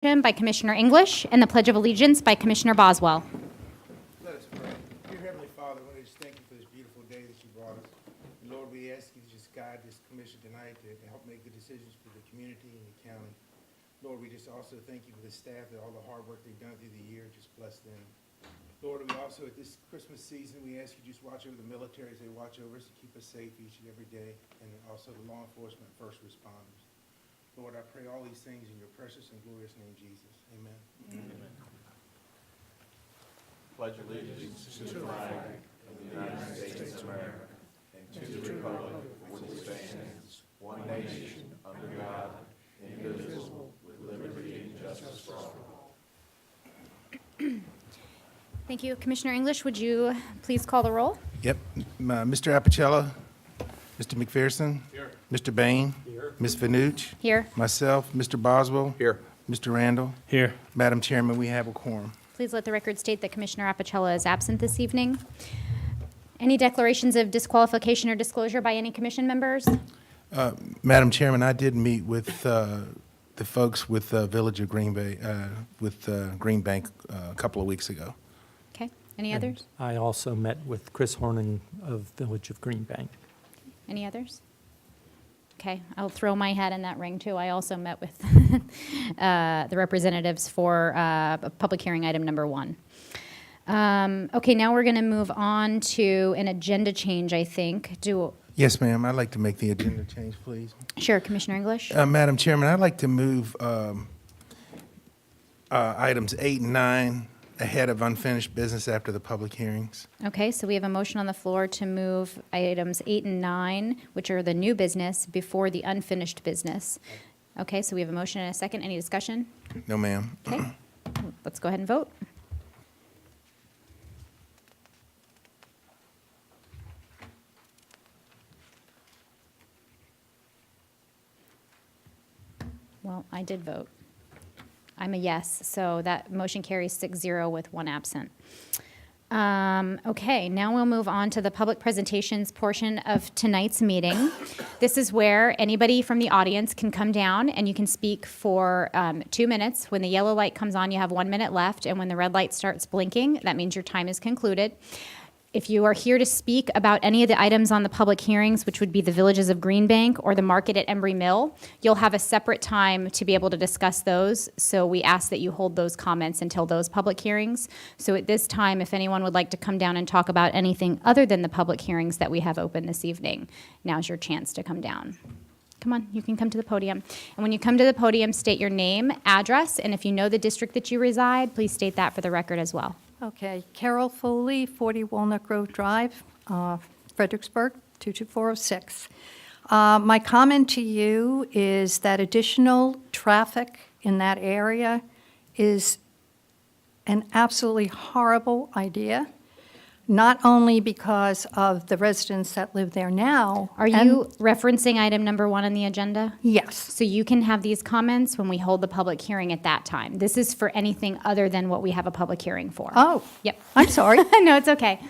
By Commissioner English and the Pledge of Allegiance by Commissioner Boswell. Let us pray. Dear Heavenly Father, we just thank you for this beautiful day that you brought us. And Lord, we ask you to just guide this commission tonight to help make the decisions for the community and the county. Lord, we just also thank you for the staff and all the hard work they've done through the year. Just bless them. Lord, we also, at this Christmas season, we ask you just watch over the military as they watch over us and keep us safe each and every day, and also the law enforcement and first responders. Lord, I pray all these things in your precious and glorious name, Jesus. Amen. Amen. Pledge allegiance to the flag of the United States of America and to the republic for which it stands, one nation, under God, indivisible, with liberty and justice for all. Thank you. Commissioner English, would you please call the roll? Yep. Mr. Apicella, Mr. McPherson. Here. Mr. Bain. Here. Ms. Finucci. Here. Myself, Mr. Boswell. Here. Mr. Randall. Here. Madam Chairman, we have a quorum. Please let the record state that Commissioner Apicella is absent this evening. Any declarations of disqualification or disclosure by any commission members? Madam Chairman, I did meet with the folks with Village of Green Bay, with Green Bank a couple of weeks ago. Okay. Any others? I also met with Chris Horning of Village of Green Bank. Any others? Okay, I'll throw my hat in that ring too. I also met with the representatives for public hearing item number 1. Okay, now we're going to move on to an agenda change, I think. Yes, ma'am. I'd like to make the agenda change, please. Sure, Commissioner English. Madam Chairman, I'd like to move items 8 and 9 ahead of unfinished business after the public hearings. Okay, so we have a motion on the floor to move items 8 and 9, which are the new business, before the unfinished business. Okay, so we have a motion and a second. Any discussion? No, ma'am. Okay, let's go ahead and vote. Well, I did vote. I'm a yes, so that motion carries 6-0 with 1 absent. Okay, now we'll move on to the public presentations portion of tonight's meeting. This is where anybody from the audience can come down and you can speak for 2 minutes. When the yellow light comes on, you have 1 minute left, and when the red light starts blinking, that means your time is concluded. If you are here to speak about any of the items on the public hearings, which would be the Villages of Green Bank or the market at Embry Mill, you'll have a separate time to be able to discuss those. So we ask that you hold those comments until those public hearings. So at this time, if anyone would like to come down and talk about anything other than the public hearings that we have open this evening, now's your chance to come down. Come on, you can come to the podium. And when you come to the podium, state your name, address, and if you know the district that you reside, please state that for the record as well. Okay, Carol Foley, 40 Walnut Grove Drive, Fredericksburg, 22406. My comment to you is that additional traffic in that area is an absolutely horrible idea, not only because of the residents that live there now. Are you referencing item number 1 on the agenda? Yes. So you can have these comments when we hold the public hearing at that time. This is for anything other than what we have a public hearing for. Oh. Yep. I'm sorry. No, it's okay.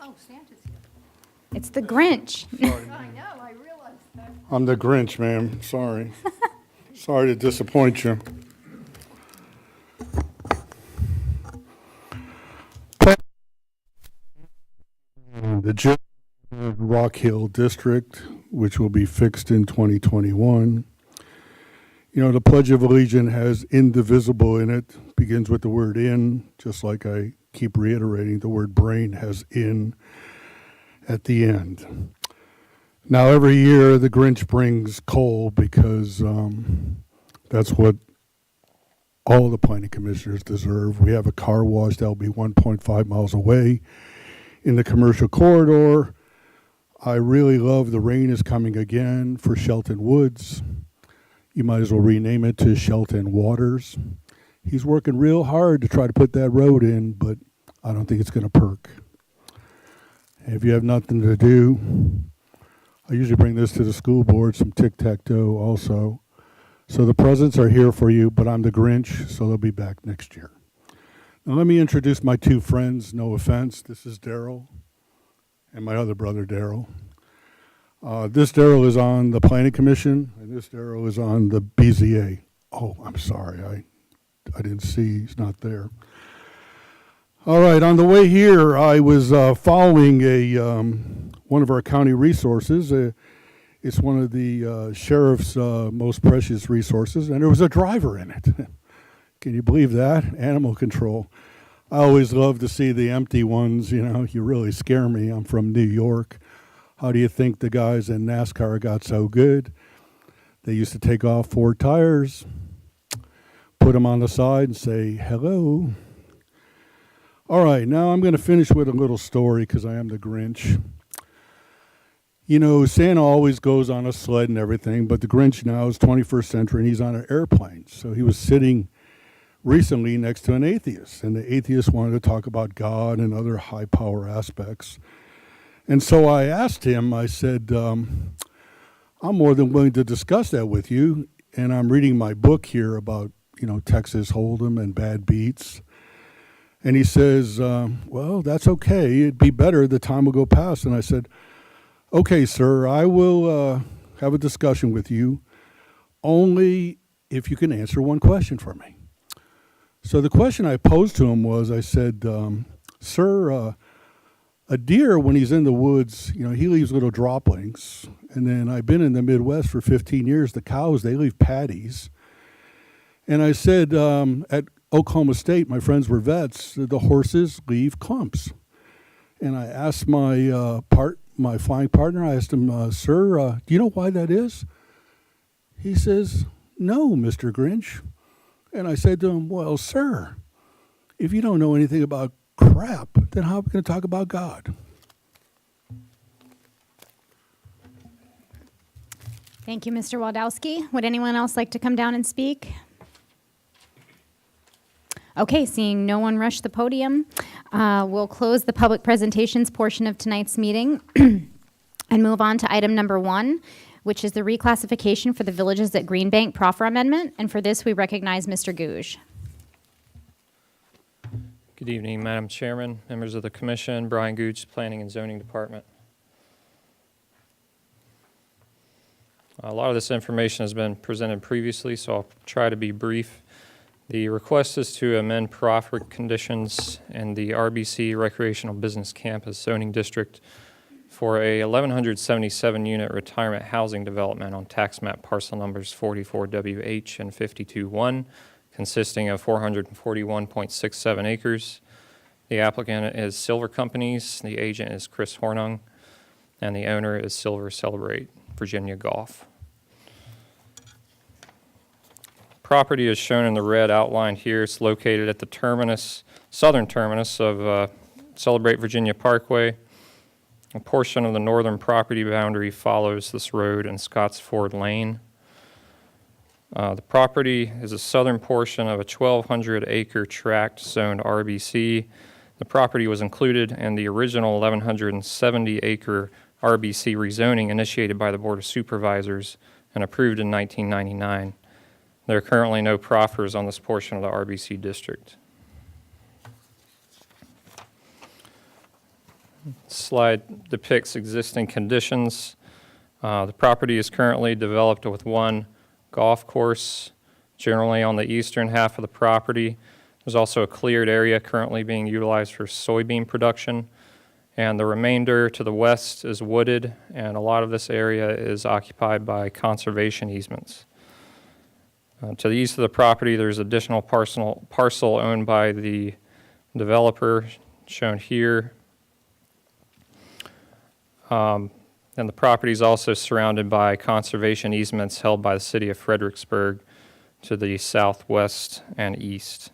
Oh, Santa's here. It's the Grinch. I know, I realized that. I'm the Grinch, ma'am. Sorry. Sorry to disappoint you. The Rock Hill District, which will be fixed in 2021. You know, the Pledge of Allegiance has indivisible in it, begins with the word in, just like I keep reiterating, the word brain has in at the end. Now, every year the Grinch brings coal because that's what all of the planning commissioners deserve. We have a car wash that will be 1.5 miles away in the commercial corridor. I really love the rain is coming again for Shelton Woods. You might as well rename it to Shelton Waters. He's working real hard to try to put that road in, but I don't think it's going to perk. If you have nothing to do, I usually bring this to the school board, some tic-tac-toe also. So the presents are here for you, but I'm the Grinch, so they'll be back next year. Now, let me introduce my two friends, no offense. This is Daryl and my other brother, Daryl. This Daryl is on the Planning Commission, and this Daryl is on the BZA. Oh, I'm sorry, I didn't see, he's not there. All right, on the way here, I was following one of our county resources. It's one of the sheriff's most precious resources, and there was a driver in it. Can you believe that? Animal control. I always love to see the empty ones, you know, you really scare me. I'm from New York. How do you think the guys in NASCAR got so good? They used to take off 4 tires, put them on the side and say, hello. All right, now I'm going to finish with a little story because I am the Grinch. You know, Santa always goes on a sled and everything, but the Grinch now is 21st century and he's on an airplane. So he was sitting recently next to an atheist, and the atheist wanted to talk about God and other high power aspects. And so I asked him, I said, I'm more than willing to discuss that with you, and I'm reading my book here about, you know, Texas Hold'em and bad beats. And he says, well, that's okay. It'd be better. The time will go past. And I said, okay, sir, I will have a discussion with you only if you can answer one question for me. So the question I posed to him was, I said, sir, a deer, when he's in the woods, you know, he leaves little droppings. And then I've been in the Midwest for 15 years. The cows, they leave patties. And I said, at Oklahoma State, my friends were vets, the horses leave clumps. And I asked my flying partner, I asked him, sir, do you know why that is? He says, no, Mr. Grinch. And I said to him, well, sir, if you don't know anything about crap, then how are we going to talk about God? Thank you, Mr. Waldowski. Would anyone else like to come down and speak? Okay, seeing no one rush the podium, we'll close the public presentations portion of tonight's meeting and move on to item number 1, which is the reclassification for the Villages at Greenbank proffer amendment. And for this, we recognize Mr. Gouge. Good evening, Madam Chairman, members of the Commission, Brian Gooch, Planning and Zoning Department. A lot of this information has been presented previously, so I'll try to be brief. The request is to amend proffer conditions in the RBC Recreational Business Campus Zoning District for a 1,177-unit retirement housing development on tax map parcel numbers 44WH and 52-1, consisting of 441.67 acres. The applicant is Silver Companies, the agent is Chris Hornung, and the owner is Silver Celebrate Virginia Golf. Property is shown in the red outline here. It's located at the terminus, southern terminus of Celebrate Virginia Parkway. A portion of the northern property boundary follows this road in Scottsford Lane. The property is a southern portion of a 1,200-acre tract zoned RBC. The property was included in the original 1,170-acre RBC rezoning initiated by the Board of Supervisors and approved in 1999. There are currently no proffers on this portion of the RBC district. Slide depicts existing conditions. The property is currently developed with one golf course, generally on the eastern half of the property. There's also a cleared area currently being utilized for soybean production, and the remainder to the west is wooded, and a lot of this area is occupied by conservation easements. To the east of the property, there's additional parcel owned by the developer, shown here. And the property is also surrounded by conservation easements held by the city of Fredericksburg to the southwest and east.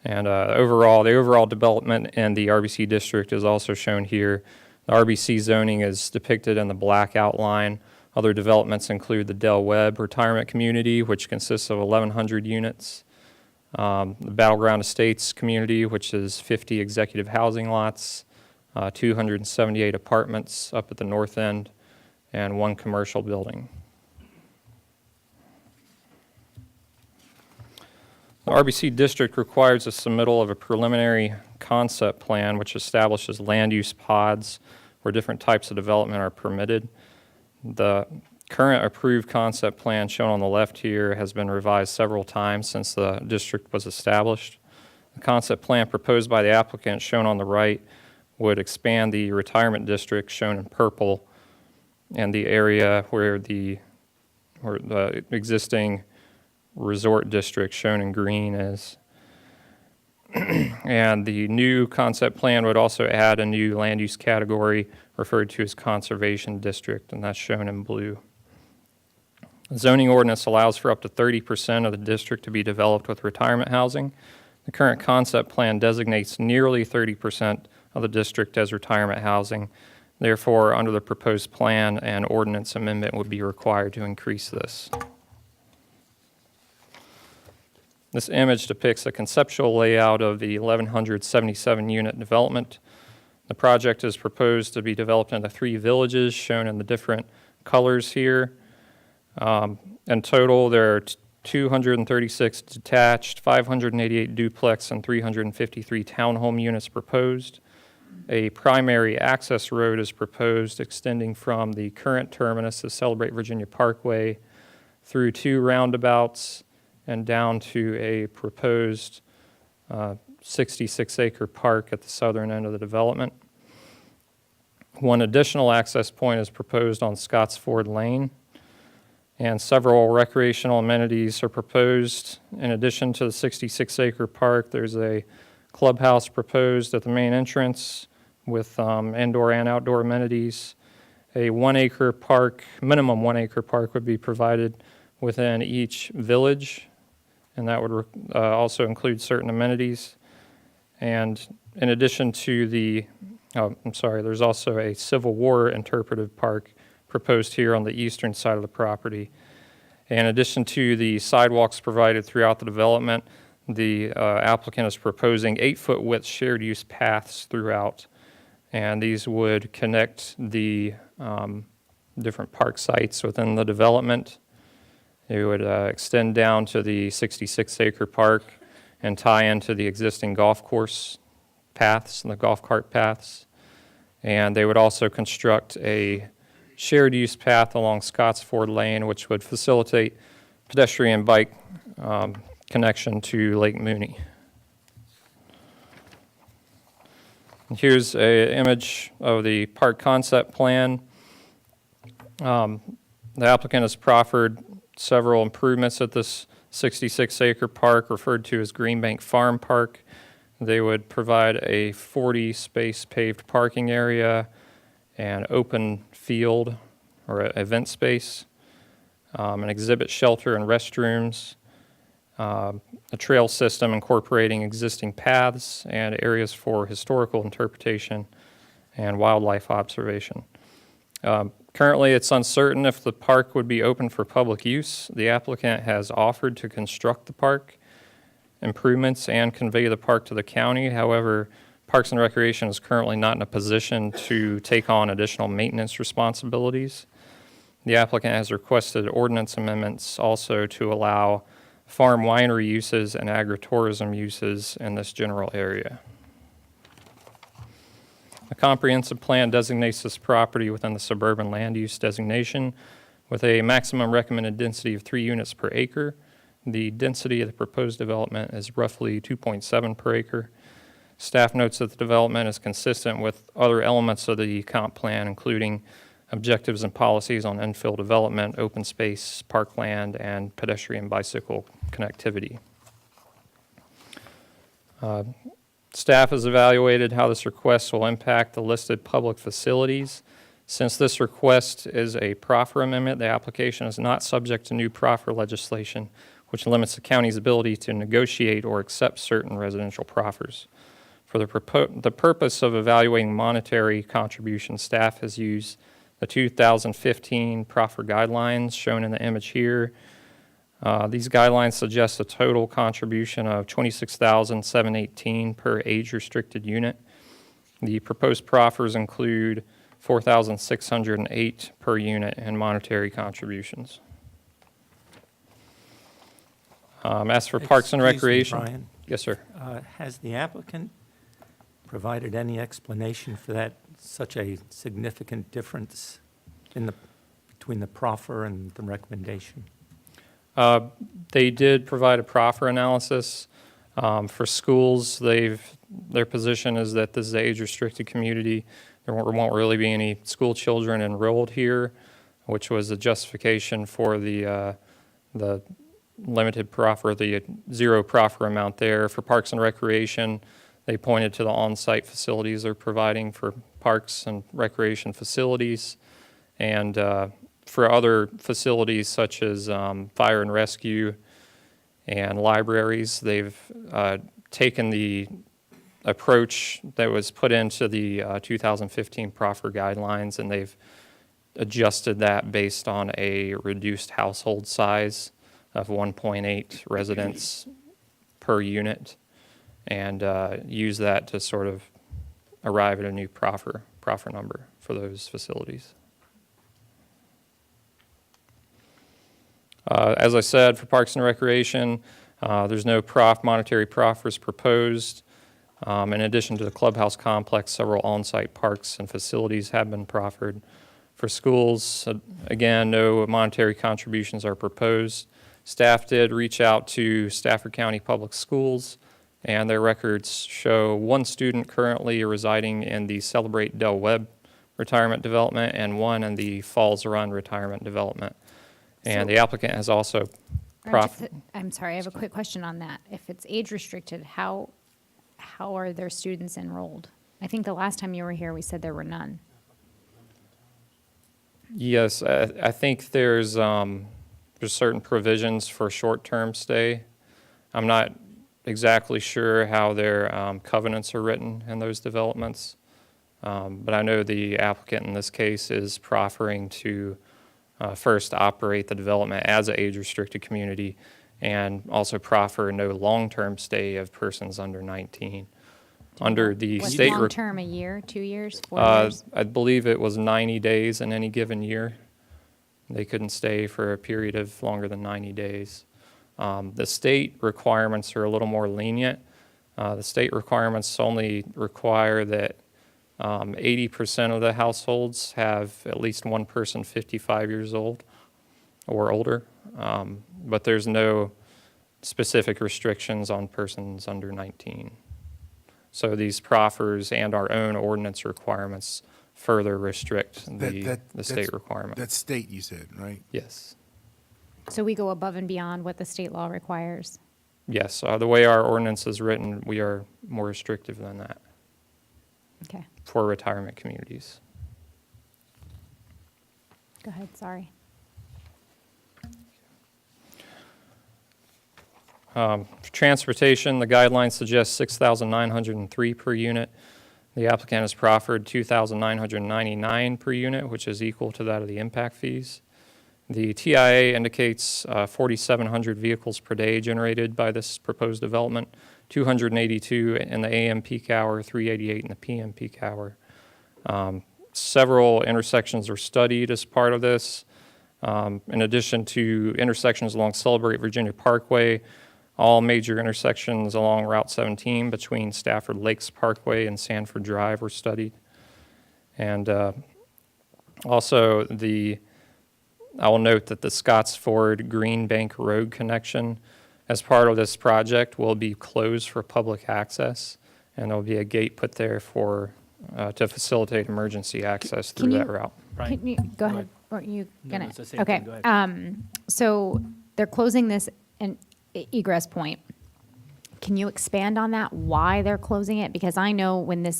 And the overall development in the RBC district is also shown here. The RBC zoning is depicted in the black outline. Other developments include the Del Webb Retirement Community, which consists of 1,100 units. The Battleground Estates Community, which is 50 executive housing lots, 278 apartments up at the north end, and one commercial building. The RBC district requires a submittal of a preliminary concept plan which establishes land use pods where different types of development are permitted. The current approved concept plan shown on the left here has been revised several times since the district was established. The concept plan proposed by the applicant shown on the right would expand the retirement district shown in purple and the area where the existing resort district shown in green is. And the new concept plan would also add a new land use category referred to as conservation district, and that's shown in blue. The zoning ordinance allows for up to 30% of the district to be developed with retirement housing. The current concept plan designates nearly 30% of the district as retirement housing. Therefore, under the proposed plan, an ordinance amendment would be required to increase this. This image depicts a conceptual layout of the 1,177 unit development. The project is proposed to be developed into 3 villages shown in the different colors here. In total, there are 236 detached, 588 duplex, and 353 townhome units proposed. A primary access road is proposed extending from the current terminus of Celebrate Virginia Parkway through 2 roundabouts and down to a proposed 66-acre park at the southern end of the development. One additional access point is proposed on Scottsford Lane, and several recreational amenities are proposed. In addition to the 66-acre park, there's a clubhouse proposed at the main entrance with indoor and outdoor amenities. A 1-acre park, minimum 1-acre park would be provided within each village, and that would also include certain amenities. And in addition to there's also a Civil War interpretive park proposed here on the eastern side of the property. In addition to the sidewalks provided throughout the development, the applicant is proposing 8-foot width shared use paths throughout, and these would connect the different park sites within the development. It would extend down to the 66-acre park and tie into the existing golf course paths and the golf cart paths. And they would also construct a shared use path along Scottsford Lane, which would facilitate pedestrian bike connection to Lake Mooney. And here's an image of the park concept plan. The applicant has proffered several improvements at this 66-acre park referred to as Greenbank Farm Park. They would provide a 40-space paved parking area, an open field or event space, an exhibit shelter and restrooms, a trail system incorporating existing paths and areas for historical interpretation and wildlife observation. Currently, it's uncertain if the park would be open for public use. The applicant has offered to construct the park improvements and convey the park to the county. However, Parks and Recreation is currently not in a position to take on additional maintenance responsibilities. The applicant has requested ordinance amendments also to allow farm winery uses and agritourism uses in this general area. A comprehensive plan designates this property within the suburban land use designation with a maximum recommended density of 3 units per acre. The density of the proposed development is roughly 2.7 per acre. Staff notes that the development is consistent with other elements of the comp plan, including objectives and policies on infill development, open space, parkland, and pedestrian bicycle connectivity. Staff has evaluated how this request will impact the listed public facilities. Since this request is a proffer amendment, the application is not subject to new proffer legislation, which limits the county's ability to negotiate or accept certain residential proffers. For the purpose of evaluating monetary contributions, staff has used the 2015 proffer guidelines shown in the image here. These guidelines suggest a total contribution of $26,718 per age-restricted unit. The proposed proffers include $4,608 per unit in monetary contributions. As for Parks and Excuse me, Recreation. Brian. Yes, sir. Has the applicant provided any explanation for that, such a significant difference between the proffer and the recommendation? They did provide a proffer analysis. For schools, their position is that this is an age-restricted community. There won't really be any school children enrolled here, which was the justification for the limited proffer, the zero proffer amount there. For Parks and Recreation, they pointed to the on-site facilities they're providing for parks and recreation facilities. And for other facilities such as fire and rescue and libraries, they've taken the approach that was put into the 2015 proffer guidelines, and they've adjusted that based on a reduced household size of 1.8 residents per unit, and use that to sort of arrive at a new proffer number for those facilities. As I said, for Parks and Recreation, there's no monetary proffers proposed. In addition to the clubhouse complex, several on-site parks and facilities have been proffered. For schools, again, no monetary contributions are proposed. Staff did reach out to Stafford County Public Schools, and their records show one student currently residing in the Celebrate Del Webb Retirement Development and one in the Falls Run Retirement Development. And the applicant has also I'm sorry, I have a quick question on that. If it's age restricted, how are their students enrolled? I think the last time you were here, we said there were none. Yes, I think there's certain provisions for short-term stay. I'm not exactly sure how their covenants are written in those developments, but I know the applicant in this case is proffering to first operate the development as an age-restricted community and also proffer no long-term stay of persons under 19. Under the What's state... long-term, a year, 2 years, 4 years? I believe it was 90 days in any given year. They couldn't stay for a period of longer than 90 days. The state requirements are a little more lenient. The state requirements only require that 80% of the households have at least one person 55 years old or older, but there's no specific restrictions on persons under 19. So these proffers and our own ordinance requirements further restrict the state requirement. That's state, you said, right? Yes. So we go above and beyond what the state law requires? Yes, the way our ordinance is written, we are more restrictive than that Okay, for retirement communities. go ahead, sorry. For transportation, the guidelines suggest 6,903 per unit. The applicant has proffered 2,999 per unit, which is equal to that of the impact fees. The TIA indicates 4,700 vehicles per day generated by this proposed development, 282 in the AM peak hour, 388 in the PM peak hour. Several intersections are studied as part of this. In addition to intersections along Celebrate Virginia Parkway, all major intersections along Route 17 between Stafford Lakes Parkway and Sanford Drive were studied. And also I will note that the Scottsford Green Bank Road connection as part of this project will be closed for public access, and there'll be a gate put there to facilitate emergency access through that route. Can you, go ahead, or you No, gonna, it's the same okay. thing. Go ahead. So they're closing this egress point. Can you expand on that, why they're closing it? Because I know when I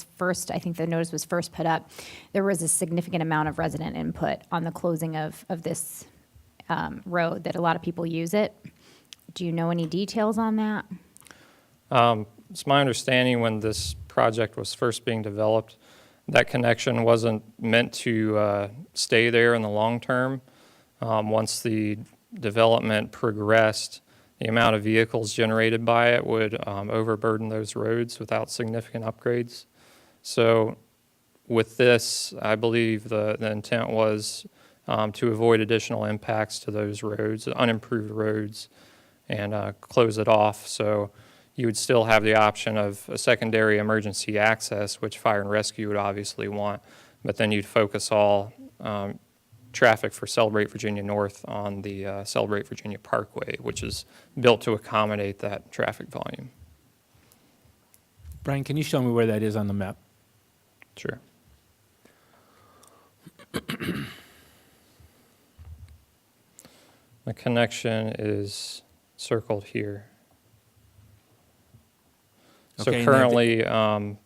think the notice was first put up, there was a significant amount of resident input on the closing of this road, that a lot of people use it. Do you know any details on that? It's my understanding when this project was first being developed, that connection wasn't meant to stay there in the long term. Once the development progressed, the amount of vehicles generated by it would overburden those roads without significant upgrades. So with this, I believe the intent was to avoid additional impacts to those roads, unimproved roads, and close it off. So you would still have the option of a secondary emergency access, which fire and rescue would obviously want, but then you'd focus all traffic for Celebrate Virginia North on the Celebrate Virginia Parkway, which is built to accommodate that traffic volume. Brian, can you show me where that is on the map? Sure. The connection is circled here. So Okay, and that-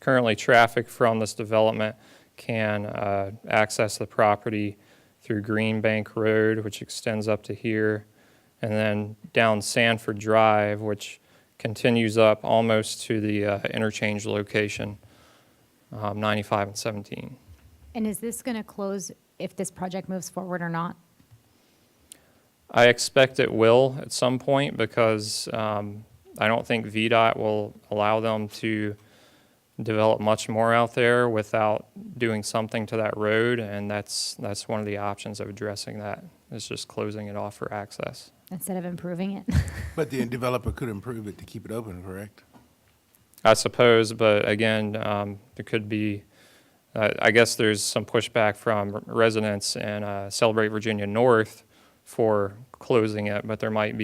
currently traffic from this development can access the property through Green Bank Road, which extends up to here, and then down Sanford Drive, which continues up almost to the interchange location, 95 and 17. And is this going to close if this project moves forward or not? I expect it will at some point because I don't think VDOT will allow them to develop much more out there without doing something to that road, and that's one of the options of addressing that, is just closing it off for access. Instead of improving it? But the developer could improve it to keep it open, correct? I suppose, but again, there could be, I guess there's some pushback from residents in Celebrate Virginia North for closing it, but there might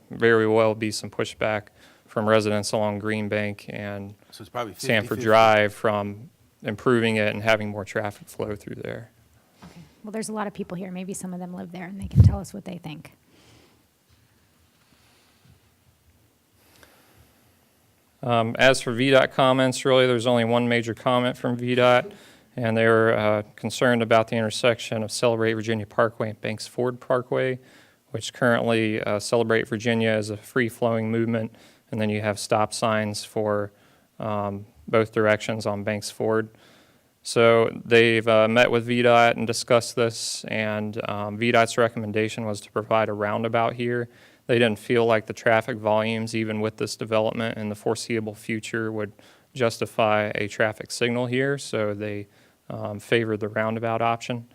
very well be some pushback from residents along Green Bank and So it's probably 50-50. Sanford Drive from improving it and having more traffic flow through there. Okay. Well, there's a lot of people here. Maybe some of them live there and they can tell us what they think. As for VDOT comments, really, there's only one major comment from VDOT, and they were concerned about the intersection of Celebrate Virginia Parkway and Banks Ford Parkway, which currently Celebrate Virginia is a free-flowing movement, and then you have stop signs for both directions on Banks Ford. So they've met with VDOT and discussed this, and VDOT's recommendation was to provide a roundabout here. They didn't feel like the traffic volumes, even with this development in the foreseeable future, would justify a traffic signal here, so they favored the roundabout option,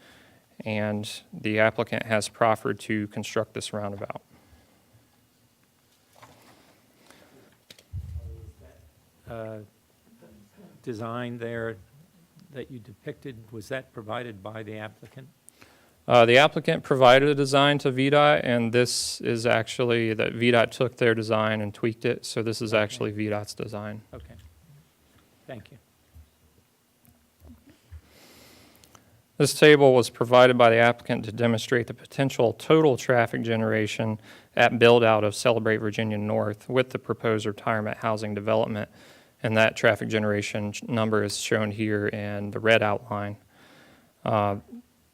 and the applicant has proffered to construct this roundabout. Design there that you depicted, was that provided by the applicant? The applicant provided a design to VDOT, and this is actually that VDOT took their design and tweaked it, so this is actually VDOT's design. Okay. Thank you. This table was provided by the applicant to demonstrate the potential total traffic generation at build-out of Celebrate Virginia North with the proposed retirement housing development, and that traffic generation number is shown here in the red outline.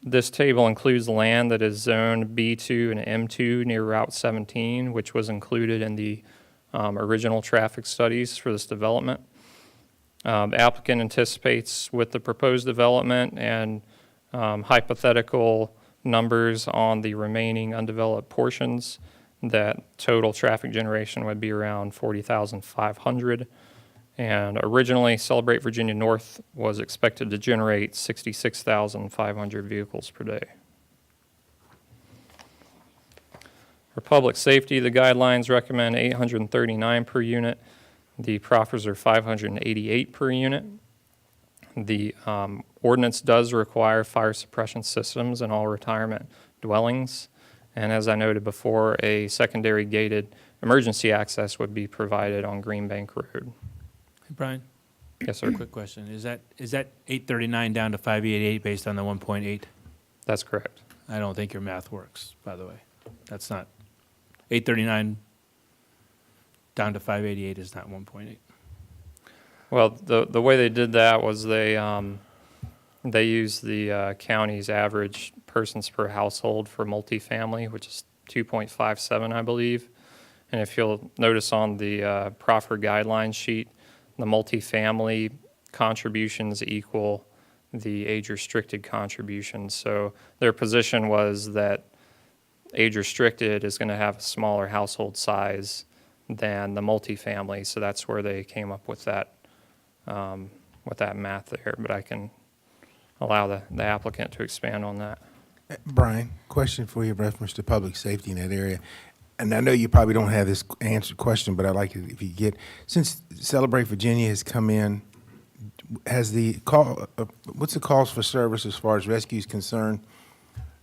This table includes land that is zoned B2 and M2 near Route 17, which was included in the original traffic studies for this development. The applicant anticipates with the proposed development and hypothetical numbers on the remaining undeveloped portions that total traffic generation would be around 40,500. And originally, Celebrate Virginia North was expected to generate 66,500 vehicles per day. For public safety, the guidelines recommend 839 per unit. The proffers are 588 per unit. The ordinance does require fire suppression systems in all retirement dwellings. And as I noted before, a secondary gated emergency access would be provided on Green Bank Road. Hey, Brian, Yes, sir. quick question. Is that 839 down to 588 based on the 1.8? That's correct. I don't think your math works, by the way. That's not, 839 down to 588 is not 1.8. Well, the way they did that was they used the county's average persons per household for multifamily, which is 2.57, I believe. And if you'll notice on the proffer guideline sheet, the multifamily contributions equal the age-restricted contributions. So their position was that age-restricted is going to have a smaller household size than the multifamily, so that's where they came up with that math there. But I can allow the applicant to expand on that. Brian, question for you, reference to public safety in that area. and I know you probably don't have this answered question, but I'd like it if you get, since Celebrate Virginia has come in, has the call, what's the calls for service as far as rescue is concerned?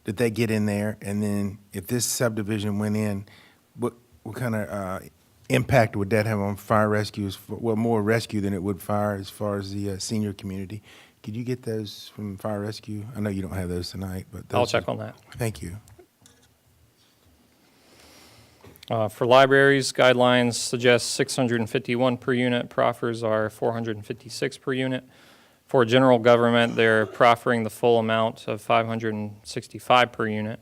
Did they get in there? And then if this subdivision went in, what kind of impact would that have on fire rescues? Well, more rescue than it would fire as far as the senior community. Could you get those from fire rescue? I know you don't have those tonight, but I'll those check on that. Thank you. For libraries, guidelines suggest 651 per unit. Proffers are 456 per unit. For general government, they're proffering the full amount of 565 per unit.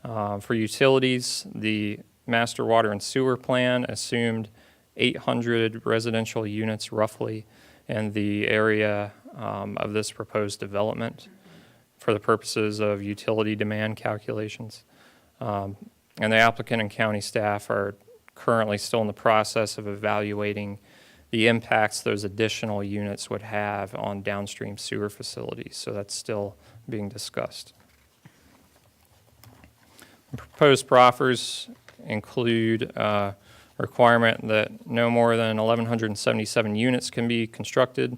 For utilities, the master water and sewer plan assumed 800 residential units roughly in the area of this proposed development for the purposes of utility demand calculations. And the applicant and county staff are currently still in the process of evaluating the impacts those additional units would have on downstream sewer facilities. So that's still being discussed. Proposed proffers include a requirement that no more than 1,177 units can be constructed.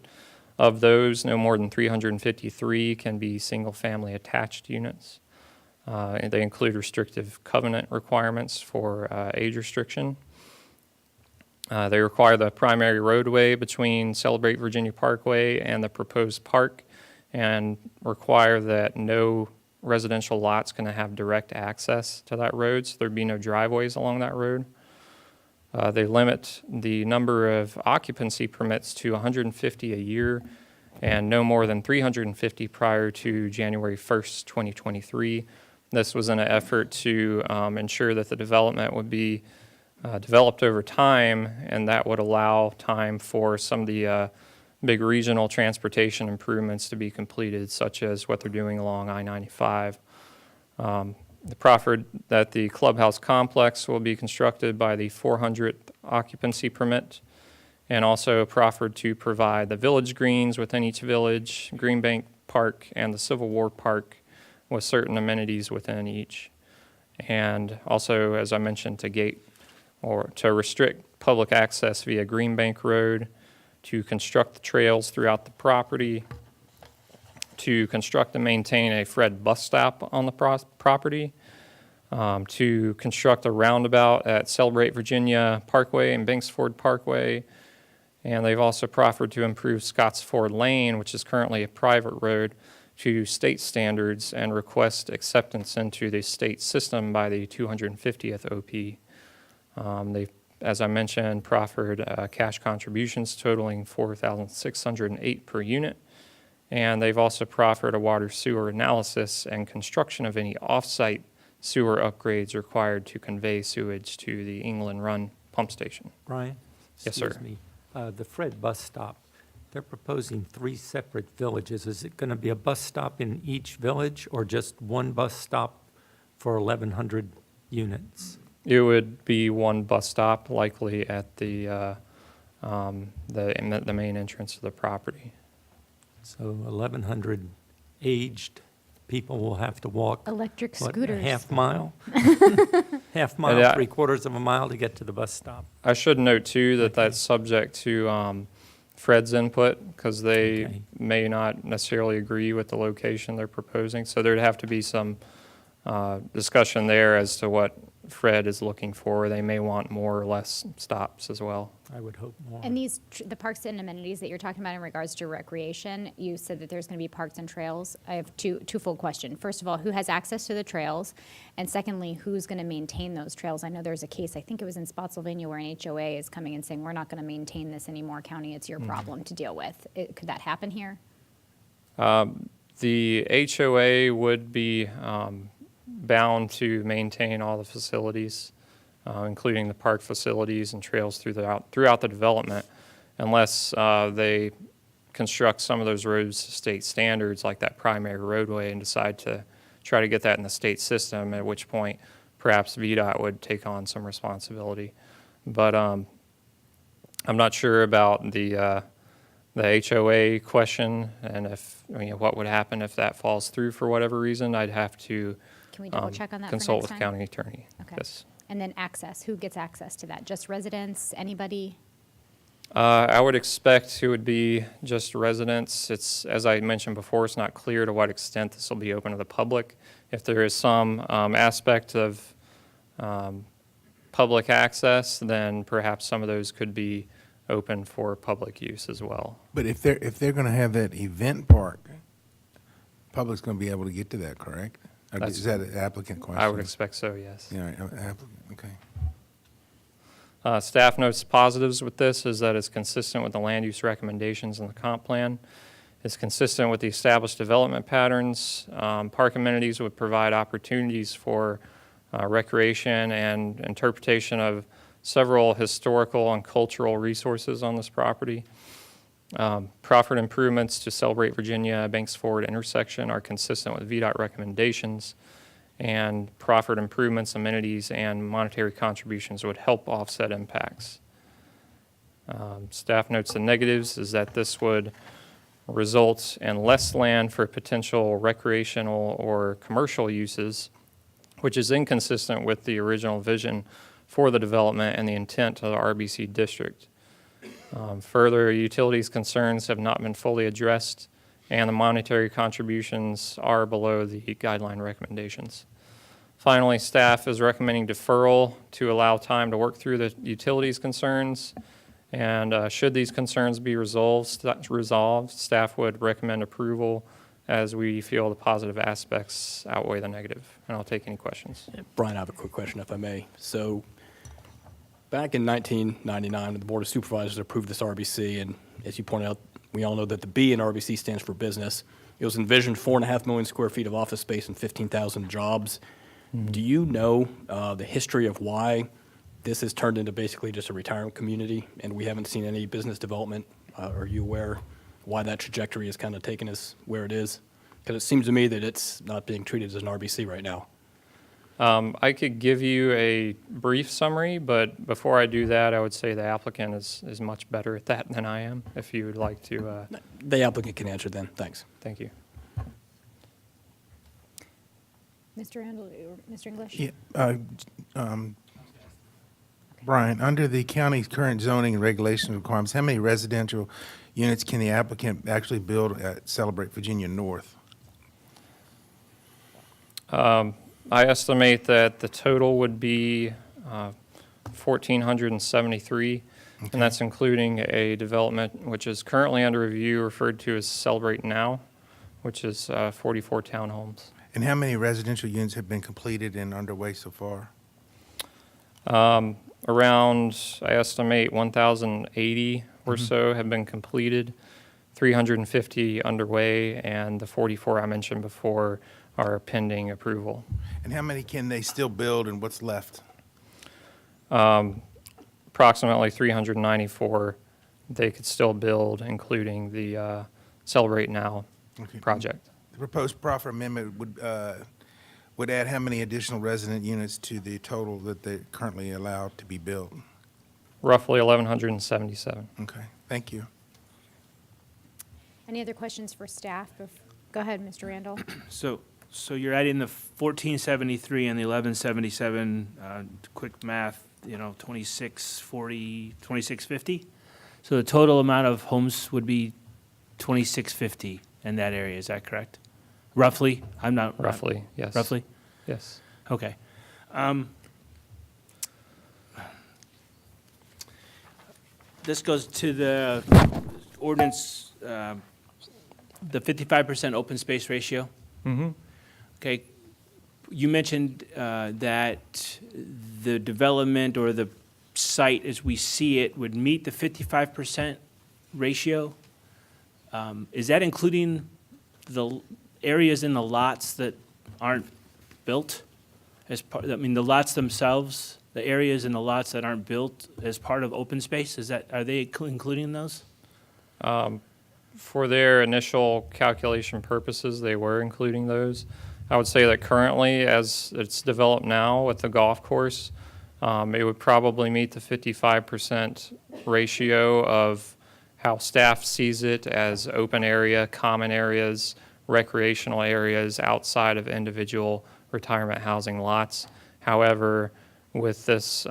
Of those, no more than 353 can be single-family attached units. And they include restrictive covenant requirements for age restriction. They require the primary roadway between Celebrate Virginia Parkway and the proposed park, and require that no residential lots can have direct access to that road, so there'd be no driveways along that road. They limit the number of occupancy permits to 150 a year and no more than 350 prior to January 1st, 2023. This was in an effort to ensure that the development would be developed over time, and that would allow time for some of the big regional transportation improvements to be completed, such as what they're doing along I-95. The proffered that the clubhouse complex will be constructed by the 400th occupancy permit, and also proffered to provide the village greens within each village, Greenbank Park, and the Civil War Park with certain amenities within each. And also, as I mentioned, to gate or to restrict public access via Greenbank Road, to construct the trails throughout the property, to construct and maintain a Fred bus stop on the property, to construct a roundabout at Celebrate Virginia Parkway and Banksford Parkway. And they've also proffered to improve Scottsford Lane, which is currently a private road, to state standards and request acceptance into the state system by the 250th OP. They've, as I mentioned, proffered cash contributions totaling $4,608 per unit. And they've also proffered a water sewer analysis and construction of any off-site sewer upgrades required to convey sewage to the England Run pump station. Brian? Yes, sir. Excuse me. The Fred bus stop, they're proposing 3 separate villages. Is it going to be a bus stop in each village or just one bus stop for 1,100 units? It would be one bus stop, likely at the main entrance of the property. So 1,100 aged people will have to walk, Electric what, a scooters. half mile? Half mile, Yeah. 3/4 of a mile to get to the bus stop. I should note, too, that that's subject to Fred's input, because they Okay. may not necessarily agree with the location they're proposing. So there'd have to be some discussion there as to what Fred is looking for. They may want more or less stops as well. I would hope more. And these, the parks and amenities that you're talking about in regards to recreation, you said that there's going to be parks and trails. I have twofold question. First of all, who has access to the trails? And secondly, who's going to maintain those trails? I know there's a case, I think it was in Spotsylvania, where an HOA is coming and saying, we're not going to maintain this anymore, county, it's your problem to deal with. Could that happen here? The HOA would be bound to maintain all the facilities, including the park facilities and trails throughout the development, unless they construct some of those roads to state standards, like that primary roadway, and decide to try to get that in the state system, at which point perhaps VDOT would take on some responsibility. But I'm not sure about the HOA question, and if, what would happen if that falls through for whatever reason. I'd have to Can we double check on that for consult next with time? county attorney. Okay. Yes. And then access, who gets access to that? Just residents, anybody? I would expect it would be just residents. It's, as I mentioned before, it's not clear to what extent this will be open to the public. If there is some aspect of public access, then perhaps some of those could be open for public use as well. But if they're going to have that event park, public's going to be able to get to that, correct? Or That's- is that an applicant question? I would expect so, yes. Yeah, applicant, okay. Staff notes positives with this is that it's consistent with the land use recommendations in the comp plan. It's consistent with the established development patterns. Park amenities would provide opportunities for recreation and interpretation of several historical and cultural resources on this property. Proffered improvements to Celebrate Virginia Banks Forward intersection are consistent with VDOT recommendations, and proffered improvements, amenities, and monetary contributions would help offset impacts. Staff notes the negatives is that this would result in less land for potential recreational or commercial uses, which is inconsistent with the original vision for the development and the intent of the RBC district. Further, utilities concerns have not been fully addressed, and the monetary contributions are below the guideline recommendations. Finally, staff is recommending deferral to allow time to work through the utilities concerns, and should these concerns be resolved, staff would recommend approval as we feel the positive aspects outweigh the negative. And I'll take any questions. Brian, I have a quick question, if I may. So back in 1999, when the Board of Supervisors approved this RBC, and as you pointed out, we all know that the B in RBC stands for business. It was envisioned 4.5 million square feet of office space and 15,000 jobs. Do you know the history of why this has turned into basically just a retirement community and we haven't seen any business development? Are you aware why that trajectory has kind of taken us where it is? Because it seems to me that it's not being treated as an RBC right now. I could give you a brief summary, but before I do that, I would say the applicant is much better at that than I am, if you would like to. The applicant can answer then. Thanks. Thank you. Mr. Randall, or Mr. English? Yeah, Brian, under the county's current zoning and regulation requirements, how many residential units can the applicant actually build at Celebrate Virginia North? I estimate that the total would be 1,473, and that's including a development which is currently under review referred to as Celebrate Now, which is 44 townhomes. And how many residential units have been completed and underway so far? Around, I estimate, 1,080 or so have been completed, 350 underway, and the 44 I mentioned before are pending approval. And how many can they still build and what's left? Approximately 394 they could still build, including the Celebrate Now Okay. project. The proposed proffer amendment would add how many additional resident units to the total that they're currently allowed to be built? Roughly 1,177. Okay, thank you. Any other questions for staff? Go ahead, Mr. Randall. So you're adding the 1473 and the 1177, quick math, 2640, 2650? So the total amount of homes would be 2650 in that area, is that correct? Roughly? I'm not. Roughly, yes. Roughly? Yes. Okay. This goes to the ordinance, the 55% open space ratio. Mm-hmm. Okay, you mentioned that the development or the site as we see it would meet the 55% ratio. Is that including the areas in the lots that aren't built? I mean, the lots themselves, the areas in the lots that aren't built as part of open space, are they including those? For their initial calculation purposes, they were including those. I would say that currently, as it's developed now with the golf course, it would probably meet the 55% ratio of how staff sees it as open area, common areas, recreational areas outside of individual retirement housing lots. However, With this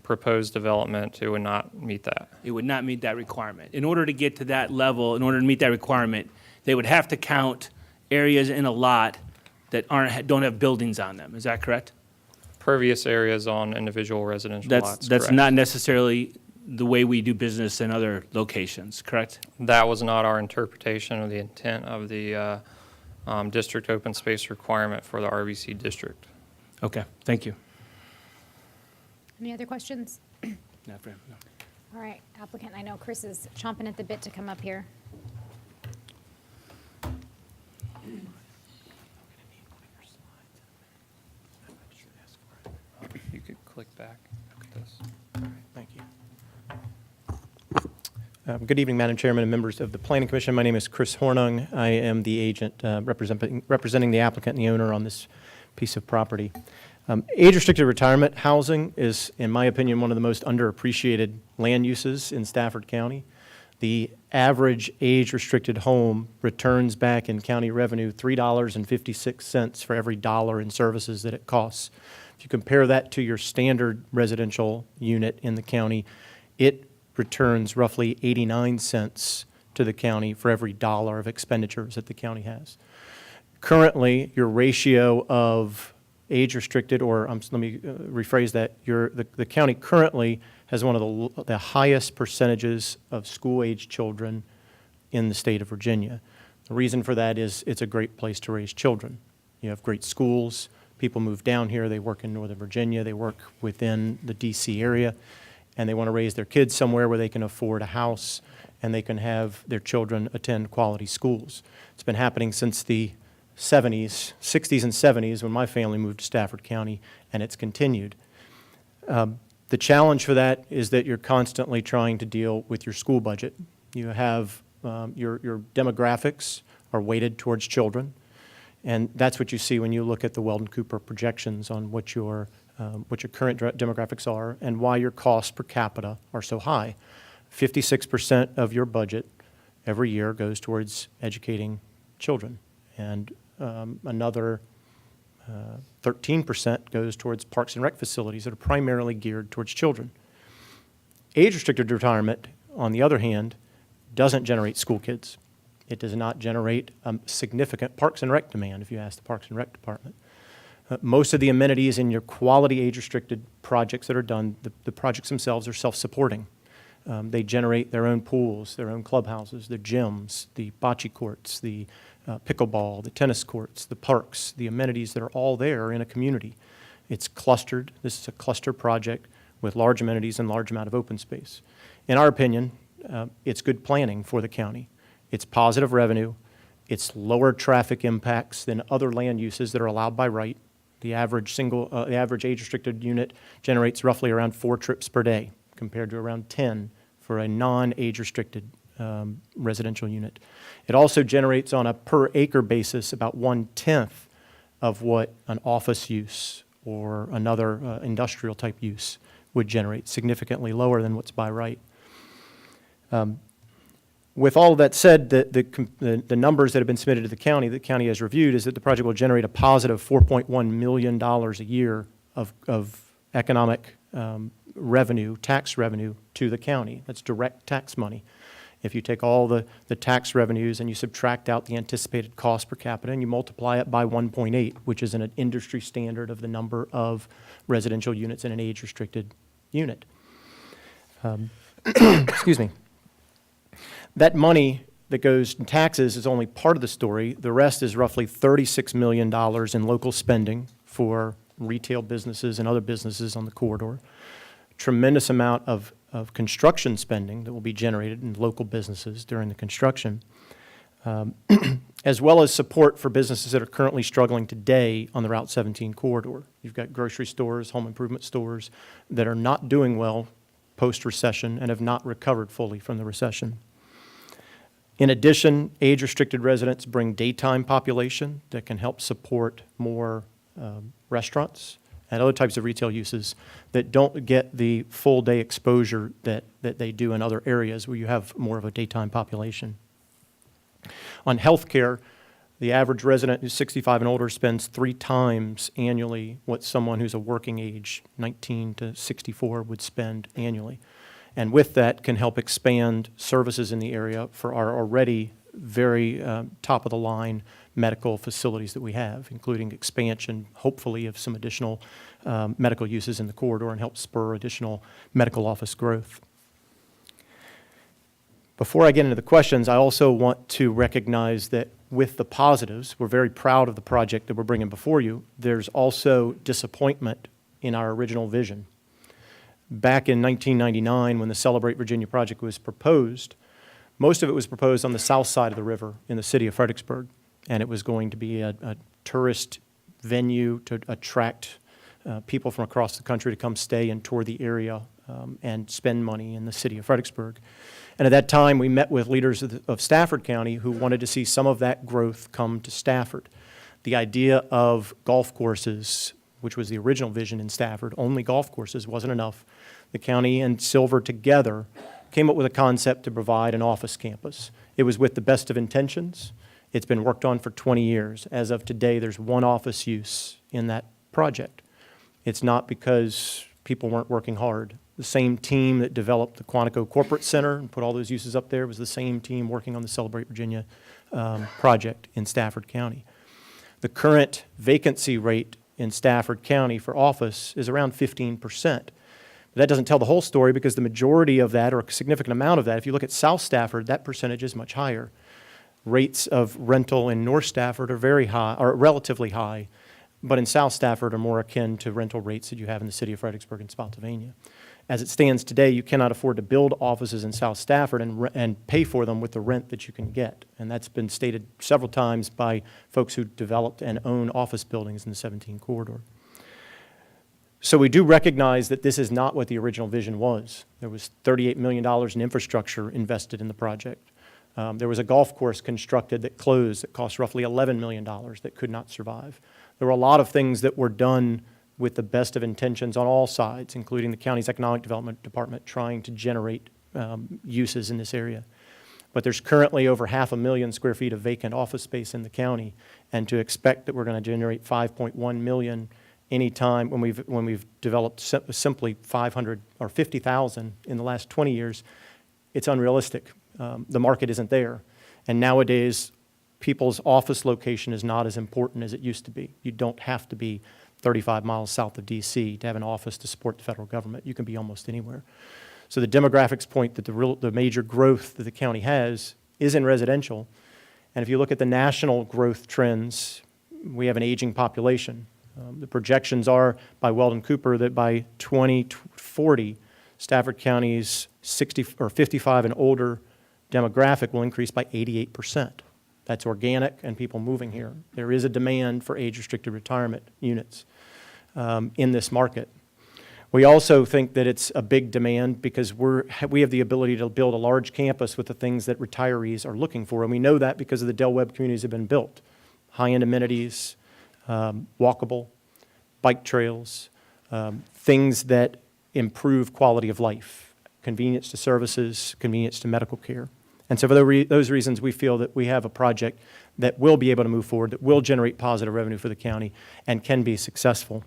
proposed development, it would not meet that. It would not meet that requirement. In order to get to that level, in order to meet that requirement, they would have to count areas in a lot that don't have buildings on them. Is that correct? Pervious areas on individual residential lots, That's correct. not necessarily the way we do business in other locations, correct? That was not our interpretation of the intent of the district open space requirement for the RBC district. Okay, thank you. Any other questions? Not for him, no. All right, applicant, I know Chris is chomping at the bit to come up here. You could click back at this. Thank you. Good evening, Madam Chairman and members of the Planning Commission. My name is Chris Hornung. I am the agent representing the applicant and the owner on this piece of property. Age-restricted retirement housing is, in my opinion, one of the most underappreciated land uses in Stafford County. The average age-restricted home returns back in county revenue $3.56 for every dollar in services that it costs. If you compare that to your standard residential unit in the county, it returns roughly 89 cents to the county for every dollar of expenditures that the county has. Currently, your ratio of age-restricted, or let me rephrase that, the county currently has one of the highest percentages of school-age children in the state of Virginia. The reason for that is it's a great place to raise children. You have great schools. People move down here. They work in Northern Virginia. They work within the D.C. area, and they want to raise their kids somewhere where they can afford a house and they can have their children attend quality schools. It's been happening since the 60s and 70s when my family moved to Stafford County, and it's continued. The challenge for that is that you're constantly trying to deal with your school budget. You have your demographics are weighted towards children, and that's what you see when you look at the Weldon Cooper projections on what your current demographics are and why your costs per capita are so high. 56% of your budget every year goes towards educating children, and another 13% goes towards parks and rec facilities that are primarily geared towards children. Age-restricted retirement, on the other hand, doesn't generate school kids. It does not generate significant parks and rec demand, if you ask the Parks and Rec Department. Most of the amenities in your quality age-restricted projects that are done, the projects themselves are self-supporting. They generate their own pools, their own clubhouses, the gyms, the bocce courts, the pickleball, the tennis courts, the parks, the amenities that are all there in a community. It's clustered. This is a cluster project with large amenities and large amount of open space. In our opinion, it's good planning for the county. It's positive revenue. It's lower traffic impacts than other land uses that are allowed by right. The average age-restricted unit generates roughly around 4 trips per day, compared to around 10 for a non-age-restricted residential unit. It also generates on a per-acre basis about 1/10 of what an office use or another industrial-type use would generate, significantly lower than what's by right. With all of that said, the numbers that have been submitted to the county has reviewed, is that the project will generate a positive $4.1 million a year of economic revenue, tax revenue to the county. That's direct tax money. If you take all the tax revenues and you subtract out the anticipated cost per capita and you multiply it by 1.8, which is an industry standard of the number of residential units in an age-restricted unit. Excuse me. That money that goes in taxes is only part of the story. The rest is roughly $36 million in local spending for retail businesses and other businesses on the corridor. Tremendous amount of construction spending that will be generated in local businesses during the construction, as well as support for businesses that are currently struggling today on the Route 17 corridor. You've got grocery stores, home improvement stores that are not doing well post-recession and have not recovered fully from the recession. In addition, age-restricted residents bring daytime population that can help support more restaurants and other types of retail uses that don't get the full day exposure that they do in other areas where you have more of a daytime population. On healthcare, The average resident who's 65 and older spends 3 times annually what someone who's a working age, 19 to 64, would spend annually. And with that can help expand services in the area for our already very top-of-the-line medical facilities that we have, including expansion, hopefully, of some additional medical uses in the corridor and help spur additional medical office growth. Before I get into the questions, I also want to recognize that with the positives, we're very proud of the project that we're bringing before you. There's also disappointment in our original vision. Back in 1999, when the Celebrate Virginia project was proposed, most of it was proposed on the south side of the river in the city of Fredericksburg, and it was going to be a tourist venue to attract people from across the country to come stay and tour the area and spend money in the city of Fredericksburg. And at that time, we met with leaders of Stafford County who wanted to see some of that growth come to Stafford. The idea of golf courses, which was the original vision in Stafford, only golf courses wasn't enough. The county and Silver together came up with a concept to provide an office campus. It was with the best of intentions. It's been worked on for 20 years. As of today, there's 1 office use in that project. It's not because people weren't working hard. The same team that developed the Quantico Corporate Center and put all those uses up there was the same team working on the Celebrate Virginia project in Stafford County. The current vacancy rate in Stafford County for office is around 15%. But that doesn't tell the whole story, because the majority of that, or a significant amount of that, if you look at South Stafford, that percentage is much higher. Rates of rental in North Stafford are very high, or relatively high, but in South Stafford are more akin to rental rates that you have in the city of Fredericksburg and Spotsylvania. As it stands today, you cannot afford to build offices in South Stafford and pay for them with the rent that you can get. And that's been stated several times by folks who developed and own office buildings in the 17 corridor. So we do recognize that this is not what the original vision was. There was $38 million in infrastructure invested in the project. There was a golf course constructed that closed that cost roughly $11 million that could not survive. There were a lot of things that were done with the best of intentions on all sides, including the county's economic development department trying to generate uses in this area. But there's currently over 500,000 square feet of vacant office space in the county, and to expect that we're going to generate 5.1 million any time when we've developed simply 500 or 50,000 in the last 20 years, it's unrealistic. The market isn't there. And nowadays, people's office location is not as important as it used to be. You don't have to be 35 miles south of D.C. to have an office to support the federal government. You can be almost anywhere. So the demographics point that the major growth that the county has is in residential. And if you look at the national growth trends, we have an aging population. The projections are by Weldon Cooper that by 2040, Stafford County's 60 or 55 and older demographic will increase by 88%. That's organic and people moving here. There is a demand for age-restricted retirement units in this market. We also think that it's a big demand because we have the ability to build a large campus with the things that retirees are looking for, and we know that because of the Del Webb communities that have been built. High-end amenities, walkable, bike trails, things that improve quality of life, convenience to services, convenience to medical care. And so for those reasons, we feel that we have a project that will be able to move forward, that will generate positive revenue for the county, and can be successful.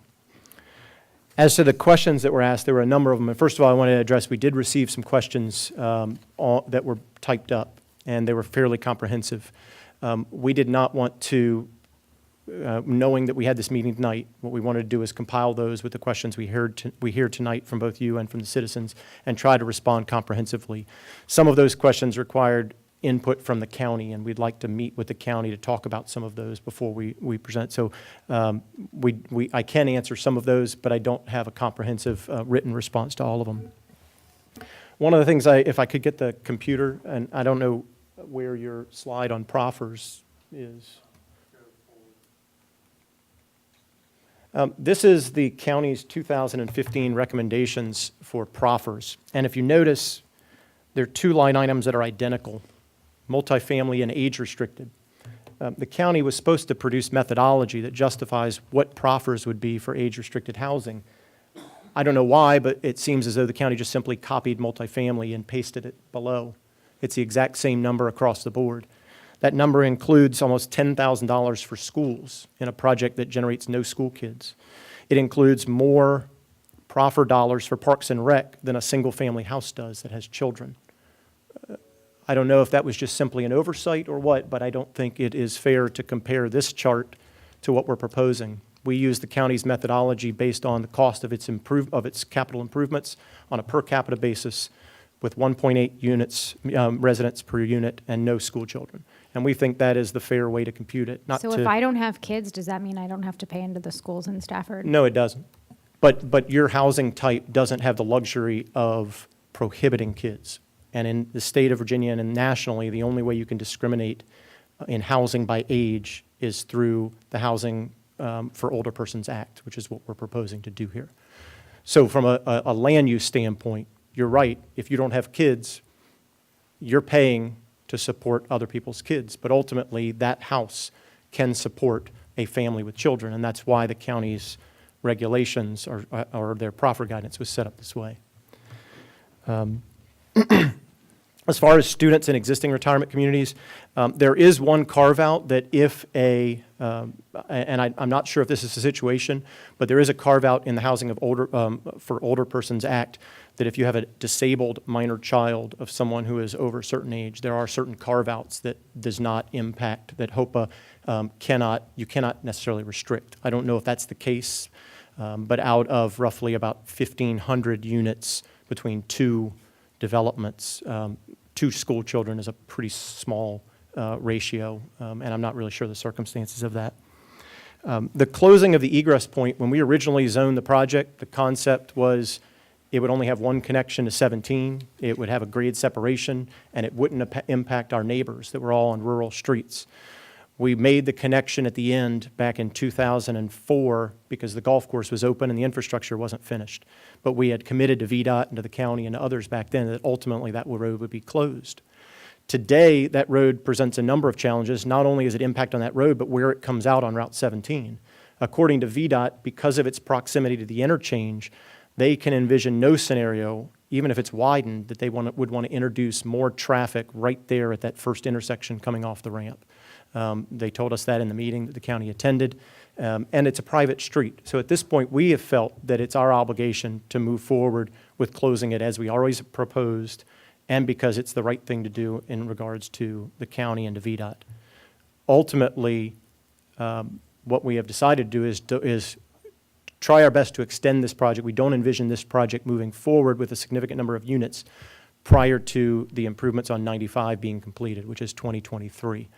As to the questions that were asked, there were a number of them. And first of all, I want to address, we did receive some questions that were typed up, and they were fairly comprehensive. We did not want to, knowing that we had this meeting tonight, what we wanted to do is compile those with the questions we hear tonight from both you and from the citizens, and try to respond comprehensively. Some of those questions required input from the county, and we'd like to meet with the county to talk about some of those before we present. So I can answer some of those, but I don't have a comprehensive written response to all of them. One of the things, if I could get the computer, and I don't know where your slide on proffers is. This is the county's 2015 recommendations for proffers. And if you notice, there are 2 line items that are identical, multifamily and age-restricted. The county was supposed to produce methodology that justifies what proffers would be for age-restricted housing. I don't know why, but it seems as though the county just simply copied multifamily and pasted it below. It's the exact same number across the board. That number includes almost $10,000 for schools in a project that generates no school kids. It includes more proffer dollars for Parks and Rec than a single-family house does that has children. I don't know if that was just simply an oversight or what, but I don't think it is fair to compare this chart to what we're proposing. We use the county's methodology based on the cost of its capital improvements on a per capita basis with 1.8 units, residents per unit, and no school children. And we think that is the fair way to compute it, not So to... if I don't have kids, does that mean I don't have to pay into the schools in Stafford? No, it doesn't. But your housing type doesn't have the luxury of prohibiting kids. And in the state of Virginia and nationally, the only way you can discriminate in housing by age is through the Housing for Older Persons Act, which is what we're proposing to do here. So from a land use standpoint, you're right. If you don't have kids, you're paying to support other people's kids. But ultimately, that house can support a family with children, and that's why the county's regulations or their proffer guidance was set up this way. As far as students in existing retirement communities, there is one carve-out that if I'm not sure if this is the situation, but there is a carve-out in the Housing for Older Persons Act that if you have a disabled minor child of someone who is over a certain age, there are certain carve-outs that does not impact, that HOPA you cannot necessarily restrict. I don't know if that's the case, but out of roughly about 1,500 units between two developments, 2 school children is a pretty small ratio, and I'm not really sure the circumstances of that. The closing of the egress point, when we originally zoned the project, the concept was it would only have one connection to 17, it would have a grade separation, and it wouldn't impact our neighbors that were all on rural streets. We made the connection at the end back in 2004 because the golf course was open and the infrastructure wasn't finished. But we had committed to VDOT and to the county and to others back then that ultimately that road would be closed. Today, that road presents a number of challenges. Not only is it impact on that road, but where it comes out on Route 17. According to VDOT, because of its proximity to the interchange, they can envision no scenario, even if it's widened, that they would want to introduce more traffic right there at that first intersection coming off the ramp. They told us that in the meeting that the county attended, and it's a private street. So at this point, we have felt that it's our obligation to move forward with closing it as we always proposed, and because it's the right thing to do in regards to the county and to VDOT. Ultimately, what we have decided to do is try our best to extend this project. We don't envision this project moving forward with a significant number of units prior to the improvements on 95 being completed, which is 2023.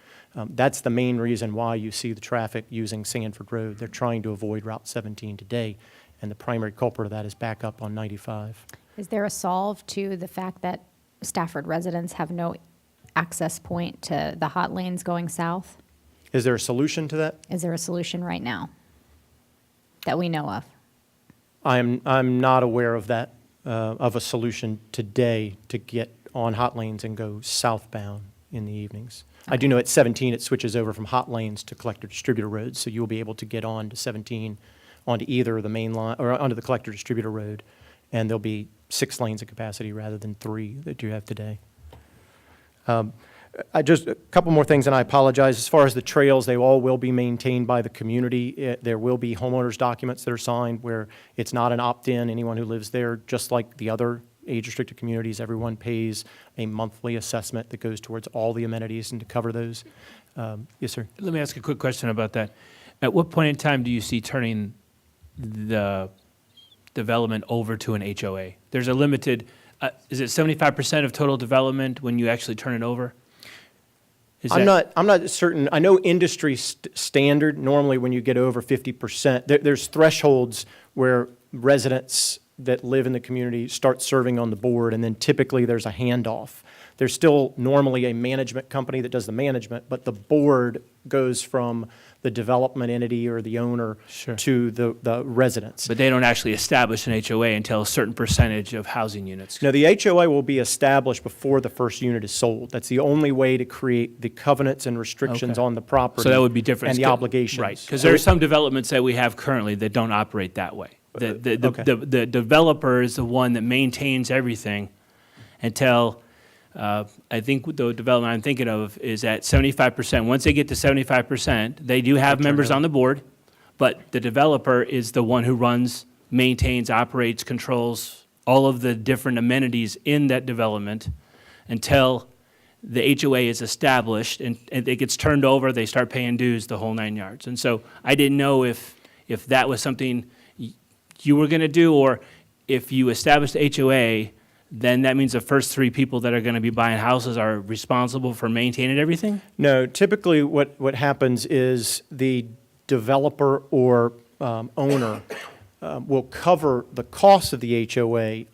That's the main reason why you see the traffic using Sanford Road. They're trying to avoid Route 17 today, and the primary culprit of that is back up on 95. Is there a solve to the fact that Stafford residents have no access point to the hot lanes going south? Is there a solution to that? Is there a solution right now that we know of? I'm not aware of that, of a solution today to get on hot lanes and go southbound in the evenings. I do know at 17 it switches over from hot lanes to collector distributor roads, so you'll be able to get on to 17 onto either the main line or onto the collector distributor road, and there'll be 6 lanes of capacity rather than 3 that you have today. Just a couple more things, and I apologize. As far as the trails, they all will be maintained by the community. There will be homeowners' documents that are signed where it's not an opt-in. Anyone who lives there, just like the other age-restricted communities, everyone pays a monthly assessment that goes towards all the amenities and to cover those. Yes, sir. Let me ask a quick question about that. At what point in time do you see turning the development over to an HOA? There's a limited, is it 75% of total development when you actually turn it over? I'm not certain. I know industry standard, normally when you get over 50%, there's thresholds where residents that live in the community start serving on the board, and then typically there's a handoff. There's still normally a management company that does the management, but the board goes from the development entity or the owner Sure. to the residents. But they don't actually establish an HOA until a certain percentage of housing units. No, the HOA will be established before the first unit is sold. That's the only way to create the covenants and restrictions Okay. on the property. So that would be different. And the obligations. Right, because So there are some developments that we have currently that don't operate that way. Okay. The developer is the one that maintains everything until I think the development I'm thinking of is at 75%. Once they get to 75%, they do have members on the board, but the developer is the one who runs, maintains, operates, controls all of the different amenities in that development until the HOA is established and it gets turned over, they start paying dues, the whole 9 yards. And so I didn't know if that was something you were going to do, or if you establish the HOA, then that means the first 3 people that are going to be buying houses are responsible for maintaining everything? No, typically what happens is the developer or owner will cover the cost of the HOA.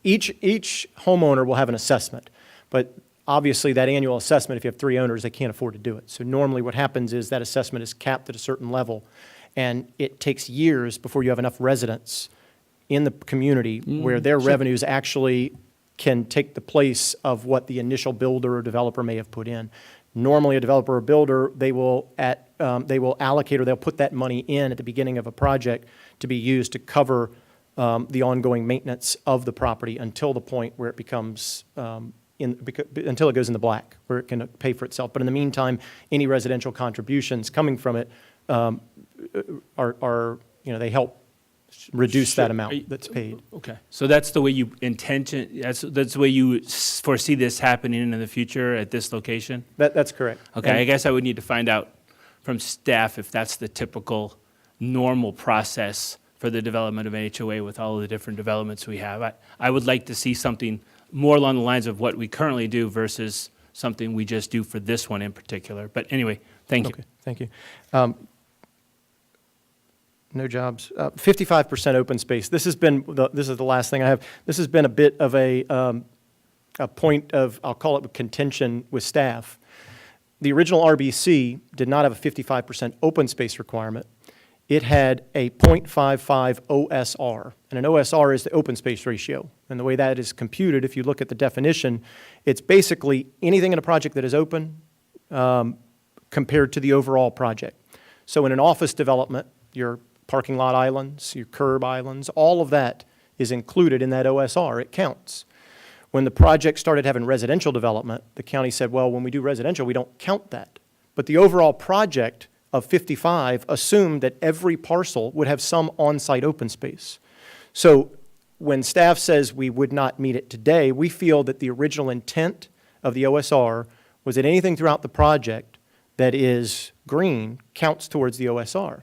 Each homeowner will have an assessment, but obviously that annual assessment, if you have 3 owners, they can't afford to do it. So normally what happens is that assessment is capped at a certain level, and it takes years before you have enough residents in the community where their revenues actually can take the place of what the initial builder or developer may have put in. Normally, a developer or builder, they will allocate, or they'll put that money in at the beginning of a project to be used to cover the ongoing maintenance of the property until the point where it becomes until it goes in the black, where it can pay for itself. But in the meantime, any residential contributions coming from it are they help reduce that amount that's paid. Okay, so that's the way you that's the way you foresee this happening in the future at this location? That's correct. Okay, I guess I would need to find out from staff if that's the typical normal process for the development of an HOA with all of the different developments we have. I would like to see something more along the lines of what we currently do versus something we just do for this one in particular. But anyway, thank you. Okay, thank you. No jobs. 55% open space. This is the last thing I have. This has been a bit of a point of, I'll call it contention with staff. The original RBC did not have a 55% open space requirement. It had a 0.55 OSR, and an OSR is the open space ratio. And the way that is computed, if you look at the definition, it's basically anything in a project that is open compared to the overall project. So in an office development, your parking lot islands, your curb islands, all of that is included in that OSR. It counts. When the project started having residential development, the county said, well, when we do residential, we don't count that. But the overall project of 55 assumed that every parcel would have some on-site open space. So when staff says we would not meet it today, we feel that the original intent of the OSR was that anything throughout the project that is green counts towards the OSR.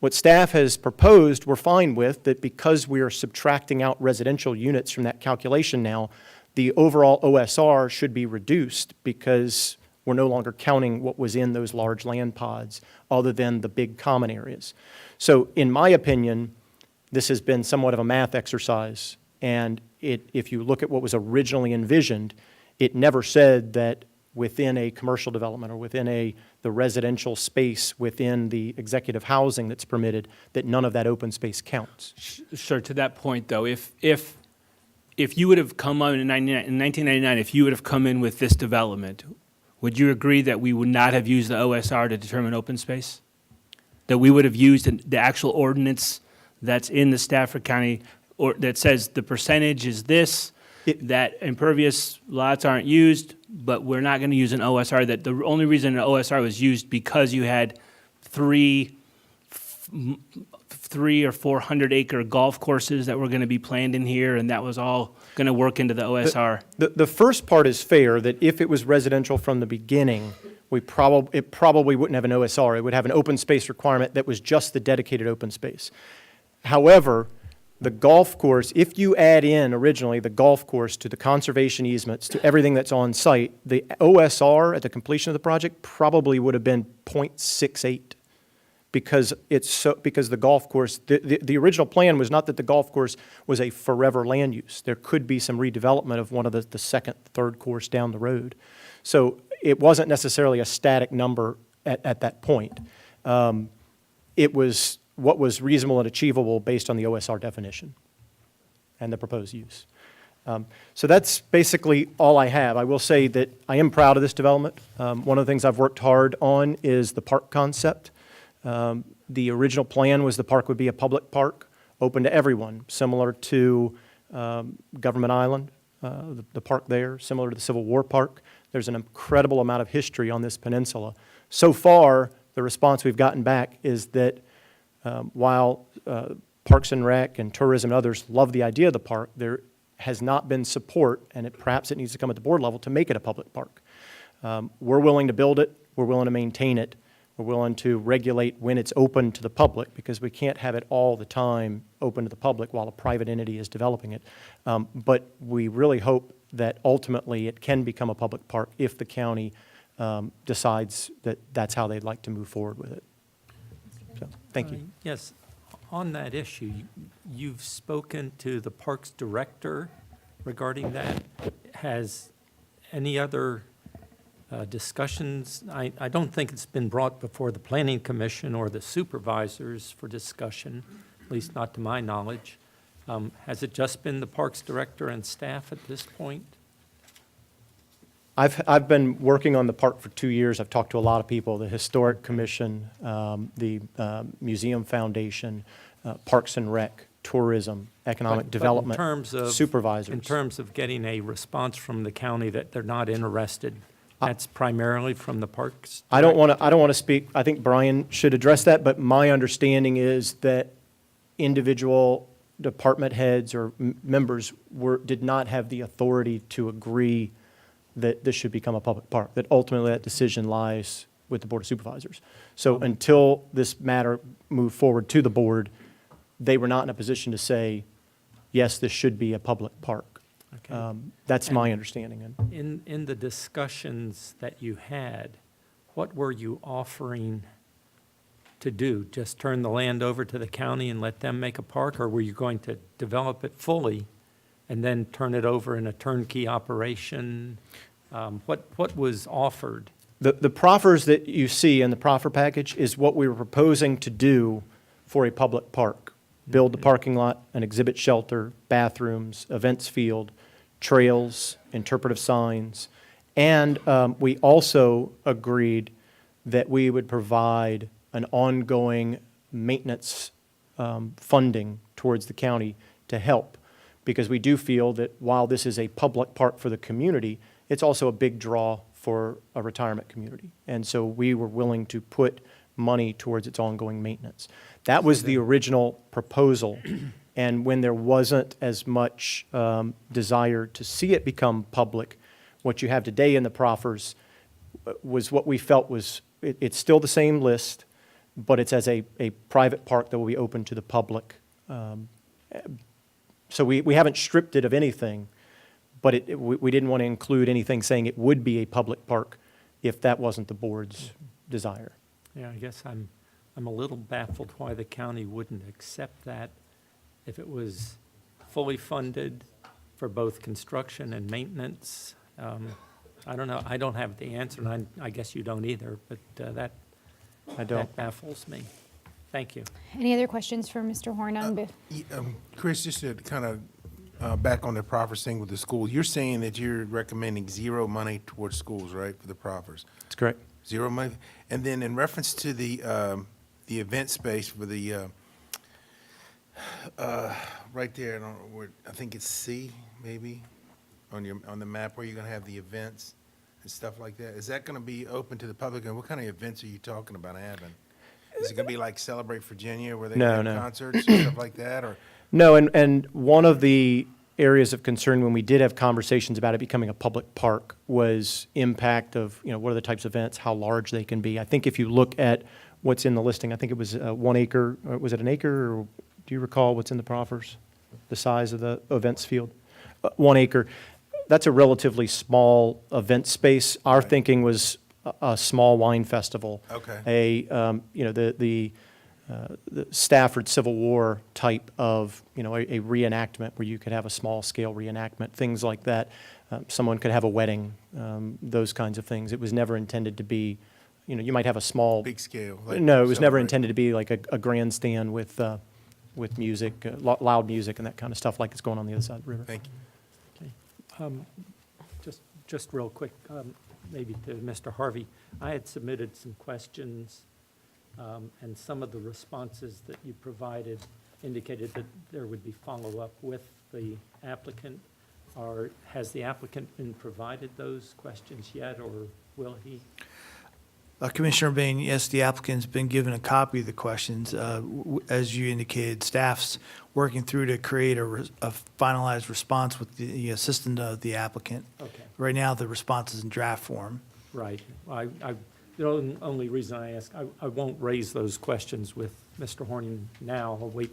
What staff has proposed, we're fine with, that because we are subtracting out residential units from that calculation now, the overall OSR should be reduced because we're no longer counting what was in those large land pods other than the big common areas. So in my opinion, this has been somewhat of a math exercise. And if you look at what was originally envisioned, it never said that within a commercial development or within the residential space within the executive housing that's permitted, that none of that open space counts. Sure, to that point though, if you would have come on in 1999, if you would have come in with this development, would you agree that we would not have used the OSR to determine open space? That we would have used the actual ordinance that's in the Stafford County, or that says the percentage is this, that impervious lots aren't used, but we're not going to use an OSR, that the only reason an OSR was used because you had 3 or 400 acre golf courses that were going to be planned in here, and that was all going to work into the OSR. The first part is fair, that if it was residential from the beginning, it probably wouldn't have an OSR. It would have an open space requirement that was just the dedicated open space. However, the golf course, if you add in originally the golf course to the conservation easements, to everything that's on site, the OSR at the completion of the project probably would have been 0.68 because the golf course, the original plan was not that the golf course was a forever land use. There could be some redevelopment of one of the second, third course down the road. So it wasn't necessarily a static number at that point. It was what was reasonable and achievable based on the OSR definition and the proposed use. So that's basically all I have. I will say that I am proud of this development. One of the things I've worked hard on is the park concept. The original plan was the park would be a public park, open to everyone, similar to Government Island, the park there, similar to the Civil War Park. There's an incredible amount of history on this peninsula. So far, the response we've gotten back is that while Parks and Rec and tourism and others love the idea of the park, there has not been support, and perhaps it needs to come at the board level to make it a public park. We're willing to build it. We're willing to maintain it. We're willing to regulate when it's open to the public, because we can't have it all the time open to the public while a private entity is developing it. But we really hope that ultimately it can become a public park if the county decides that that's how they'd like to move forward with it. So, thank you. Yes, on that issue, you've spoken to the Parks Director regarding that. Has any other discussions, I don't think it's been brought before the Planning Commission or the supervisors for discussion, at least not to my knowledge. Has it just been the Parks Director and staff at this point? I've been working on the park for 2 years. I've talked to a lot of people, the Historic Commission, the Museum Foundation, Parks and Rec, tourism, economic development, in terms of, supervisors. In terms of getting a response from the county that they're not interested, that's primarily from the Parks Director? I don't want to speak, I think Brian should address that, but my understanding is that individual department heads or members did not have the authority to agree that this should become a public park, that ultimately that decision lies with the Board of Supervisors. So until this matter moved forward to the board, they were not in a position to say, yes, this should be a public park. Okay. That's my understanding. In the discussions that you had, what were you offering to do? Just turn the land over to the county and let them make a park? Or were you going to develop it fully and then turn it over in a turnkey operation? What was offered? The proffers that you see in the proffer package is what we were proposing to do for a public park. Build the parking lot, an exhibit shelter, bathrooms, events field, trails, interpretive signs. And we also agreed that we would provide an ongoing maintenance funding towards the county to help. Because we do feel that while this is a public park for the community, it's also a big draw for a retirement community. And so we were willing to put money towards its ongoing maintenance. That was the original proposal. And when there wasn't as much desire to see it become public, what you have today in the proffers was what we felt was, it's still the same list, but it's as a private park that will be open to the public. So we haven't stripped it of anything, but we didn't want to include anything saying it would be a public park if that wasn't the board's desire. Yeah, I guess I'm a little baffled why the county wouldn't accept that if it was fully funded for both construction and maintenance. I don't know. I don't have the answer, and I guess you don't either, but that baffles me. Thank you. Any other questions for Mr. Hornung? Chris, just to kind of back on the proffers thing with the schools, you're saying that you're recommending zero money towards schools, right, for the proffers? That's correct. Zero money? And then in reference to the event space for the, right there, I think it's C, maybe, on the map where you're going to have the events and stuff like that. Is that going to be open to the public? And what kind of events are you talking about having? Is it going to be like Celebrate Virginia where they have concerts and stuff like that? Or No, and one of the areas of concern when we did have conversations about it becoming a public park was impact of, what are the types of events, how large they can be. I think if you look at what's in the listing, I think it was 1 acre, or was it an acre, or do you recall what's in the proffers? The size of the events field? 1 acre. That's a relatively small event space. Our thinking was a small wine festival. Okay. The Stafford Civil War type of, a reenactment where you could have a small scale reenactment, things like that. Someone could have a wedding, those kinds of things. It was never intended to be, you might have a small. Big scale. No, it was never intended to be like a grandstand with music, loud music and that kind of stuff like it's going on the other side of the river. Thank you. Just real quick, maybe to Mr. Harvey, I had submitted some questions, and some of the responses that you provided indicated that there would be follow-up with the applicant. Has the applicant been provided those questions yet, or will he? Commissioner Bain, yes, the applicant's been given a copy of the questions. As you indicated, staff's working through to create a finalized response with the assistant of the applicant. Okay, Right now, the response is in draft form. right. The only reason I ask, I won't raise those questions with Mr. Horning now. I'll wait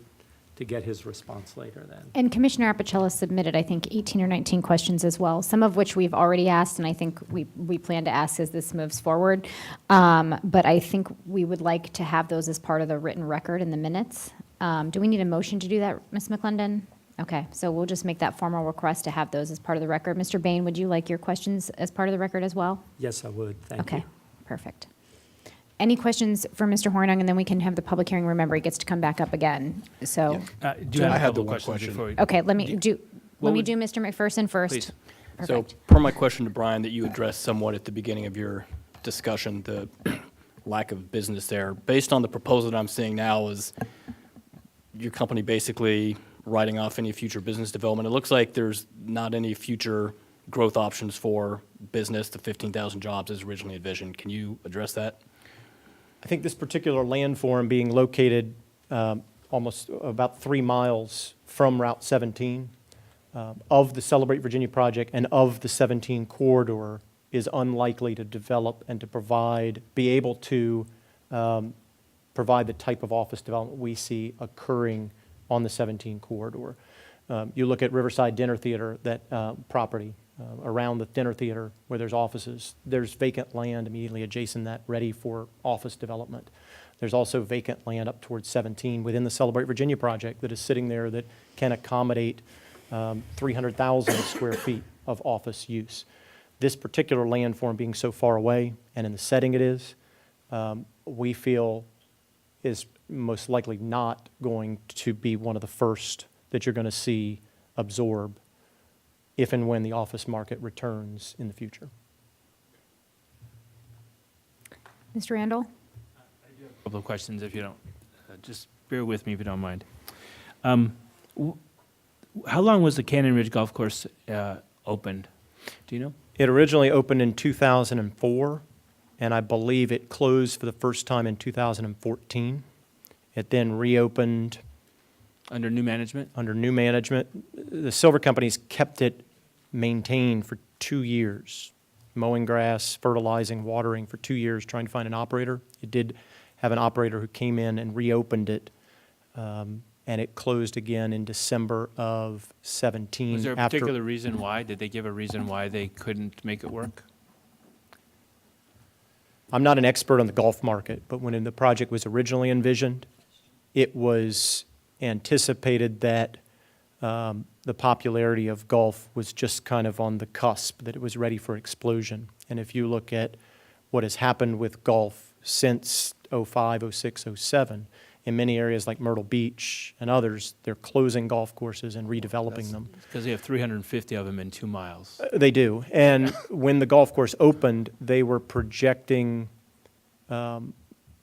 to get his response later then. And Commissioner Apicella submitted, I think, 18 or 19 questions as well, some of which we've already asked, and I think we plan to ask as this moves forward. But I think we would like to have those as part of the written record in the minutes. Do we need a motion to do that, Ms. McClendon? Okay, so we'll just make that formal request to have those as part of the record. Mr. Bain, would you like your questions as part of the record as well? Yes, I would. Thank you. Okay, perfect. Any questions for Mr. Hornung, and then we can have the public hearing. Remember, he gets to come back up again. So, Do you have I a had couple the one questions question. before we? okay, let me do what would- Mr. McPherson first. Please. So, Perfect. per my question to Brian that you addressed somewhat at the beginning of your discussion, the lack of business there, based on the proposal that I'm seeing now, is your company basically writing off any future business development? It looks like there's not any future growth options for business, the 15,000 jobs as originally envisioned. Can you address that? I think this particular landform being located almost about 3 miles from Route 17 of the Celebrate Virginia project and of the 17 corridor is unlikely to develop and to be able to provide the type of office development we see occurring on the 17 corridor. You look at Riverside Dinner Theater, that property around the dinner theater where there's offices, there's vacant land immediately adjacent to that ready for office development. There's also vacant land up towards 17 within the Celebrate Virginia project that is sitting there that can accommodate 300,000 square feet of office use. This particular landform being so far away and in the setting it is, we feel is most likely not going to be one of the first that you're going to see absorb if and when the office market returns in the future. Mr. Randall? A couple of questions, if you don't, just bear with me if you don't mind. How long was the Cannon Ridge Golf Course opened? Do you know? It originally opened in 2004, and I believe it closed for the first time in 2014. It then reopened Under new management? under new management. The Silver Companies kept it maintained for 2 years, mowing grass, fertilizing, watering for 2 years, trying to find an operator. It did have an operator who came in and reopened it, and it closed again in December of 17. Was there a after- particular reason why? Did they give a reason why they couldn't make it work? I'm not an expert on the golf market, but when the project was originally envisioned, it was anticipated that the popularity of golf was just kind of on the cusp, that it was ready for explosion. And if you look at what has happened with golf since 05, 06, 07, in many areas like Myrtle Beach and others, they're closing golf courses and redeveloping them. Because they have 350 of them in 2 miles. They do. And when the golf course opened, they were projecting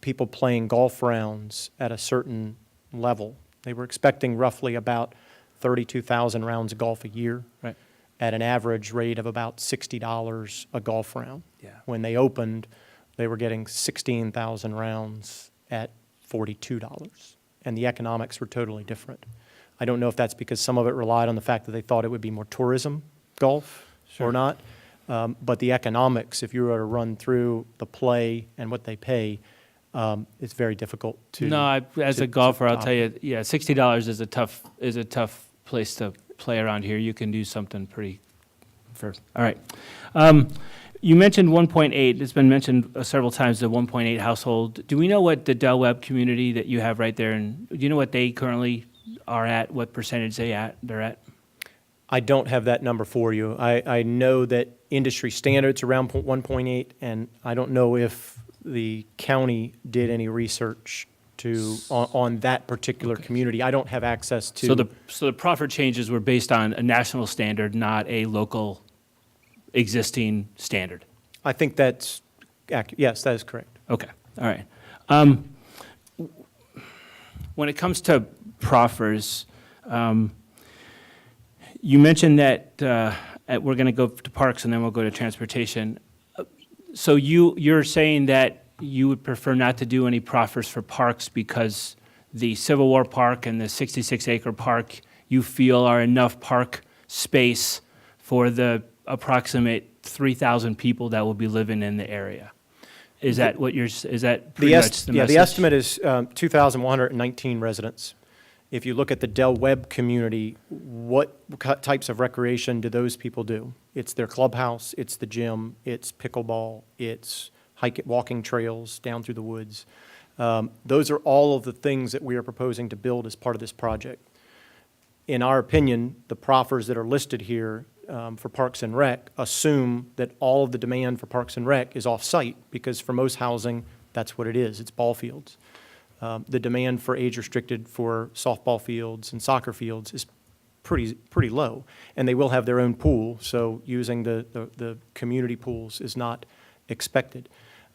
people playing golf rounds at a certain level. They were expecting roughly about 32,000 rounds of golf a year Right. at an average rate of about $60 a golf round. Yeah. When they opened, they were getting 16,000 rounds at $42, and the economics were totally different. I don't know if that's because some of it relied on the fact that they thought it would be more tourism golf or not, but the economics, if you were to run through the play and what they pay, it's very difficult to. No, as to- a golfer, to I'll tell you, yeah, $60 is a tough place to play around here. You can do something pretty. All right. You mentioned 1.8. It's been mentioned several times, the 1.8 household. Do we know what the Del Webb community that you have right there, and do you know what they currently are at, what percentage they're at? I don't have that number for you. I know that industry standards around 1.8, and I don't know if the county did any research on that particular community. I don't have access to. So the profit changes were based on a national standard, not a local existing standard. I think that's accurate. Yes, that is correct. Okay, all right. When it comes to proffers, You mentioned that we're going to go to parks and then we'll go to transportation. So you're saying that you would prefer not to do any proffers for parks because the Civil War Park and the 66-acre park you feel are enough park space for the approximate 3,000 people that will be living in the area? Is that what is that pretty much the message? The estimate is 2,119 residents. If you look at the Del Webb community, what types of recreation do those people do? It's their clubhouse, it's the gym, it's pickleball, it's walking trails down through the woods. Those are all of the things that we are proposing to build as part of this project. In our opinion, the proffers that are listed here for Parks and Rec assume that all of the demand for Parks and Rec is off-site, because for most housing, that's what it is, it's ball fields. The demand for age-restricted for softball fields and soccer fields is pretty low, and they will have their own pool, so using the community pools is not expected.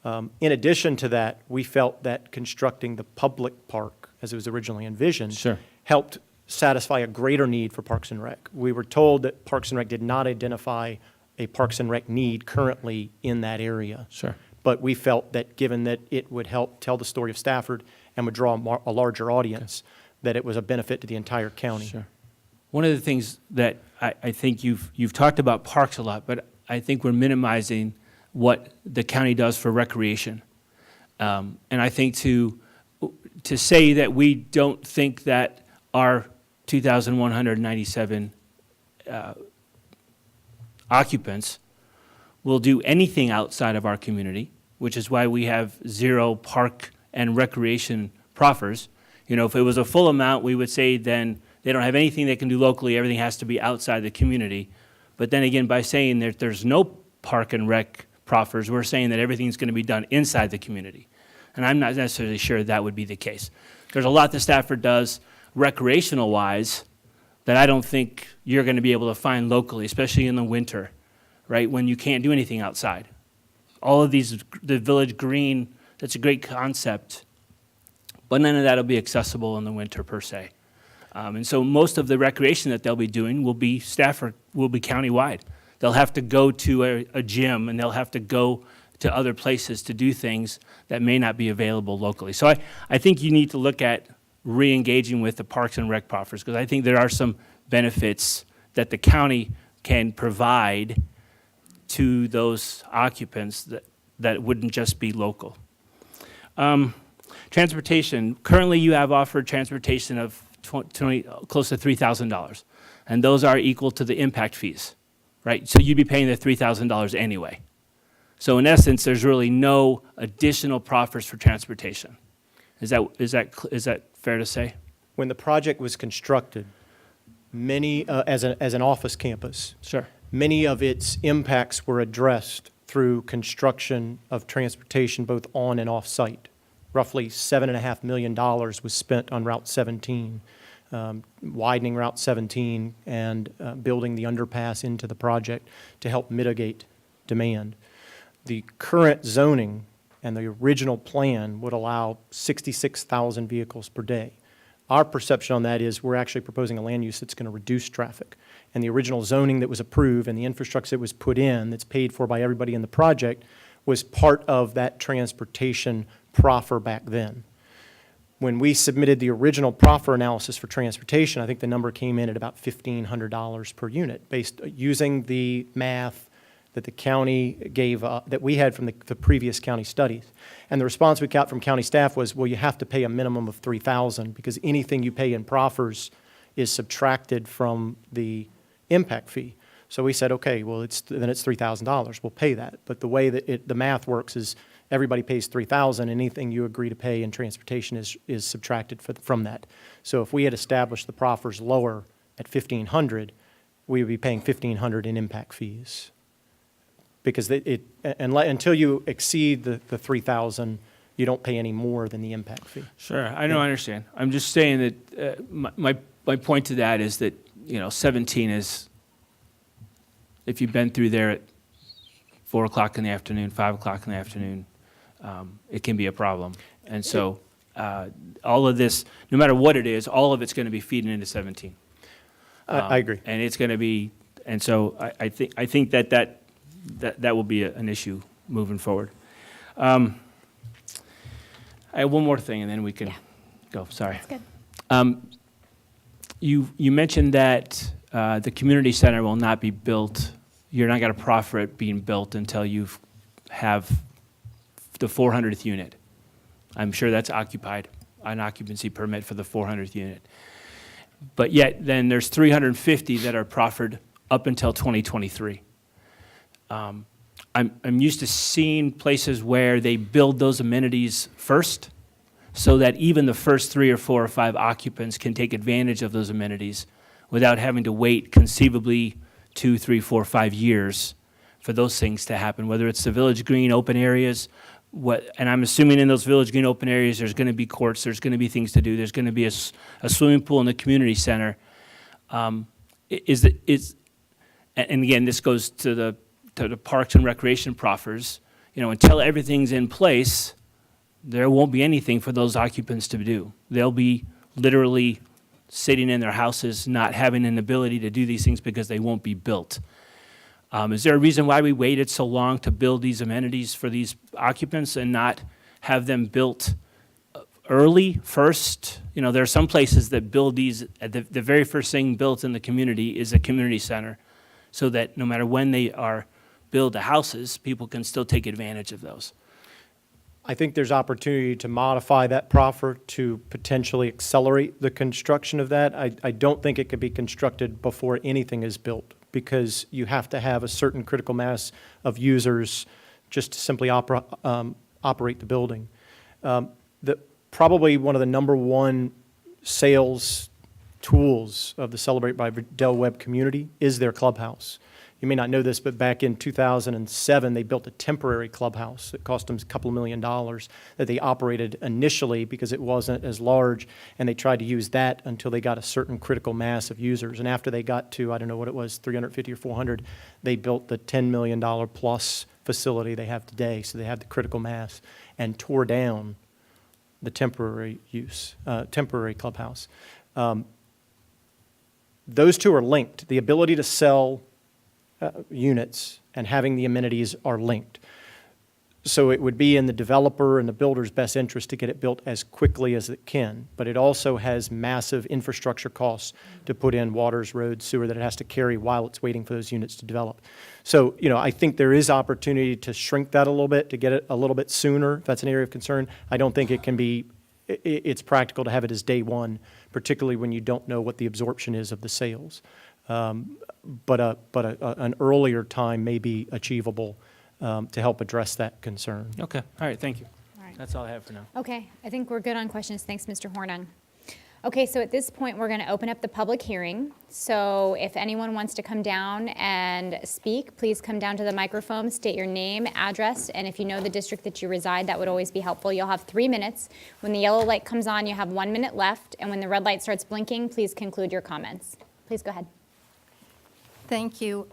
In addition to that, we felt that constructing the public park, as it was originally envisioned, Sure. helped satisfy a greater need for Parks and Rec. We were told that Parks and Rec did not identify a Parks and Rec need currently in that area. Sure. But we felt that given that it would help tell the story of Stafford and would draw a larger audience, that it was a benefit to the entire county. Sure. One of the things that I think you've talked about parks a lot, but I think we're minimizing what the county does for recreation. And I think to say that we don't think that our 2,197 occupants will do anything outside of our community, which is why we have 0 park and recreation proffers. You know, if it was a full amount, we would say then they don't have anything they can do locally, everything has to be outside the community. But then again, by saying that there's no park and rec proffers, we're saying that everything's going to be done inside the community. And I'm not necessarily sure that would be the case. There's a lot that Stafford does recreational-wise that I don't think you're going to be able to find locally, especially in the winter, right, when you can't do anything outside. All of these, the village green, that's a great concept, but none of that will be accessible in the winter per se. And so most of the recreation that they'll be doing will be Stafford, will be countywide. They'll have to go to a gym, and they'll have to go to other places to do things that may not be available locally. So I think you need to look at re-engaging with the Parks and Rec proffers, because I think there are some benefits that the county can provide to those occupants that wouldn't just be local. Transportation, currently you have offered transportation of close to $3,000, and those are equal to the impact fees, right? So you'd be paying the $3,000 anyway. So in essence, there's really no additional proffers for transportation. Is that fair to say? When the project was constructed, many, as an office campus, Sure. many of its impacts were addressed through construction of transportation both on and off-site. Roughly $7.5 million was spent on Route 17, widening Route 17 and building the underpass into the project to help mitigate demand. The current zoning and the original plan would allow 66,000 vehicles per day. Our perception on that is we're actually proposing a land use that's going to reduce traffic. And the original zoning that was approved and the infrastructure that was put in, that's paid for by everybody in the project, was part of that transportation proffer back then. When we submitted the original proffer analysis for transportation, I think the number came in at about $1,500 per unit, based using the math that the county gave, that we had from the previous county studies. And the response we got from county staff was, well, you have to pay a minimum of $3,000 because anything you pay in proffers is subtracted from the impact fee. So we said, okay, well, then it's $3,000. We'll pay that. But the way that the math works is everybody pays $3,000. Anything you agree to pay in transportation is subtracted from that. So if we had established the proffers lower at $1,500, we would be paying $1,500 in impact fees. Because until you exceed the $3,000, you don't pay any more than the impact fee. Sure, I understand. I'm just saying that my point to that is that 17 is, if you've been through there at 4 o'clock in the afternoon, 5 o'clock in the afternoon, it can be a problem. And so all of this, no matter what it is, all of it's going to be feeding into 17. I agree. And it's going to be, and so I think that will be an issue moving forward. I have one more thing, and then we can go. Sorry. That's good. You mentioned that the community center will not be built. You're not going to proffer it being built until you have the 400th unit. I'm sure that's occupied, an occupancy permit for the 400th unit. But yet, then there's 350 that are proffered up until 2023. I'm used to seeing places where they build those amenities first, so that even the first 3 or 4 or 5 occupants can take advantage of those amenities without having to wait conceivably 2, 3, 4, 5 years for those things to happen, whether it's the Village Green open areas, and I'm assuming in those Village Green open areas, there's going to be courts, there's going to be things to do, there's going to be a swimming pool in the community center. And again, this goes to the Parks and Recreation proffers, until everything's in place, there won't be anything for those occupants to do. They'll be literally sitting in their houses, not having an ability to do these things because they won't be built. Is there a reason why we waited so long to build these amenities for these occupants and not have them built early, first? There are some places that build these, the very first thing built in the community is a community center, so that no matter when they are build the houses, people can still take advantage of those. I think there's opportunity to modify that proffer to potentially accelerate the construction of that. I don't think it could be constructed before anything is built, because you have to have a certain critical mass of users just to simply operate the building. Probably one of the number one sales tools of the Celebrate by Del Webb community is their clubhouse. You may not know this, but back in 2007, they built a temporary clubhouse. It cost them a couple $1 million that they operated initially because it wasn't as large, and they tried to use that until they got a certain critical mass of users. And after they got to, I don't know what it was, 350 or 400, they built the $10 million plus facility they have today, so they have the critical mass, and tore down the temporary clubhouse. Those two are linked. The ability to sell units and having the amenities are linked. So it would be in the developer and the builder's best interest to get it built as quickly as it can, but it also has massive infrastructure costs to put in waters, roads, sewer that it has to carry while it's waiting for those units to develop. So, I think there is opportunity to shrink that a little bit, to get it a little bit sooner, if that's an area of concern. I don't think it's practical to have it as day one, particularly when you don't know what the absorption is of the sales. But an earlier time may be achievable to help address that concern. Okay, all right, thank you. All right. That's all I have for now. Okay, I think we're good on questions. Thanks, Mr. Hornung. Okay, so at this point, we're going to open up the public hearing. So if anyone wants to come down and speak, please come down to the microphone, state your name, address, and if you know the district that you reside, that would always be helpful. You'll have 3 minutes. When the yellow light comes on, you have 1 minute left, and when the red light starts blinking, please conclude your comments. Please go ahead. Thank you.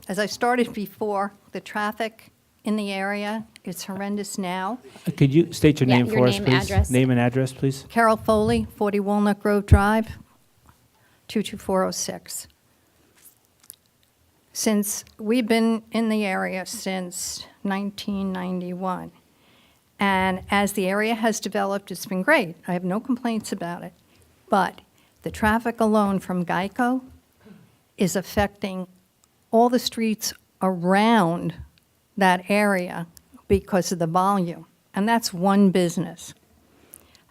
As I started before, the traffic in the area is horrendous now. Could you state your Yeah, name your for us, name, please? address. Name and address, please. Carol Foley, 40 Walnut Grove Drive, 22406. Since we've been in the area since 1991, and as the area has developed, it's been great. I have no complaints about it. But the traffic alone from Geico is affecting all the streets around that area because of the volume, and that's one business.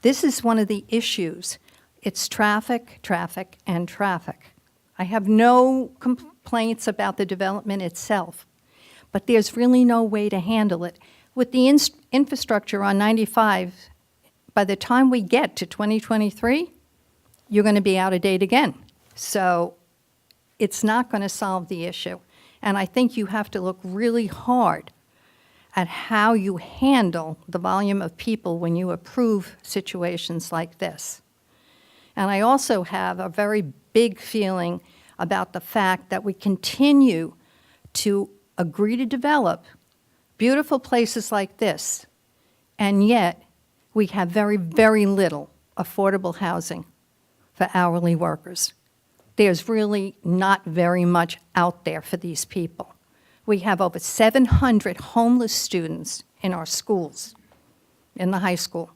This is one of the issues. It's traffic, traffic, and traffic. I have no complaints about the development itself, but there's really no way to handle it. With the infrastructure on 95, by the time we get to 2023, you're going to be out of date again. So it's not going to solve the issue. And I think you have to look really hard at how you handle the volume of people when you approve situations like this. And I also have a very big feeling about the fact that we continue to agree to develop beautiful places like this, and yet we have very, very little affordable housing for hourly workers. there's really not very much out there for these people. We have over 700 homeless students in our schools, in the high school,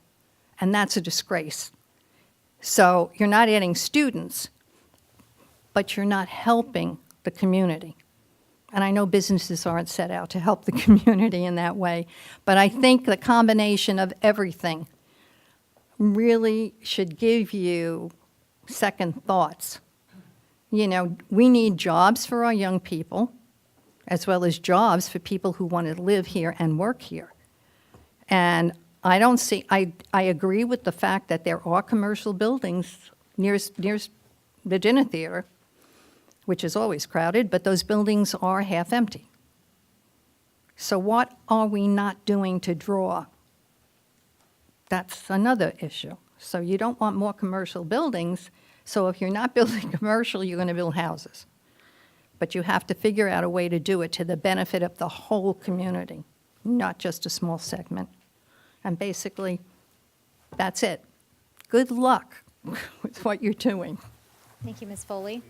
and that's a disgrace. So you're not adding students, but you're not helping the community. And I know businesses aren't set out to help the community in that way, but I think the combination of everything really should give you second thoughts. You know, we need jobs for our young people, as well as jobs for people who want to live here and work here. And I don't see, I agree with the fact that there are commercial buildings near the dinner theater, which is always crowded, but those buildings are half empty. So what are we not doing to draw? That's another issue. So you don't want more commercial buildings, so if you're not building commercial, you're going to build houses. But you have to figure out a way to do it to the benefit of the whole community, not just a small segment. And basically, that's it. Good luck with what you're doing. Thank you, Ms. Foley.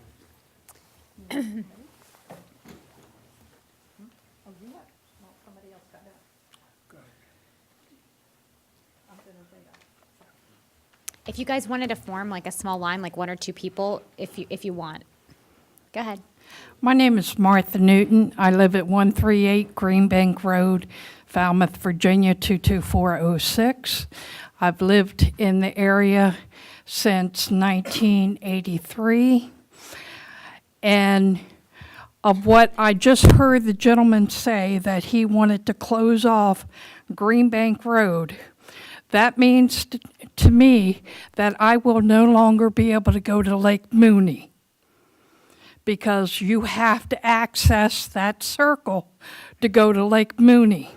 If you guys wanted to form like a small line, like 1 or 2 people, if you want. Go ahead. My name is Martha Newton. I live at 138 Greenbank Road, Falmouth, Virginia, 22406. I've lived in the area since 1983. And of what I just heard the gentleman say, that he wanted to close off Greenbank Road, that means to me that I will no longer be able to go to Lake Mooney, because you have to access that circle to go to Lake Mooney.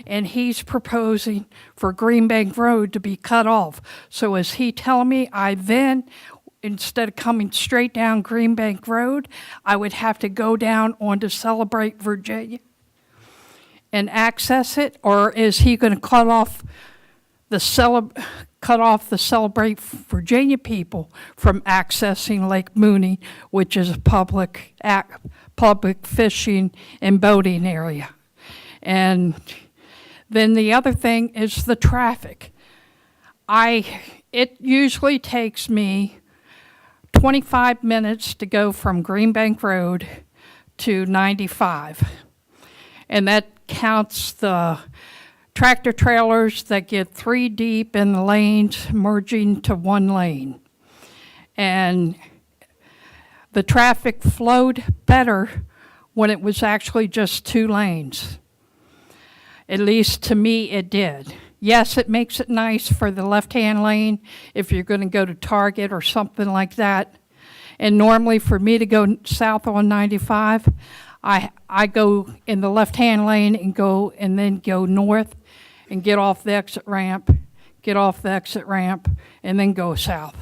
And he's proposing for Greenbank Road to be cut off. So is he telling me I then, instead of coming straight down Greenbank Road, I would have to go down onto Celebrate Virginia and access it? Or is he going to cut off the Celebrate Virginia people from accessing Lake Mooney, which is a public fishing and boating area? And then the other thing is the traffic. It usually takes me 25 minutes to go from Greenbank Road to 95. And that counts the tractor trailers that get 3 deep in the lanes merging to 1 lane. And the traffic flowed better when it was actually just 2 lanes. At least to me it did. Yes, it makes it nice for the left-hand lane if you're going to go to Target or something like that. And normally for me to go south on 95, I go in the left-hand lane and then go north and get off the exit ramp, and then go south,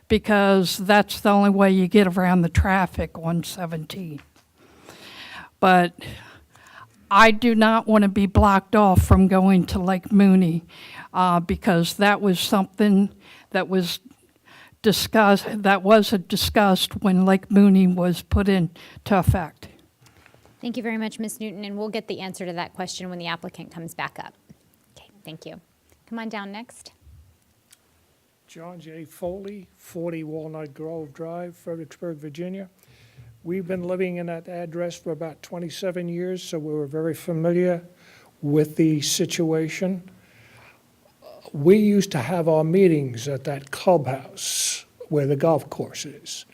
because that's the only way you get around the traffic on 17. But I do not want to be blocked off from going to Lake Mooney, because that was something that was discussed when Lake Mooney was put into effect. Thank you very much, Ms. Newton, and we'll get the answer to that question when the applicant comes back up. Okay, thank you. Come on down next. John J. Foley, 40 Walnut Grove Drive, Fredericksburg, Virginia. We've been living in that address for about 27 years, so we were very familiar with the situation. We used to have our meetings at that clubhouse where the golf course is.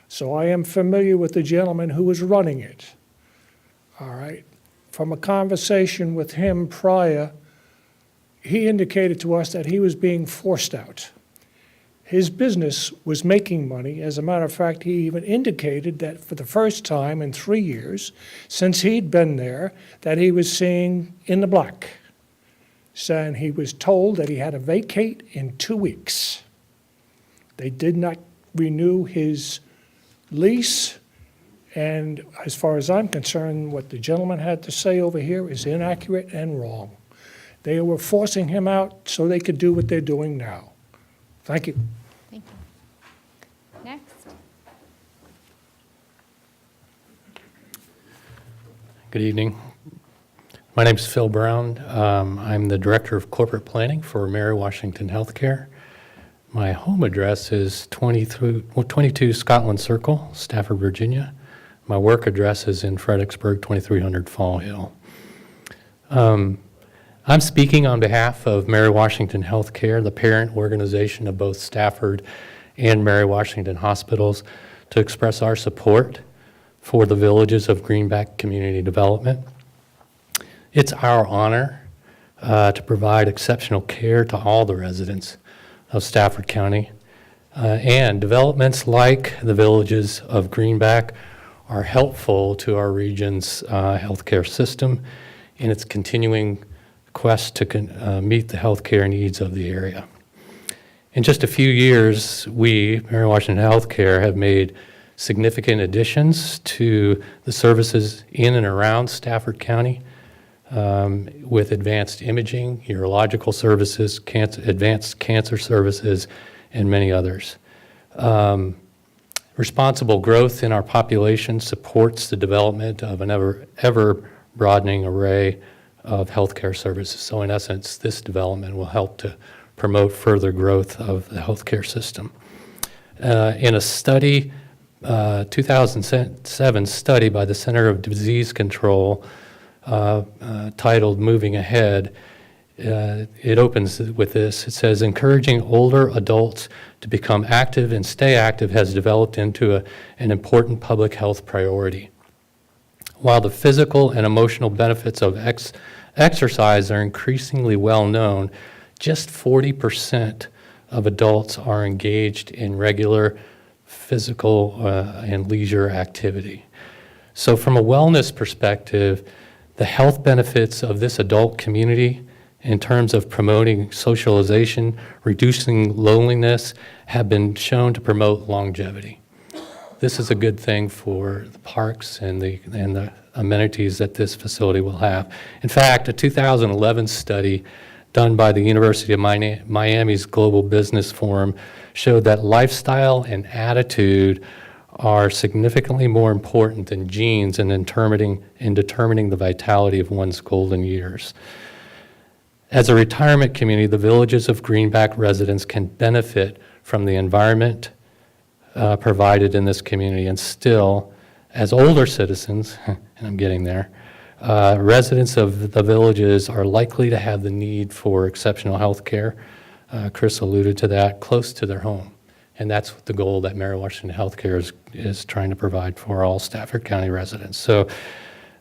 So I am familiar with the gentleman who was running it. All right. From a conversation with him prior, he indicated to us that he was being forced out. His business was making money. As a matter of fact, he even indicated that for the first time in 3 years, since he'd been there, that he was seeing in the black. Saying he was told that he had to vacate in 2 weeks. They did not renew his lease. And as far as I'm concerned, what the gentleman had to say over here is inaccurate and wrong. They were forcing him out so they could do what they're doing now. Thank you. Thank you. Next. Good evening. My name is Phil Brown. I'm the Director of Corporate Planning for Mary Washington Healthcare. My home address is 22 Scotland Circle, Stafford, Virginia. My work address is in Fredericksburg, 2300 Fall Hill. I'm speaking on behalf of Mary Washington Healthcare, the parent organization of both Stafford and Mary Washington Hospitals, to express our support for the Villages of Greenback Community Development. It's our honor to provide exceptional care to all the residents of Stafford County. And developments like the Villages of Greenback are helpful to our region's healthcare system in its continuing quest to meet the healthcare needs of the area. In just a few years, we, Mary Washington Healthcare, have made significant additions to the services in and around Stafford County with advanced imaging, urological services, advanced cancer services, and many others. Responsible growth in our population supports the development of an ever broadening array of healthcare services. So in essence, this development will help to promote further growth of the healthcare system. In a study, 2007 study by the Center of Disease Control titled Moving Ahead, it opens with this. It says, encouraging older adults to become active and stay active has developed into an important public health priority. While the physical and emotional benefits of exercise are increasingly well known, just 40% of adults are engaged in regular physical and leisure activity. So from a wellness perspective, the health benefits of this adult community in terms of promoting socialization, reducing loneliness, have been shown to promote longevity. This is a good thing for the parks and the amenities that this facility will have. In fact, a 2011 study done by the University of Miami's Global Business Forum showed that lifestyle and attitude are significantly more important than genes in determining the vitality of one's golden years. As a retirement community, the Villages of Greenback residents can benefit from the environment provided in this community, and still, as older citizens, and I'm getting there, residents of the villages are likely to have the need for exceptional health care. Chris alluded to that, close to their home. And that's the goal that Mary Washington Healthcare is trying to provide for all Stafford County residents. So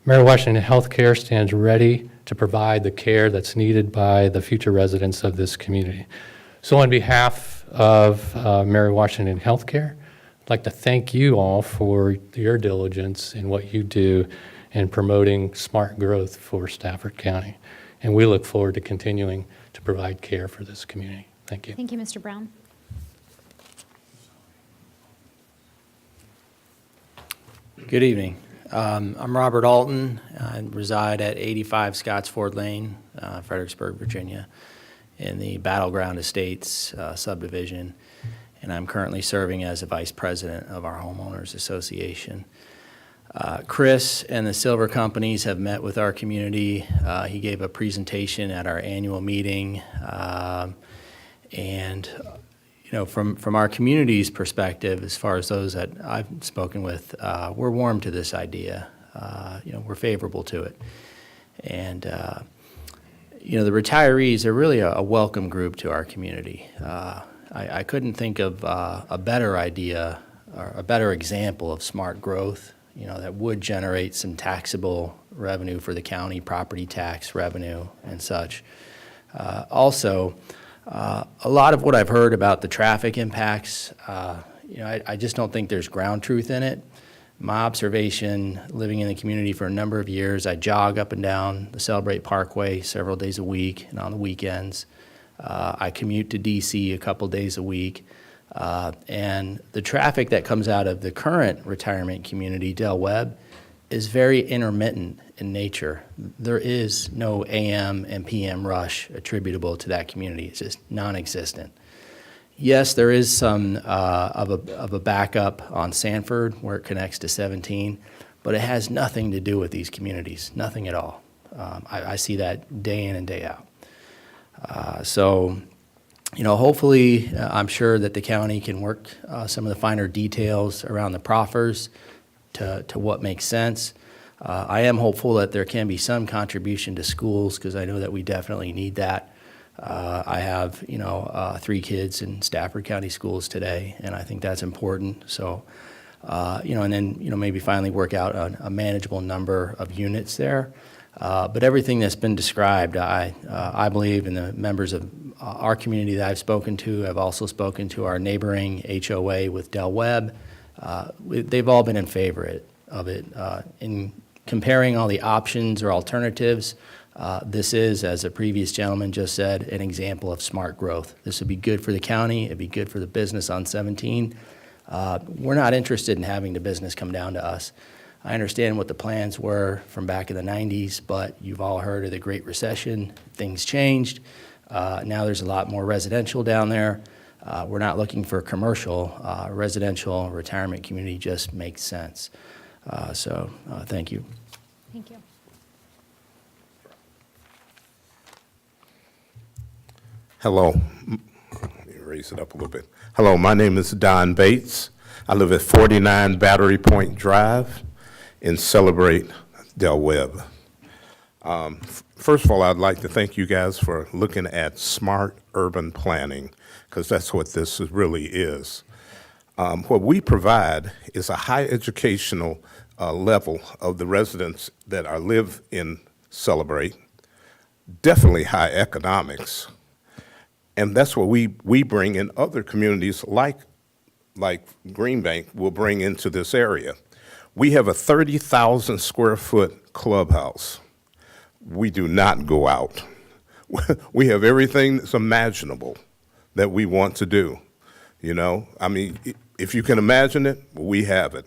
Mary Washington Healthcare stands ready to provide the care that's needed by the future residents of this community. So on behalf of Mary Washington Healthcare, I'd like to thank you all for your diligence in what you do in promoting smart growth for Stafford County. And we look forward to continuing to provide care for this community. Thank you. Thank you, Mr. Brown. Good evening. I'm Robert Alton. I reside at 85 Scottsford Lane, Fredericksburg, Virginia, in the Battleground Estates subdivision, and I'm currently serving as a vice president of our homeowners association. Chris and the Silver Companies have met with our community. He gave a presentation at our annual meeting, and you know, from our community's perspective, as far as those that I've spoken with, we're warm to this idea. You know, we're favorable to it. And, you know, the retirees are really a welcome group to our community. I couldn't think of a better idea or a better example of smart growth, you know, that would generate some taxable revenue for the county, property tax revenue and such. Also, a lot of what I've heard about the traffic impacts, you know, I just don't think there's ground truth in it. My observation, living in the community for a number of years, I jog up and down the Celebrate Parkway several days a week and on the weekends. I commute to DC a couple days a week. And the traffic that comes out of the current retirement community, Del Webb, is very intermittent in nature. There is no AM and PM rush attributable to that community. It's just non-existent. Yes, there is some of a backup on Sanford where it connects to 17, but it has nothing to do with these communities, nothing at all. I see that day in and day out. So, you know, hopefully, I'm sure that the county can work some of the finer details around the proffers to what makes sense. I am hopeful that there can be some contribution to schools, because I know that we definitely need that. I have, 3 kids in Stafford County schools today, and I think that's important. So, and then, maybe finally work out a manageable number of units there. But everything that's been described, I believe, and the members of our community that I've spoken to have also spoken to our neighboring HOA with Del Webb. They've all been in favor of it. In comparing all the options or alternatives, this is, as a previous gentleman just said, an example of smart growth. This would be good for the county. It'd be good for the business on 17. We're not interested in having the business come down to us. I understand what the plans were from back in the 90s, but you've all heard of the Great Recession. Things changed. Now there's a lot more residential down there. We're not looking for commercial. Residential retirement community just makes sense. So thank you. Thank you. Hello. Let me raise it up a little bit. Hello, my name is Don Bates. I live at 49 Battery Point Drive in Celebrate, Del Webb. First of all, I'd like to thank you guys for looking at smart urban planning, because that's what this really is. What we provide is a high educational level of the residents that live in Celebrate, definitely high economics, and that's what we bring in other communities like Green Bank will bring into this area. We have a 30,000 square foot clubhouse. We do not go out. We have everything that's imaginable that we want to do. I mean, if you can imagine it, we have it.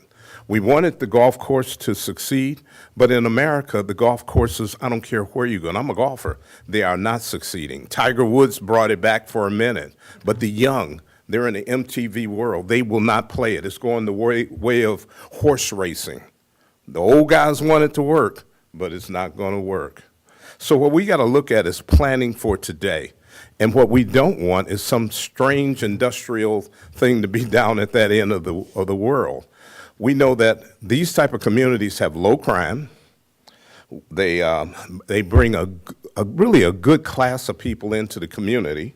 We wanted the golf course to succeed, but in America, the golf courses, I don't care where you go, and I'm a golfer, they are not succeeding. Tiger Woods brought it back for a minute, but the young, they're in the MTV world. They will not play it. It's going the way of horse racing. The old guys want it to work, but it's not going to work. So what we got to look at is planning for today. And what we don't want is some strange industrial thing to be down at that end of the world. We know that these type of communities have low crime. They bring a really good class of people into the community.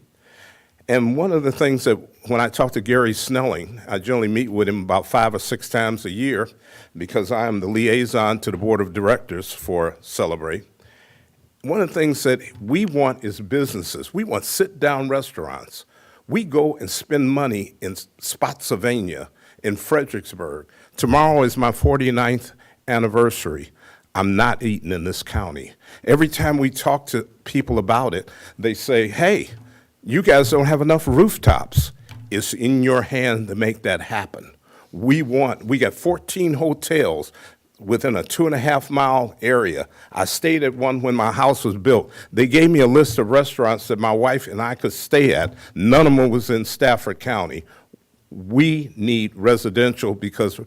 And one of the things that when I talk to Gary Snelling, I generally meet with him about 5 or 6 times a year because I am the liaison to the board of directors for Celebrate. One of the things that we want is businesses. We want sit-down restaurants. We go and spend money in Spotsylvania, in Fredericksburg. Tomorrow is my 49th anniversary. I'm not eating in this county. Every time we talk to people about it, they say, hey, you guys don't have enough rooftops. It's in your hand to make that happen. We got 14 hotels within a 2.5-mile area. I stayed at one when my house was built. They gave me a list of restaurants that my wife and I could stay at. None of them was in Stafford County. We need residential because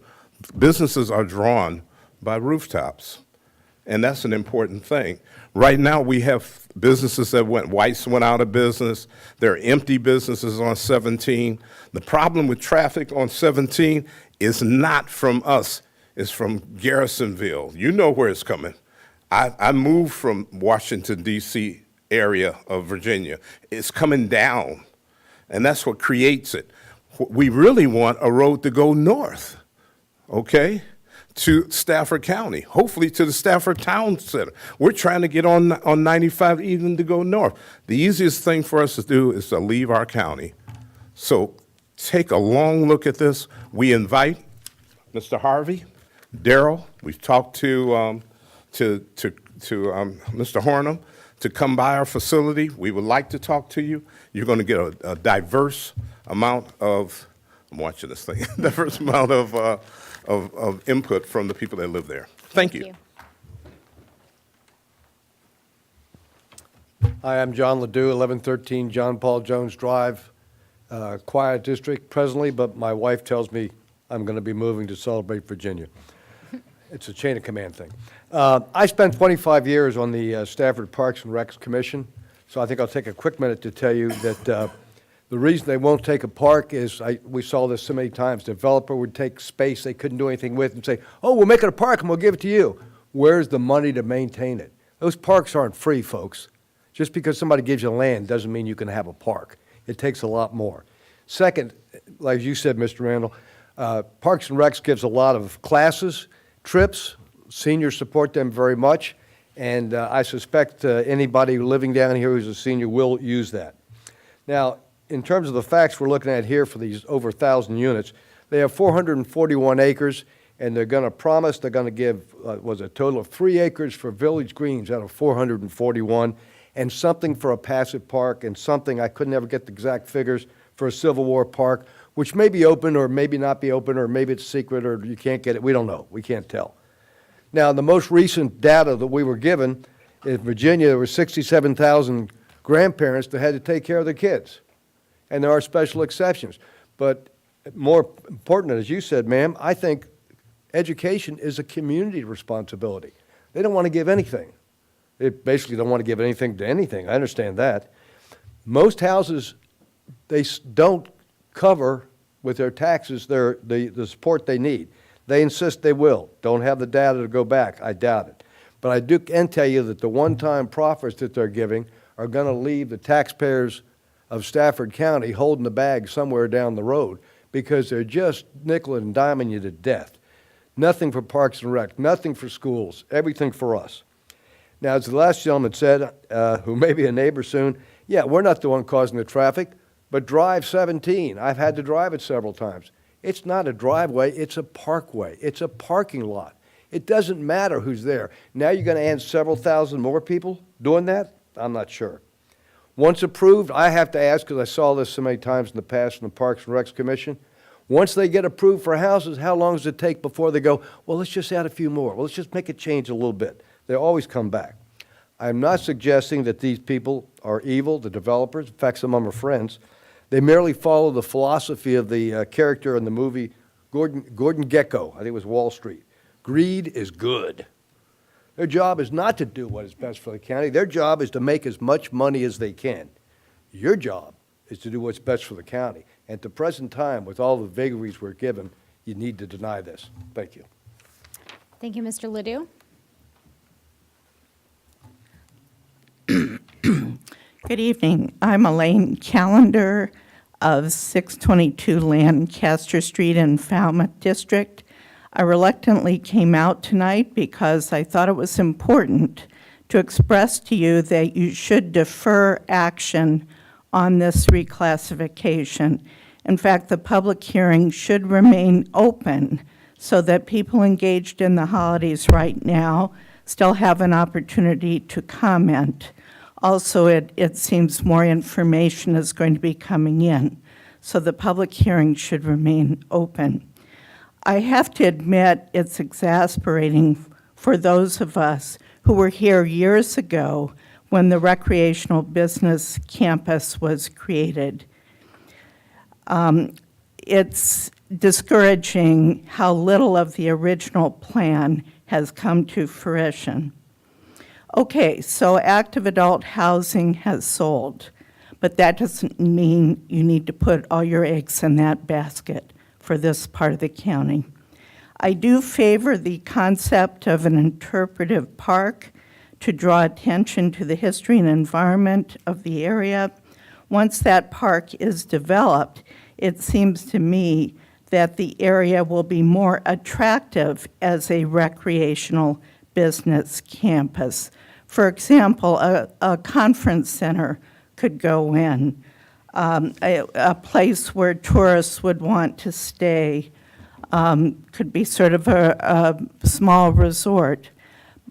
businesses are drawn by rooftops, and that's an important thing. Right now, we have businesses that Weiss went out of business. There are empty businesses on 17. The problem with traffic on 17 is not from us. It's from Garrisonville. You know where it's coming. I moved from Washington, D.C. area of Virginia. It's coming down, and that's what creates it. We really want a road to go north, okay, to Stafford County, hopefully to the Stafford Town Center. We're trying to get on 95 even to go north. The easiest thing for us to do is to leave our county. So take a long look at this. We invite Mr. Harvey, Darrell. We've talked to Mr. Hornum to come by our facility. We would like to talk to you. You're going to get a diverse amount of, I'm watching this thing, diverse amount of input from the people that live there. Thank you. Hi, I'm John Ledoux, 1113 John Paul Jones Drive, quiet district presently, but my wife tells me I'm going to be moving to Celebrate, Virginia. It's a chain of command thing. I spent 25 years on the Stafford Parks and Recs Commission, so I think I'll take a quick minute to tell you that the reason they won't take a park is, we saw this so many times, developer would take space they couldn't do anything with and say, oh, we'll make it a park and we'll give it to you. Where's the money to maintain it? Those parks aren't free, folks. Just because somebody gives you land doesn't mean you can have a park. It takes a lot more. Second, like you said, Mr. Randall, Parks and Recs gives a lot of classes, trips. Seniors support them very much, and I suspect anybody living down here who's a senior will use that. Now, in terms of the facts we're looking at here for these over 1,000 units, they have 441 acres, and they're going to give, was a total of 3 acres for village greens out of 441, and something for a passive park, and something, I couldn't ever get the exact figures, for a Civil War park, which may be open or maybe not be open, or maybe it's secret, or you can't get it. We don't know. We can't tell. Now, the most recent data that we were given, in Virginia, there were 67,000 grandparents that had to take care of their kids. And there are special exceptions. But more important, as you said, ma'am, I think education is a community responsibility. They don't want to give anything. They basically don't want to give anything to anything. I understand that. Most houses, they don't cover with their taxes the support they need. They insist they will. Don't have the data to go back. I doubt it. But I can tell you that the one-time profits that they're giving are going to leave the taxpayers of Stafford County holding the bag somewhere down the road, because they're just nickel and diming you to death. Nothing for Parks and Rec, nothing for schools, everything for us. Now, as the last gentleman said, who may be a neighbor soon, yeah, we're not the one causing the traffic, but Drive 17, I've had to drive it several times. It's not a driveway, it's a parkway. It's a parking lot. It doesn't matter who's there. Now you're going to add several thousand more people doing that? I'm not sure. Once approved, I have to ask, because I saw this so many times in the past in the Parks and Recs Commission, once they get approved for houses, how long does it take before they go, well, let's just add a few more. Well, let's just make it change a little bit. They always come back. I'm not suggesting that these people are evil, the developers. In fact, some of them are friends. They merely follow the philosophy of the character in the movie Gordon Gekko. I think it was Wall Street. Greed is good. Their job is not to do what is best for the county. Their job is to make as much money as they can. Your job is to do what's best for the county. At the present time, with all the vagaries we're given, you need to deny this. Thank you. Thank you, Mr. Ledoux. Good evening. I'm Elaine Callender of 622 Lancaster Street in Falmouth District. I reluctantly came out tonight because I thought it was important to express to you that you should defer action on this reclassification. In fact, the public hearing should remain open so that people engaged in the holidays right now still have an opportunity to comment. Also, it seems more information is going to be coming in, so the public hearing should remain open. I have to admit it's exasperating for those of us who were here years ago when the recreational business campus was created. It's discouraging how little of the original plan has come to fruition. Okay, so active adult housing has sold, but that doesn't mean you need to put all your eggs in that basket for this part of the county. I do favor the concept of an interpretive park to draw attention to the history and environment of the area. Once that park is developed, it seems to me that the area will be more attractive as a recreational business campus. For example, a conference center could go in, a place where tourists would want to stay, could be sort of a small resort.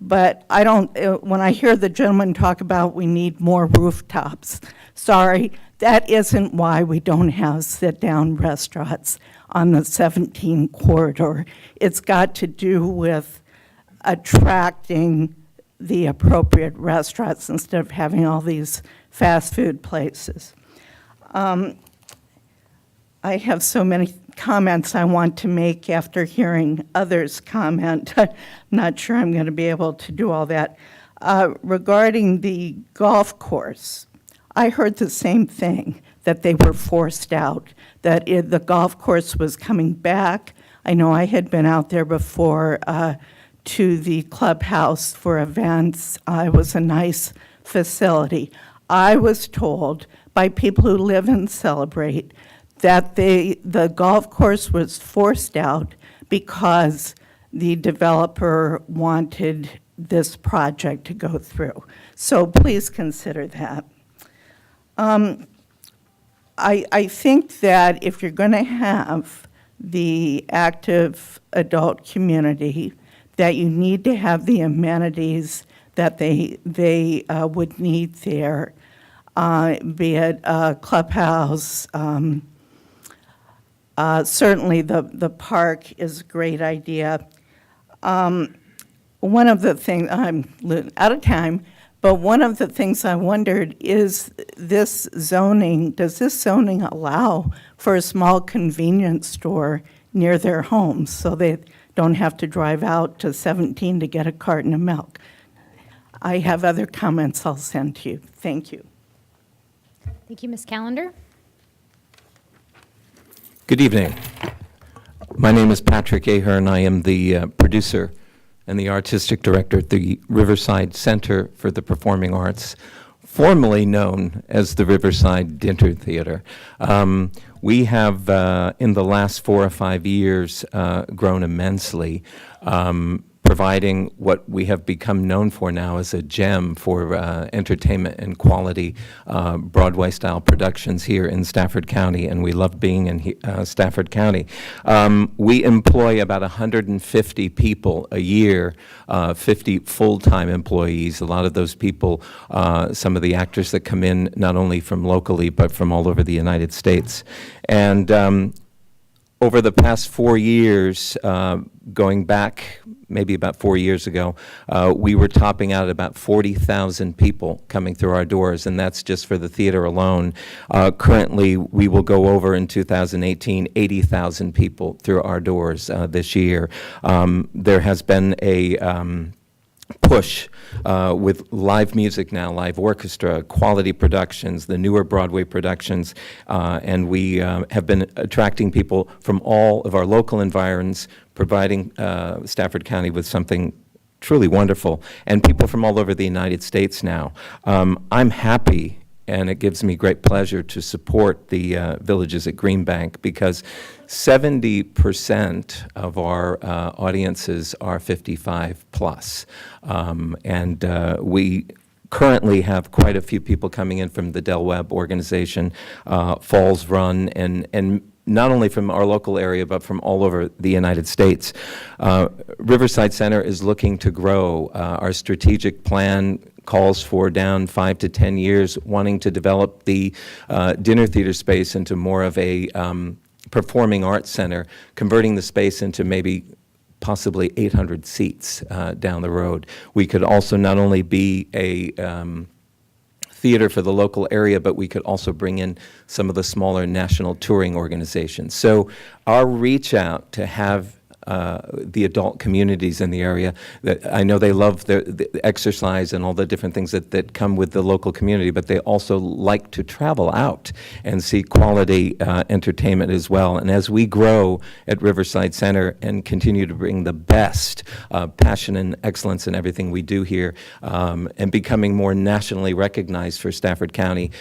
But I don't, when I hear the gentleman talk about we need more rooftops, sorry, that isn't why we don't have sit-down restaurants on the 17 corridor. It's got to do with attracting the appropriate restaurants instead of having all these fast food places. I I have so many comments I want to make after hearing others comment. I'm not sure I'm going to be able to do all that. Regarding the golf course, I heard the same thing, that they were forced out, that the golf course was coming back. I know I had been out there before to the clubhouse for events. It was a nice facility. I was told by people who live and celebrate that the golf course was forced out because the developer wanted this project to go through. So please consider that. I think that if you're going to have the active adult community, that you need to have the amenities that they would need there, be it a clubhouse. Certainly the park is a great idea. One of the things, I'm out of time, but one of the things I wondered is this zoning, does this zoning allow for a small convenience store near their homes so they don't have to drive out to 17 to get a carton of milk? I have other comments I'll send to you. Thank you. Thank you, Ms. Callender. Good evening. My name is Patrick Ahern. I am the producer and the artistic director at the Riverside Center for the Performing Arts, formerly known as the Riverside Dinner Theater. We have, in the last 4 or 5 years, grown immensely, providing what we have become known for now as a gem for entertainment and quality Broadway-style productions here in Stafford County, and we love being in Stafford County. We employ about 150 people a year, 50 full-time employees. A lot of those people, some of the actors that come in not only from locally, but from all over the United States. And over the past 4 years, going back maybe about 4 years ago, we were topping out at about 40,000 people coming through our doors, and that's just for the theater alone. Currently, we will go over in 2018, 80,000 people through our doors this year. There has been a push with live music now, live orchestra, quality productions, the newer Broadway productions, and we have been attracting people from all of our local environs, providing Stafford County with something truly wonderful, and people from all over the United States now. I'm happy, and it gives me great pleasure to support the villages at Greenbank, because 70% of our audiences are 55 plus. And we currently have quite a few people coming in from the Del Webb organization, Falls Run, and not only from our local area, but from all over the United States. Riverside Center is looking to grow. Our strategic plan calls for down 5 to 10 years, wanting to develop the dinner theater space into more of a performing arts center, converting the space into maybe possibly 800 seats down the road. We could also not only be a theater for the local area, but we could also bring in some of the smaller national touring organizations. So our reach out to have the adult communities in the area, that I know they love the exercise and all the different things that come with the local community, but they also like to travel out and see quality entertainment as well. And as we grow at Riverside Center and continue to bring the best passion and excellence in everything we do here, and becoming more nationally recognized for Stafford County,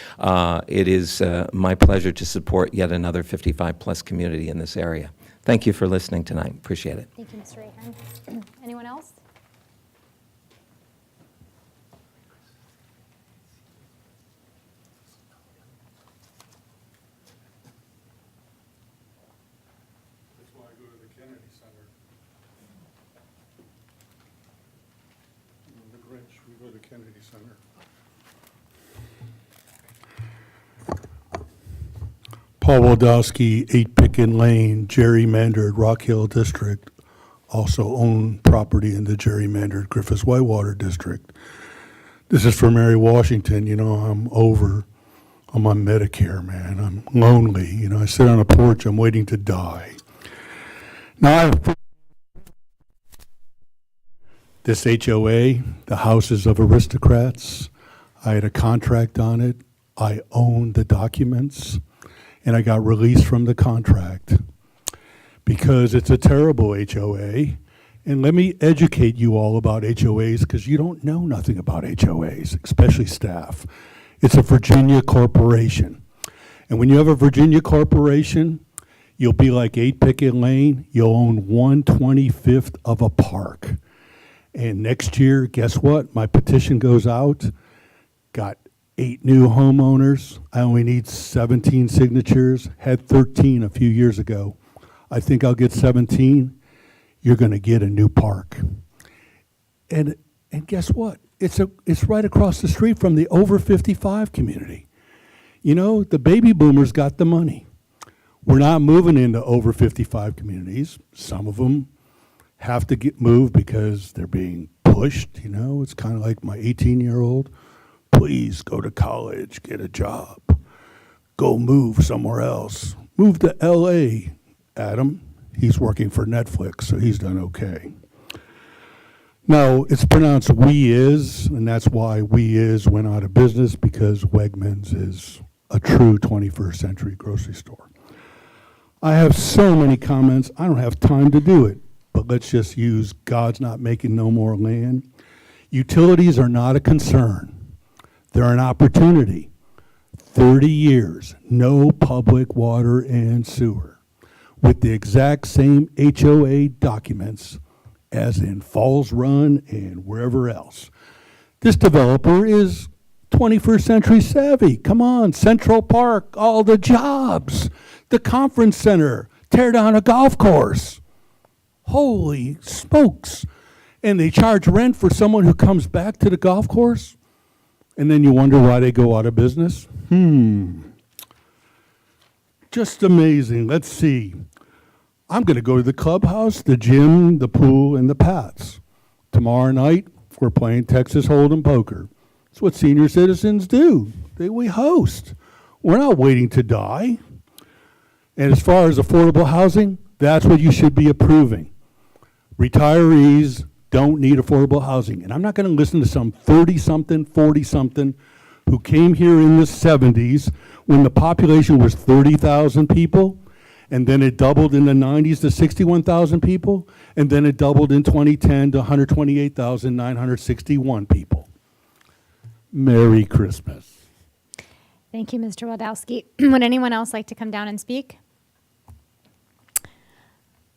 it is my pleasure to support yet another 55 plus community in this area. Thank you for listening tonight. Appreciate it. Thank you, Mr. Ahern. Anyone else? That's why I go to the Kennedy Center. The Grinch, we go to the Kennedy Center. Paul Wodowski, 8 Picken Lane, gerrymandered Rock Hill District, also own property in the gerrymandered Griffiths Whitewater District. This is for Mary Washington. You know, I'm over I'm on Medicare, man. I'm lonely. You know, I sit on a porch, I'm waiting to die. Now, I have this HOA, the Houses of Aristocrats. I had a contract on it. I own the documents, and I got released from the contract because it's a terrible HOA. And let me educate you all about HOAs, because you don't know nothing about HOAs, especially staff. It's a Virginia corporation. And when you have a Virginia corporation, you'll be like 8 Pickett Lane. You'll own 1/25th of a park. And next year, guess what? My petition goes out. Got 8 new homeowners. I only need 17 signatures. Had 13 a few years ago. I think I'll get 17. You're going to get a new park. And guess what? It's right across the street from the over 55 community. You know, the baby boomers got the money. We're not moving into over 55 communities. Some of them have to get moved because they're being pushed. You know, it's kind of like my 18-year-old. Please go to college, get a job. Go move somewhere else. Move to LA, Adam. He's working for Netflix, so he's done okay. No, it's pronounced We Is, and that's why We Is went out of business, because Wegmans is a true 21st century grocery store. I have so many comments, I don't have time to do it, but let's just use God's not making no more land. Utilities are not a concern. They're an opportunity. 30 years, no public water and sewer, with the exact same HOA documents as in Falls Run and wherever else. This developer is 21st century savvy. Come on, Central Park, all the jobs, the conference center, tear down a golf course. Holy smokes. And they charge rent for someone who comes back to the golf course? And then you wonder why they go out of business? Just amazing. Let's see. I'm going to go to the clubhouse, the gym, the pool, and the Pats. Tomorrow night, we're playing Texas Hold'em poker. It's what senior citizens do. We host. We're not waiting to die. And as far as affordable housing, that's what you should be approving. Retirees don't need affordable housing. And I'm not going to listen to some 30-something, 40-something who came here in the 70s when the population was 30,000 people, and then it doubled in the 90s to 61,000 people, and then it doubled in 2010 to 128,961 people. Merry Christmas. Thank you, Mr. Wadowski. Would anyone else like to come down and speak?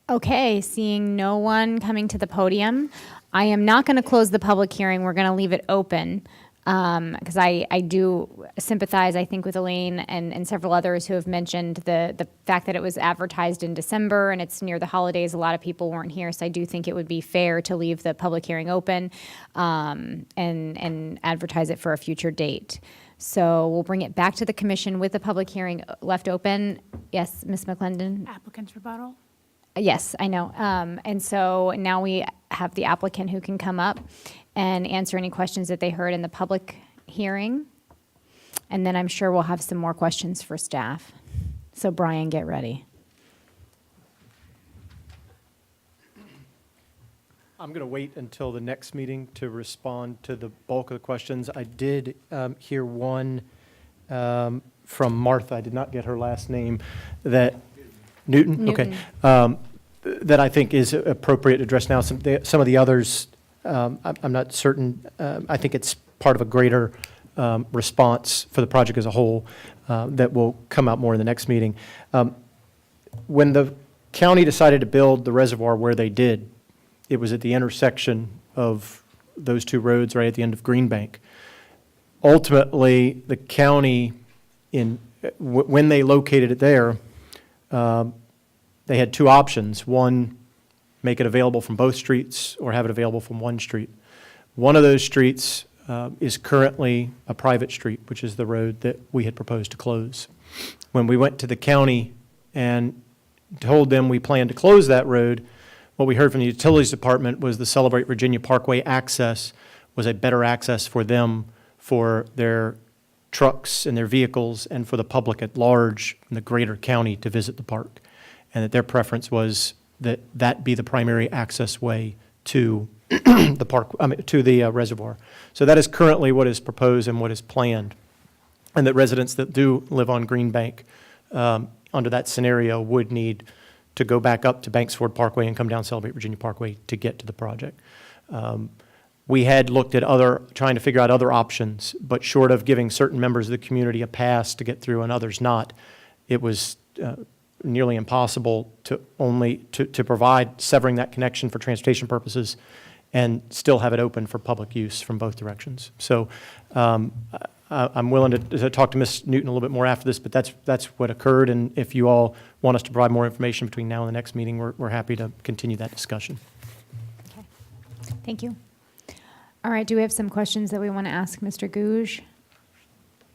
Okay, seeing no one coming to the podium, I am not going to close the public hearing. We're going to leave it open. Because I do sympathize, I think, with Elaine and several others who have mentioned the fact that it was advertised in December and it's near the holidays. A lot of people weren't here, so I do think it would be fair to leave the public hearing open and advertise it for a future date. So we'll bring it back to the commission with the public hearing left open. Yes, Ms. McClendon? Applicant's rebuttal? Yes, I know. And so now we have the applicant who can come up and answer any questions that they heard in the public hearing. And then I'm sure we'll have some more questions for staff. So Brian, get ready. I'm going to wait until the next meeting to respond to the bulk of the questions. I did hear one from Martha. I did not get her last name. That Newton? Okay. That I think is appropriate to address now. Some of the others, I'm not certain. I think it's part of a greater response for the project as a whole that will come out more in the next meeting. When the county decided to build the reservoir where they did, it was at the intersection of those two roads right at the end of Greenbank. Ultimately, the county, when they located it there, they had two options. One, make it available from both streets or have it available from one street. One of those streets is currently a private street, which is the road that we had proposed to close. When we went to the county and told them we planned to close that road, what we heard from the utilities department was the Celebrate Virginia Parkway access was a better access for them for their trucks and their vehicles and for the public at large in the greater county to visit the park. And that their preference was that that be the primary access way to the park, to the reservoir. So that is currently what is proposed and what is planned. And that residents that do live on Green Bank, under that scenario, would need to go back up to Banksford Parkway and come down Celebrate Virginia Parkway to get to the project. We had looked at trying to figure out other options, but short of giving certain members of the community a pass to get through and others not, it was nearly impossible to provide severing that connection for transportation purposes and still have it open for public use from both directions. So I'm willing to talk to Ms. Newton a little bit more after this, but that's what occurred. And if you all want us to provide more information between now and the next meeting, we're happy to continue that discussion. Okay. Thank you. All right, do we have some questions that we want to ask Mr. Gouge?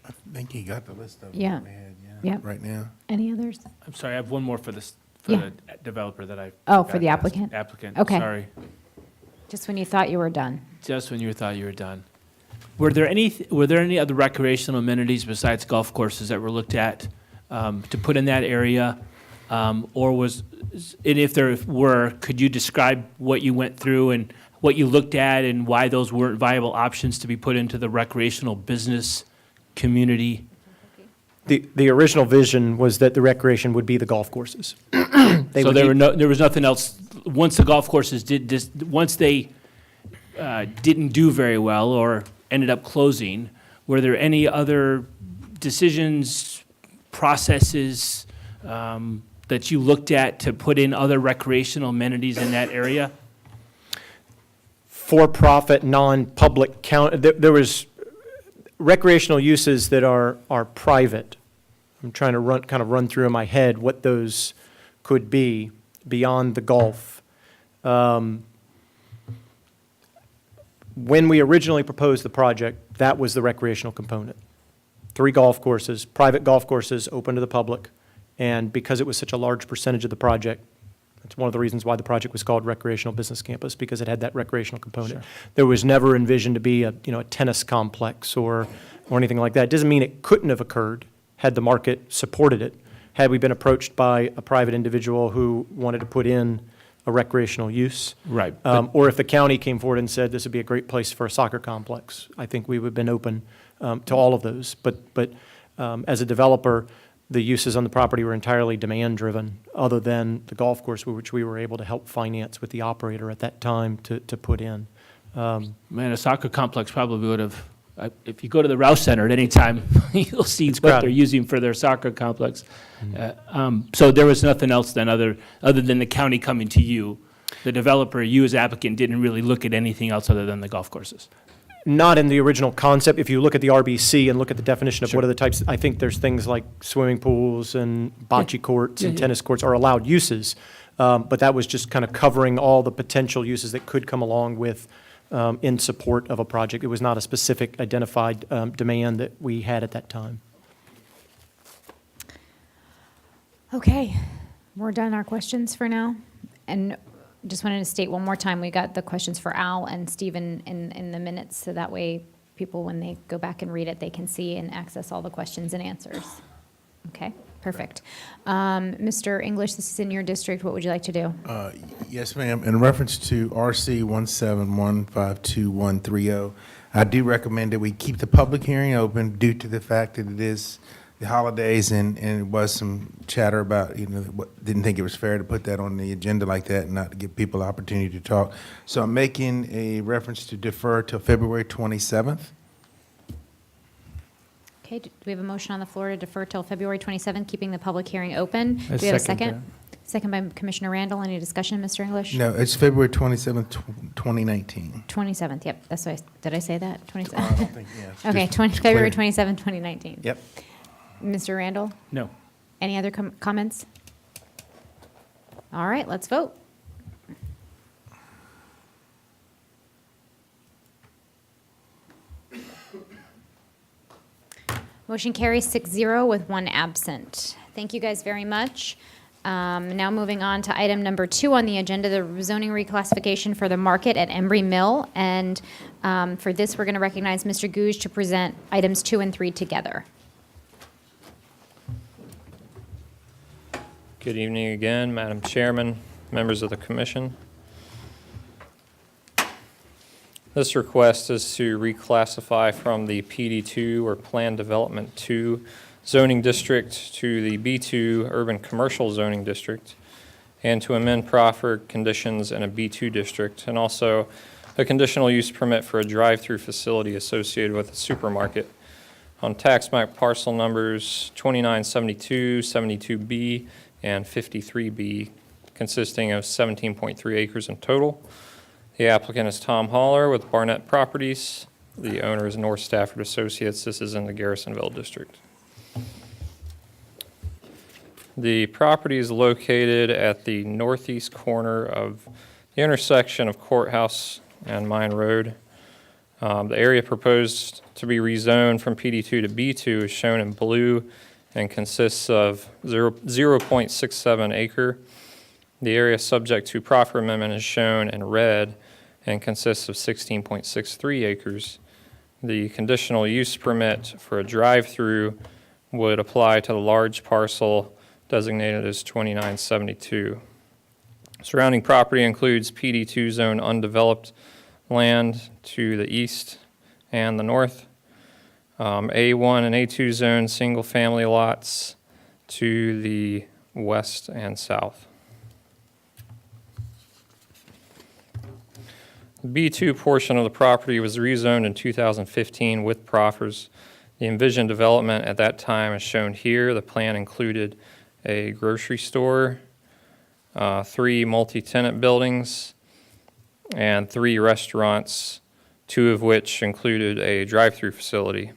I think he got the list of them. Yeah. we had, Yep. Right now. Any others? I'm sorry, I have one more for the Yeah. developer that I. Oh, forgot for the to ask. applicant? Applicant, Okay. sorry. Just when you thought you were done. Just when you thought you were done. Were there any other recreational amenities besides golf courses that were looked at to put in that area? And if there were, could you describe what you went through and what you looked at and why those weren't viable options to be put into the recreational business community? The original vision was that the recreation would be the golf courses. So there was nothing else, once the golf courses once they didn't do very well or ended up closing, were there any other decisions, processes that you looked at to put in other recreational amenities in that area? For-profit, non-public there was recreational uses that are private. I'm trying to run through in my head what those could be beyond the golf. When we originally proposed the project, that was the recreational component. 3 golf courses, private golf courses open to the public, and because it was such a large percentage of the project, that's one of the reasons why the project was called Recreational Business Campus, because it had that recreational component. Sure. There was never envisioned to be a tennis complex or anything like that. It doesn't mean it couldn't have occurred had the market supported it, had we been approached by a private individual who wanted to put in a recreational use. Right. Or if the county came forward and said this would be a great place for a soccer complex, I think we would have been open to all of those. But as a developer, the uses on the property were entirely demand-driven, other than the golf course, which we were able to help finance with the operator at that time to put in. Man, a soccer complex probably would have, if you go to the Rouse Center at any time, you'll see what they're using for their soccer complex. So there was nothing else then other than the county coming to you. The developer, you as applicant, didn't really look at anything else other than the golf courses. Not in the original concept. If you look at the RBC and look at the definition of Sure. what are the types, I think there's things like swimming pools and bocce courts and tennis courts are allowed uses. But that was just kind of covering all the potential uses that could come along with in support of a project. It was not a specific identified demand that we had at that time. Okay, we're done our questions for now. And just wanted to state one more time, we got the questions for Al and Stephen in the minutes, so that way people, when they go back and read it, they can see and access all the questions and answers. Okay, perfect. Mr. English, this is in your district. What would you like to do? Yes, ma'am. In reference to RC 171522130, I do recommend that we keep the public hearing open due to the fact that it is the holidays and it was some chatter about, didn't think it was fair to put that on the agenda like that and not to give people opportunity to talk. So I'm making a reference to defer till February 27th. Okay, do we have a motion on the floor to defer till February 27th, keeping the public hearing open? I Do we have a second second? Second by Commissioner Randall. Any discussion, Mr. English? No, it's February 27th, 2019. 27th, yep, that's why, did I say that? I don't 27th? think, yeah. Okay, Just February clear. 27th, 2019. Yep. Mr. Randall? No. Any other comments? All right, let's vote. Motion carries 6-0 with 1 absent. Thank you guys very much. Now moving on to item number 2 on the agenda, the zoning reclassification for the market at Embry Mill. And for this, we're going to recognize Mr. Gouge to present items 2 and 3 together. Good evening again, Madam Chairman, members of the commission. This request is to reclassify from the PD2 or Plan Development 2 zoning district to the B2 Urban Commercial Zoning District, and to amend proffered conditions in a B2 district, and also a conditional use permit for a drive-through facility associated with a supermarket on tax map parcel numbers 2972, 72B, and 53B, consisting of 17.3 acres in total. The applicant is Tom Haller with Barnett Properties. The owner is North Stafford Associates. This is in the Garrisonville district. The property is located at the northeast corner of the intersection of Courthouse and Mine Road. The area proposed to be rezoned from PD2 to B2 is shown in blue and consists of 0.67 acre. The area subject to proffer amendment is shown in red and consists of 16.63 acres. The conditional use permit for a drive-through would apply to the large parcel designated as 2972. Surrounding property includes PD2 zone undeveloped land to the east and the north, A1 and A2 zone single-family lots to the west and south. The B2 portion of the property was rezoned in 2015 with proffers. The envisioned development at that time is shown here. The plan included a grocery store, 3 multi-tenant buildings, and 3 restaurants, 2 of which included a drive-through facility.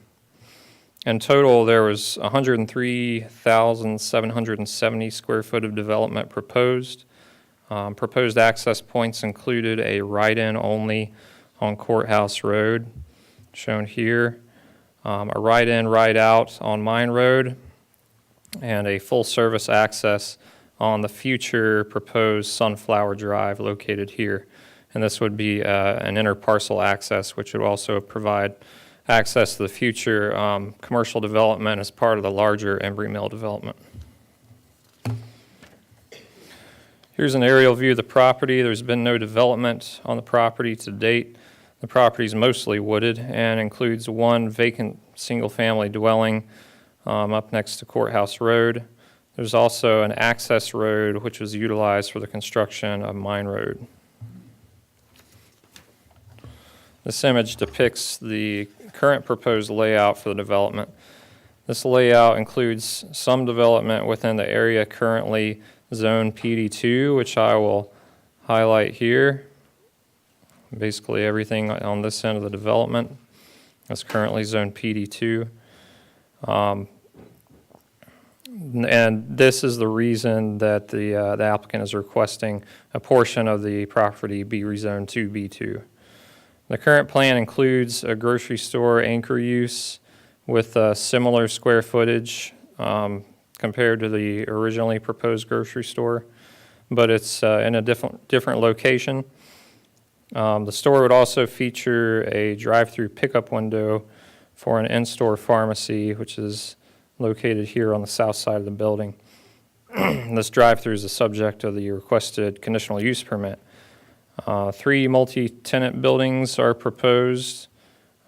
In total, there was 103,770 square foot of development proposed. Proposed access points included a right-in only on Courthouse Road, shown here, a right-in, right-out on Mine Road, and a full-service access on the future proposed Sunflower Drive located here. And this would be an inter-parcel access, which would also provide access to the future commercial development as part of the larger Embry Mill development. Here's an aerial view of the property. There's been no development on the property to date. The property is mostly wooded and includes 1 vacant single-family dwelling up next to Courthouse Road. There's also an access road which was utilized for the construction of Mine Road. This image depicts the current proposed layout for the development. This layout includes some development within the area currently zoned PD2, which I will highlight here. Basically everything on this end of the development is currently zoned PD2. And this is the reason that the applicant is requesting a portion of the property be rezoned to B2. The current plan includes a grocery store anchor use with similar square footage compared to the originally proposed grocery store, but it's in a different location. The store would also feature a drive-through pickup window for an in-store pharmacy, which is located here on the south side of the building. This drive-through is the subject of the requested conditional use permit. 3 multi-tenant buildings are proposed,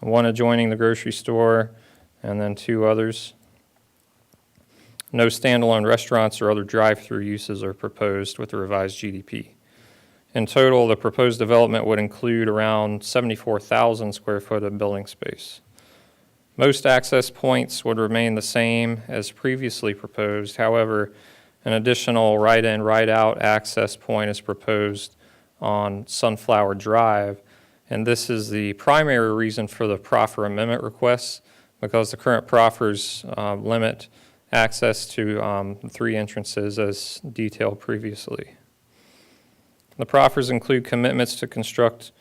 1 adjoining the grocery store, and then 2 others. No standalone restaurants or other drive-through uses are proposed with the revised GDP. In total, the proposed development would include around 74,000 square foot of building space. Most access points would remain the same as previously proposed. However, an additional right-in, right-out access point is proposed on Sunflower Drive, and this is the primary reason for the proffer amendment requests, because the current proffers limit access to 3 entrances as detailed previously. The proffers include commitments to construct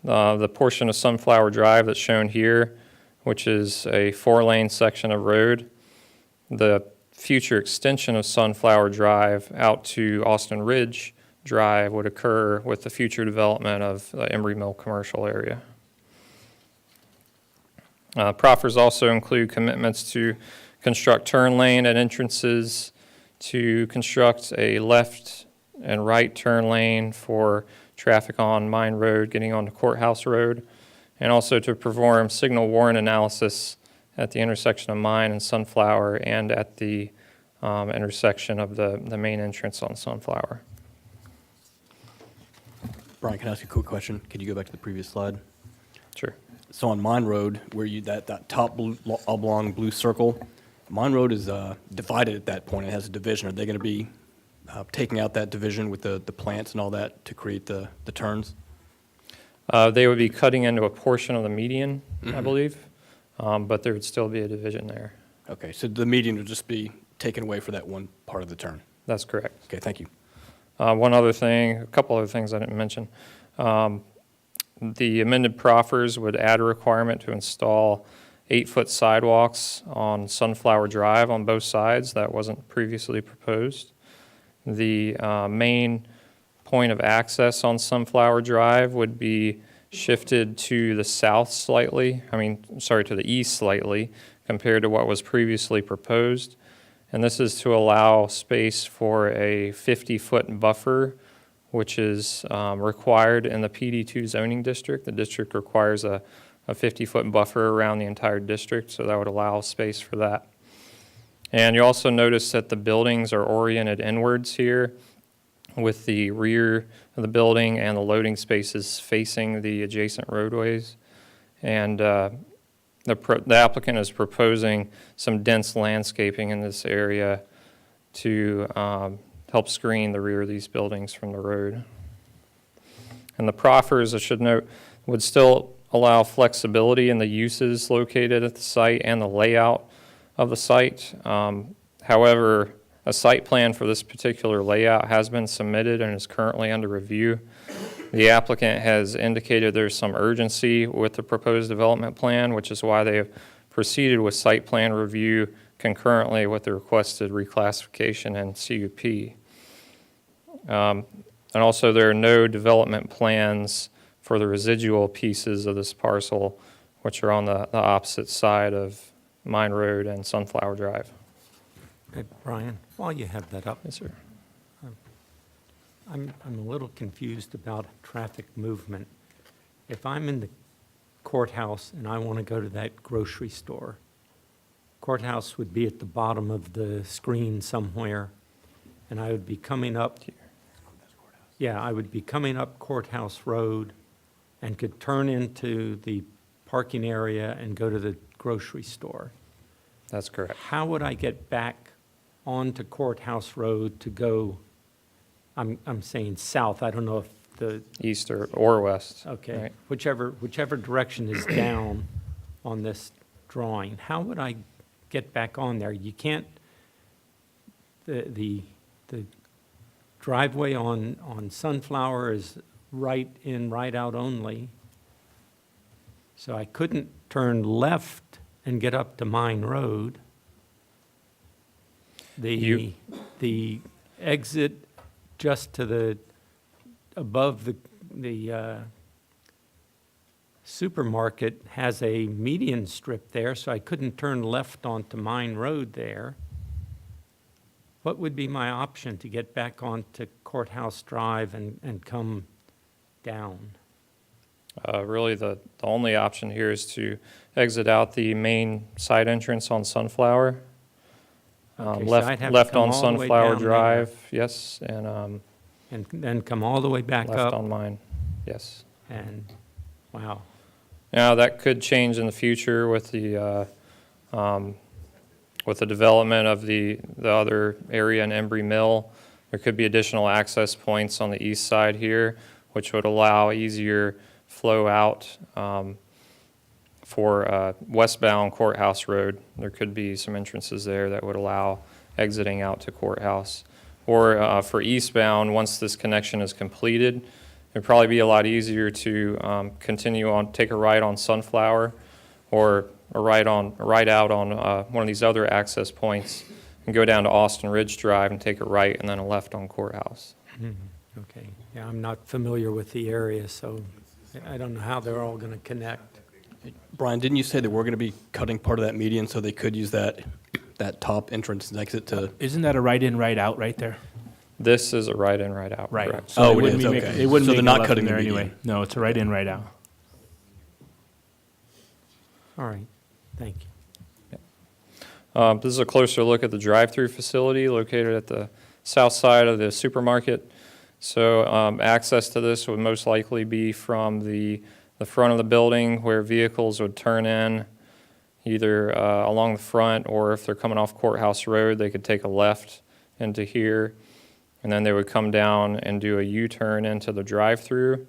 the portion of Sunflower Drive that's shown here, which is a 4-lane section of road. The future extension of Sunflower Drive out to Austin Ridge Drive would occur with the future development of the Embry Mill commercial area. Proffers also include commitments to construct turn lane at entrances, to construct a left and right turn lane for traffic on Mine Road getting onto Courthouse Road, and also to perform signal warrant analysis at the intersection of Mine and Sunflower and at the intersection of the main entrance on Sunflower. Brian, can I ask you a quick question? Could you go back to the previous slide? Sure. So on Mine Road, where you, that top blue, oblong blue circle, Mine Road is divided at that point. It has a division. Are they going to be taking out that division with the plants and all that to create the turns? They would be cutting into a portion of the median, I believe, but there would still be a division there. Okay, so the median would just be taken away for that one part of the turn. That's correct. Okay, thank you. One other thing, a couple other things I didn't mention. The amended proffers would add a requirement to install 8-foot sidewalks on Sunflower Drive on both sides. That wasn't previously proposed. The main point of access on Sunflower Drive would be shifted to the south slightly, to the east slightly, compared to what was previously proposed. And this is to allow space for a 50-foot buffer, which is required in the PD2 zoning district. The district requires a 50-foot buffer around the entire district, so that would allow space for that. And you also notice that the buildings are oriented inwards here, with the rear of the building and the loading spaces facing the adjacent roadways. And the applicant is proposing some dense landscaping in this area to help screen the rear of these buildings from the road. And the proffers, I should note, would still allow flexibility in the uses located at the site and the layout of the site. However, a site plan for this particular layout has been submitted and is currently under review. The applicant has indicated there's some urgency with the proposed development plan, which is why they have proceeded with site plan review concurrently with the requested reclassification and CUP. And also, there are no development plans for the residual pieces of this parcel, which are on the opposite side of Mine Road and Sunflower Drive. Hey, Brian, while you have that up. Yes, sir. I'm a little confused about traffic movement. If I'm in the courthouse and I want to go to that grocery store, courthouse would be at the bottom of the screen somewhere, and I would be coming up. Yeah, I would be coming up Courthouse Road and could turn into the parking area and go to the grocery store. That's correct. How would I get back onto Courthouse Road to go? I'm saying south. I don't know if the East or west. okay, Right. whichever direction is down on this drawing. How would I get back on there? You can't. The driveway on Sunflower is right in, right out only. So I couldn't turn left and get up to Mine Road. The exit just to the, above the supermarket has a median strip there, so I couldn't turn left onto Mine Road there. What would be my option to get back onto Courthouse Drive and come down? Really, the only option here is to exit out the main side entrance on Sunflower. Okay, so I'd have to Left come on all the way Sunflower down Drive, yes, and And then come all the way back left up? on Mine, yes. And, wow. Now, that could change in the future with the development of the other area in Embry Mill. There could be additional access points on the east side here, which would allow easier flow out for westbound Courthouse Road. There could be some entrances there that would allow exiting out to Courthouse. Or for eastbound, once this connection is completed, it'd probably be a lot easier to continue on, take a right on Sunflower, or a right out on one of these other access points and go down to Austin Ridge Drive and take a right and then a left on Courthouse. Okay, yeah, I'm not familiar with the area, so I don't know how they're all going to connect. Brian, didn't you say that we're going to be cutting part of that median so they could use that top entrance and exit to? Isn't that a right in, right out right there? This is a right in, right out. Right. correct. So Oh, they it wouldn't is, be making- okay. They wouldn't So make they're a not left cutting in there the anyway. median. No, it's a right in, right out. All right, thank you. This is a closer look at the drive-through facility located at the south side of the supermarket. So access to this would most likely be from the front of the building where vehicles would turn in either along the front, or if they're coming off Courthouse Road, they could take a left into here, and then they would come down and do a U-turn into the drive-through.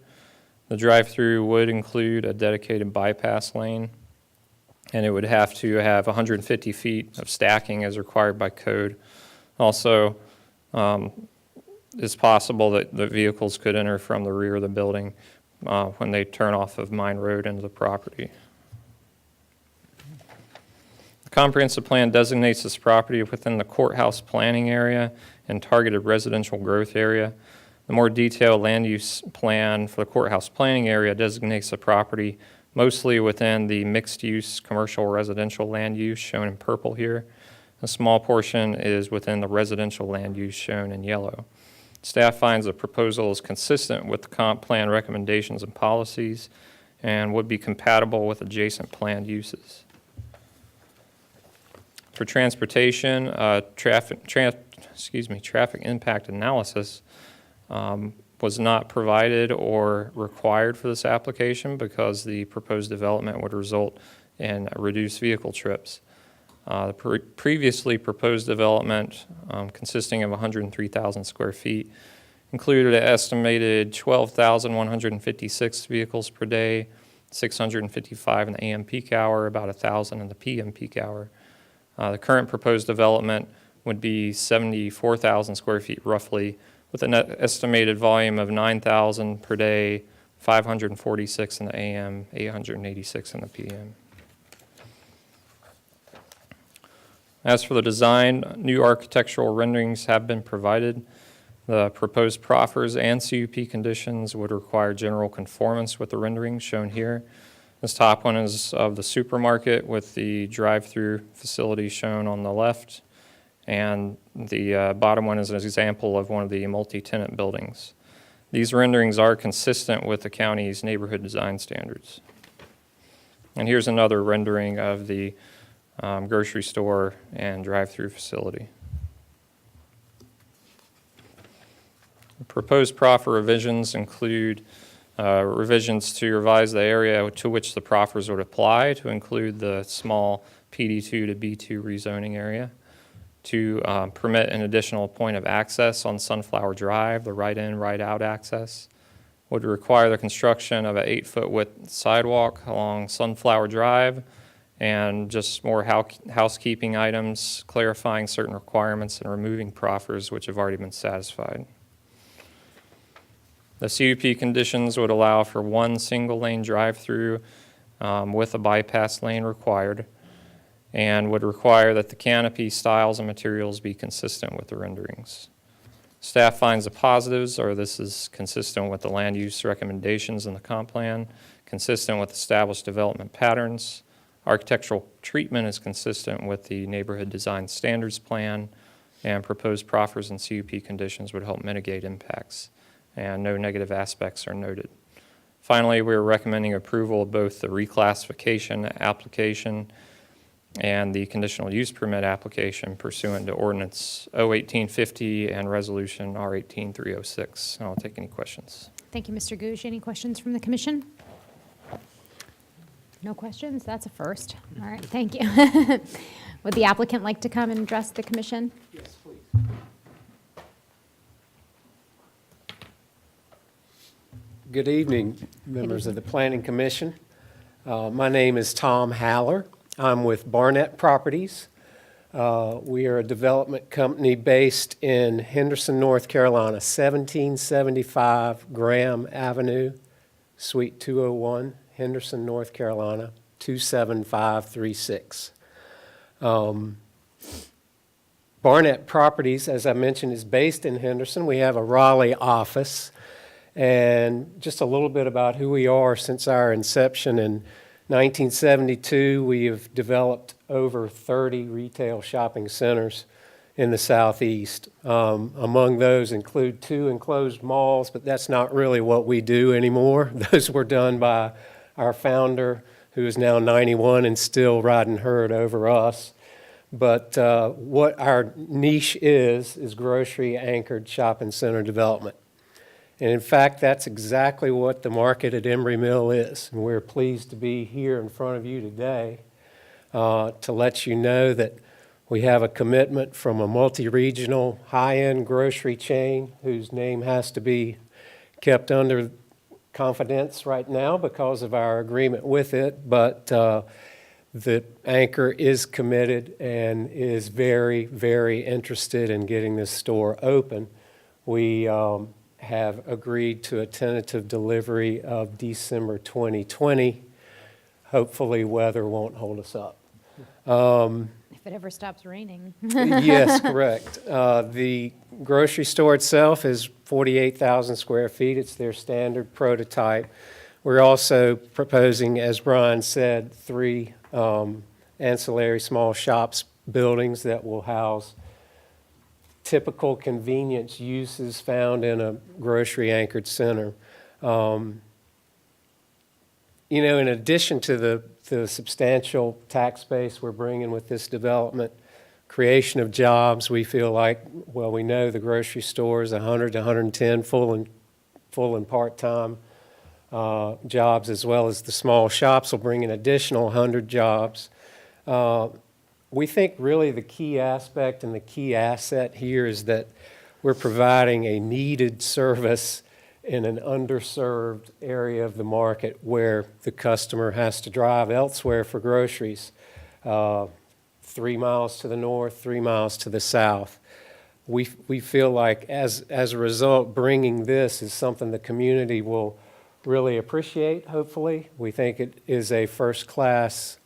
The drive-through would include a dedicated bypass lane, and it would have to have 150 feet of stacking as required by code. Also, it's possible that the vehicles could enter from the rear of the building when they turn off of Mine Road into the property. The comprehensive plan designates this property within the courthouse planning area and targeted residential growth area. The more detailed land use plan for the courthouse planning area designates the property mostly within the mixed-use commercial residential land use shown in purple here. A small portion is within the residential land use shown in yellow. Staff finds the proposal is consistent with the comp plan recommendations and policies and would be compatible with adjacent planned uses. For transportation, traffic impact analysis was not provided or required for this application because the proposed development would result in reduced vehicle trips. The previously proposed development, consisting of 103,000 square feet, included an estimated 12,156 vehicles per day, 655 in the AM peak hour, about 1,000 in the PM peak hour. The current proposed development would be 74,000 square feet roughly, with an estimated volume of 9,000 per day, 546 in the AM, 886 in the PM. As for the design, new architectural renderings have been provided. The proposed proffers and CUP conditions would require general conformance with the renderings shown here. This top one is of the supermarket with the drive-through facility shown on the left, and the bottom one is an example of one of the multi-tenant buildings. These renderings are consistent with the county's neighborhood design standards. And here's another rendering of the grocery store and drive-through facility. The proposed proffer revisions include revisions to revise the area to which the proffers would apply to include the small PD2 to B2 rezoning area, to permit an additional point of access on Sunflower Drive, the right-in, right-out access, would require the construction of an 8-foot width sidewalk along Sunflower Drive, and just more housekeeping items, clarifying certain requirements and removing proffers which have already been satisfied. The CUP conditions would allow for one single-lane drive-through with a bypass lane required, and would require that the canopy styles and materials be consistent with the renderings. Staff finds the positives, or this is consistent with the land use recommendations in the comp plan, consistent with established development patterns. Architectural treatment is consistent with the neighborhood design standards plan, and proposed proffers and CUP conditions would help mitigate impacts, and no negative aspects are noted. Finally, we are recommending approval of both the reclassification application and the conditional use permit application pursuant to Ordinance 01850 and Resolution R18306. And I'll take any questions. Thank you, Mr. Gooch. Any questions from the commission? No questions? That's a first. All right, thank you. Would the applicant like to come and address the commission? Yes, please. Good evening, members of the Planning Commission. My name is Tom Haller. I'm with Barnett Properties. We are a development company based in Henderson, North Carolina, 1775 Graham Avenue, Suite 201, Henderson, North Carolina, 27536. Barnett Properties, as I mentioned, is based in Henderson. We have a Raleigh office. And just a little bit about who we are. Since our inception in 1972, we have developed over 30 retail shopping centers in the Southeast. Among those include 2 enclosed malls, but that's not really what we do anymore. Those were done by our founder, who is now 91 and still riding herd over us. But what our niche is grocery-anchored shopping center development. And in fact, that's exactly what the market at Embry Mill is. And we're pleased to be here in front of you today to let you know that we have a commitment from a multi-regional, high-end grocery chain whose name has to be kept under confidence right now because of our agreement with it. But the anchor is committed and is very, very interested in getting this store open. We have agreed to a tentative delivery of December 2020. Hopefully, weather won't hold us up. If it ever stops raining. Yes, correct. The grocery store itself is 48,000 square feet. It's their standard prototype. We're also proposing, as Brian said, 3 ancillary small shops buildings that will house typical convenience uses found in a grocery-anchored center. In addition to the substantial tax base we're bringing with this development, creation of jobs, we feel like, well, we know the grocery store is 100 to 110 full and part-time jobs, as well as the small shops will bring an additional 100 jobs. We think really the key aspect and the key asset here is that we're providing a needed service in an underserved area of the market where the customer has to drive elsewhere for groceries, 3 miles to the north, 3 miles to the south. We feel like as a result, bringing this is something the community will really appreciate, hopefully. We think it is a first-class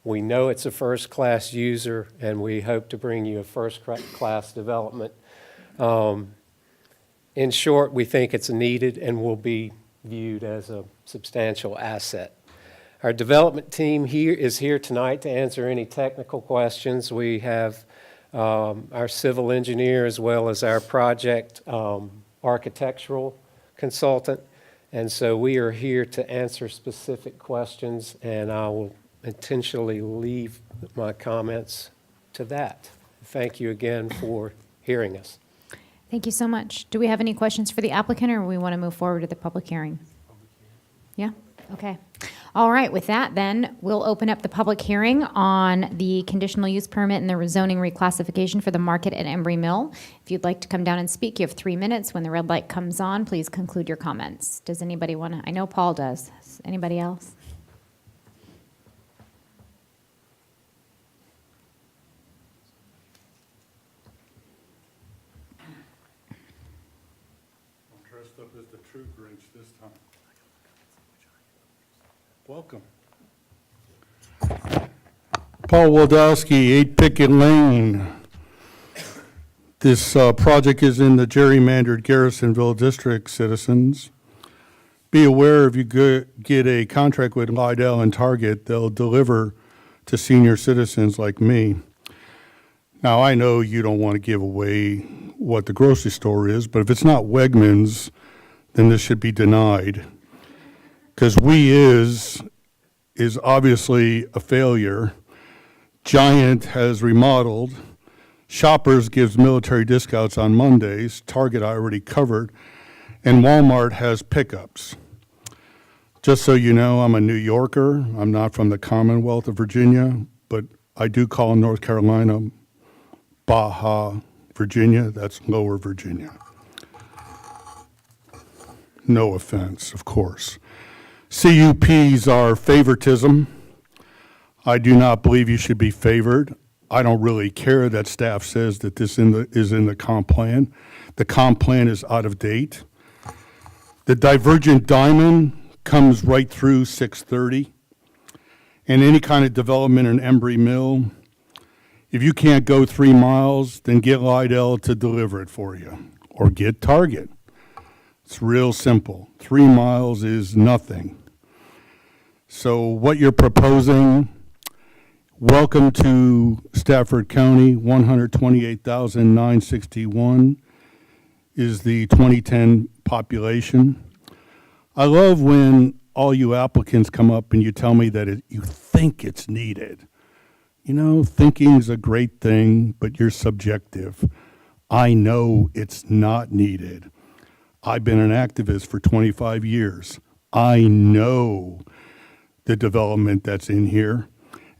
we know it's a first-class user, and we hope to bring you a first-class development. In short, we think it's needed and will be viewed as a substantial asset. Our development team is here tonight to answer any technical questions. We have our civil engineer as well as our project architectural consultant. And so we are here to answer specific questions, and I will intentionally leave my comments to that. Thank you again for hearing us. Thank you so much. Do we have any questions for the applicant, or we want to move forward to the public hearing? Yeah? Okay. All right. With that, then, we'll open up the public hearing on the conditional use permit and the rezoning reclassification for the market at Embry Mill. If you'd like to come down and speak, you have 3 minutes. When the red light comes on, please conclude your comments. Does anybody want to? I know Paul does. Anybody else? Dressed up as the true Grinch this time. Welcome. Paul Waldowski, 8 Picket Lane. This project is in the gerrymandered Garrisonville District, citizens. Be aware if you get a contract with Lidl and Target, they'll deliver to senior citizens like me. Now, I know you don't want to give away what the grocery store is, but if it's not Wegmans, then this should be denied. Because is obviously a failure. Giant has remodeled. Shoppers gives military discounts on Mondays. Target I already covered. And Walmart has pickups. Just so you know, I'm a New Yorker. I'm not from the Commonwealth of Virginia, but I do call North Carolina Baja Virginia. That's Lower Virginia. No offense, of course. CUPs are favoritism. I do not believe you should be favored. I don't really care that staff says that this is in the comp plan. The comp plan is out of date. The divergent diamond comes right through 630. And any kind of development in Embry Mill If you can't go 3 miles, then get Lidl to deliver it for you, or get Target. It's real simple. 3 miles is nothing. So what you're proposing, welcome to Stafford County, 128,961 is the 2010 population. I love when all you applicants come up and you tell me that you think it's needed. You know, thinking is a great thing, but you're subjective. I know it's not needed. I've been an activist for 25 years. I know the development that's in here.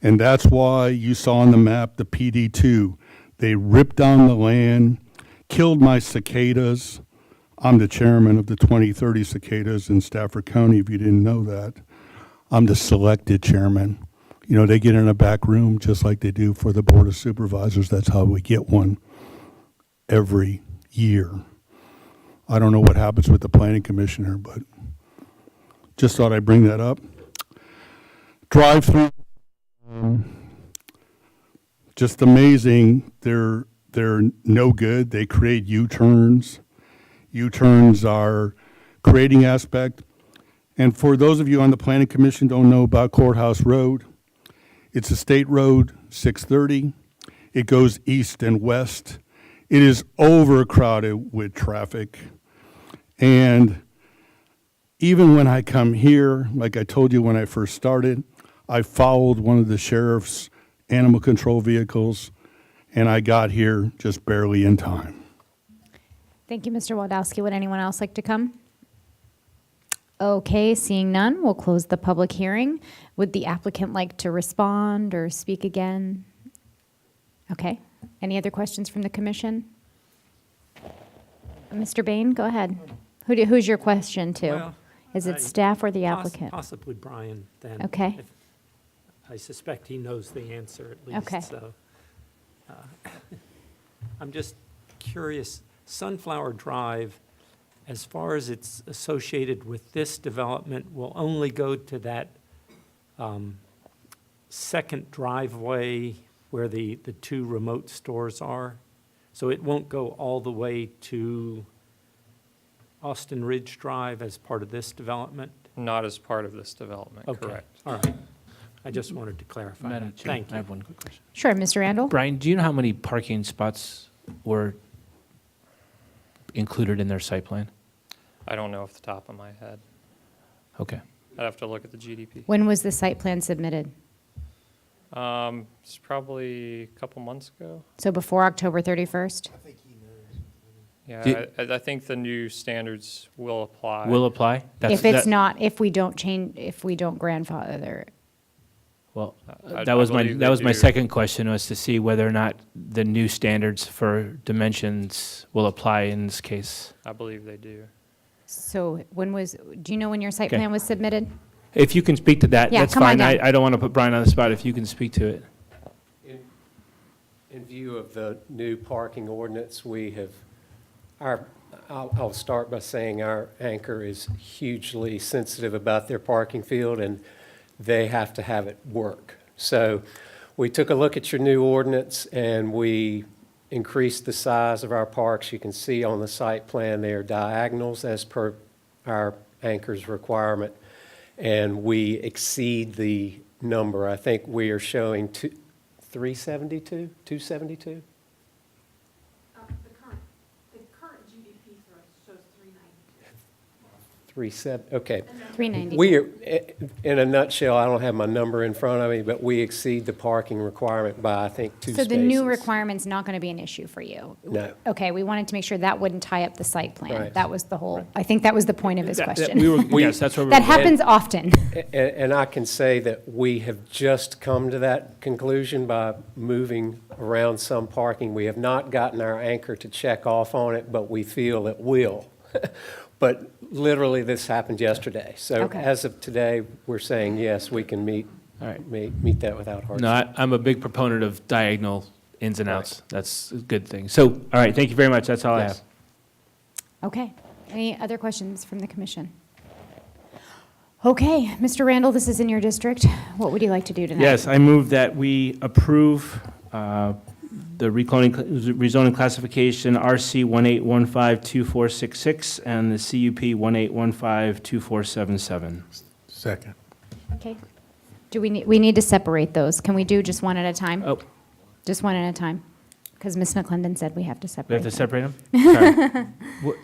And that's why you saw on the map the PD2. They ripped down the land, killed my cicadas. I'm the chairman of the 2030 cicadas in Stafford County, if you didn't know that. I'm the selected chairman. You know, they get in a back room just like they do for the Board of Supervisors. That's how we get one every year. I don't know what happens with the planning commissioner, but just thought I'd bring that up. Drive-through, just amazing. They're no good. They create U-turns. U-turns are creating aspect. And for those of you on the planning commission don't know about Courthouse Road, it's a state road, 630. It goes east and west. It is overcrowded with traffic. And even when I come here, like I told you when I first started, I followed one of the sheriff's animal control vehicles, and I got here just barely in time. Thank you, Mr. Waldowski. Would anyone else like to come? Okay, seeing none, we'll close the public hearing. Would the applicant like to respond or speak again? Okay. Any other questions from the commission? Mr. Bain, go ahead. Who's your question to? Well, Is it staff or the applicant? Possibly Brian, then. Okay. I suspect he knows the answer at least. Okay. So, I'm just curious, Sunflower Drive, as far as it's associated with this development, will only go to that second driveway where the two remote stores are? So it won't go all the way to Austin Ridge Drive as part of this development? Not as part of this development, Okay. correct. All right. I just wanted to clarify. Madam that. Chair, Thank you. I have one quick question. Sure, Mr. Randall? Brian, do you know how many parking spots were included in their site plan? I don't know off the top of my head. Okay. I'd have to look at the GDP. When was the site plan submitted? It's probably a couple months ago. So before October 31st? Yeah, I think the new standards will apply. Will apply? If it's not, if we don't change, if we don't grandfather. Well, I that was believe they my do. second question, was to see whether or not the new standards for dimensions will apply in this case. I believe they do. So do you know when your site Okay. plan was submitted? If you can speak to that, Yeah, that's come on fine. down. I don't want to put Brian on the spot. If you can speak to it. In view of the new parking ordinance, we have, I'll start by saying our anchor is hugely sensitive about their parking field, and they have to have it work. So we took a look at your new ordinance, and we increased the size of our parks. You can see on the site plan they are diagonals as per our anchor's requirement, and we exceed the number. I think we are showing 372, 272? The current GDP for us shows 390. 37, okay. 390. We are, in a nutshell, I don't have my number in front of me, but we exceed the parking requirement by, I think, 2 So spaces. the new requirement's not going to be an issue for you? No. Okay, we wanted to make sure that wouldn't tie up the site plan. Right. That was the whole, I think that was the point of his question. Yes, that's where we That were. happens often. And I can say that we have just come to that conclusion by moving around some parking. We have not gotten our anchor to check off on it, but we feel it will. But literally, this happened yesterday. So Okay. as of today, we're saying, yes, we can meet meet that without hardship. No, I'm a big proponent of diagonal ins and outs. That's a good thing. So, all right, thank you very much. That's all I Yes. have. Okay, any other questions from the commission? Okay, Mr. Randall, this is in your district. What would you like to do tonight? Yes, I move that we approve the rezoning classification RC 18152466 and the CUP 18152477. Second. Okay. We need to separate those. Can we do just one at a time? Oh, Just one at a time? Because Ms. McClendon said we have to we separate have to them. separate them? Sorry.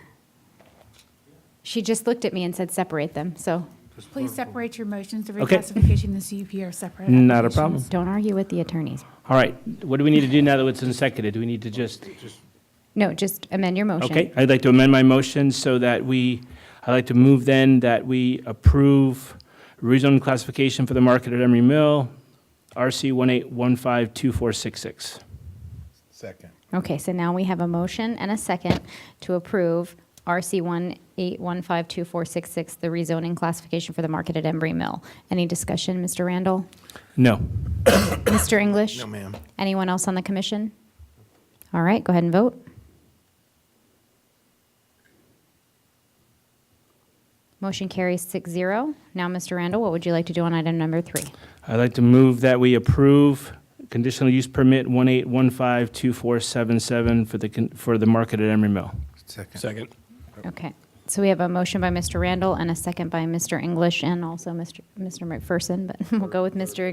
She just looked at me and said separate them, so Please separate your motions. The Okay. reclassification and the CUP are separate. Not a problem. don't argue with the attorneys. All right, what do we need to do now that it's been seconded? Do we need to just? No, just amend your motion. Okay, I'd like to amend my motion so that I'd like to move then that we approve rezoning classification for the market at Emery Mill, RC 18152466. Second. Okay, so now we have a motion and a second to approve RC 18152466, the rezoning classification for the market at Embry Mill. Any discussion, Mr. Randall? No. Mr. English? No, ma'am. Anyone else on the commission? All right, go ahead and vote. Motion carries 6-0. Now, Mr. Randall, what would you like to do on item number 3? I'd like to move that we approve conditional use permit 18152477 for the market at Emery Mill. Second. Okay, so we have a motion by Mr. Randall and a second by Mr. English and also Mr. McPherson, but we'll go with Mr.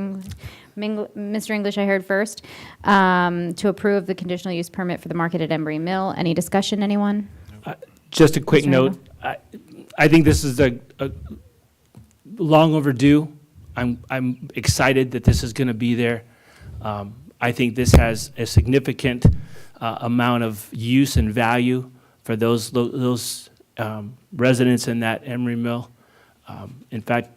English, I heard first, to approve the conditional use permit for the market at Embry Mill. Any discussion, anyone? Just a quick Mr. note, I think this is a long overdue. I'm excited that this is going to be there. I think this has a significant amount of use and value for those residents in that Emery Mill. In fact,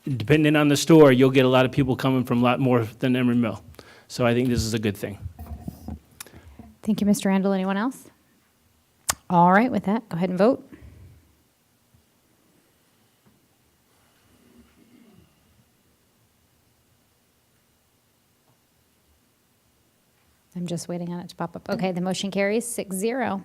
depending on the store, you'll get a lot of people coming from a lot more than Emery Mill. So I think this is a good thing. Thank you, Mr. Randall. Anyone else? All right, with that, go ahead and vote. I'm just waiting on it to pop up. Okay, the motion carries 6-0.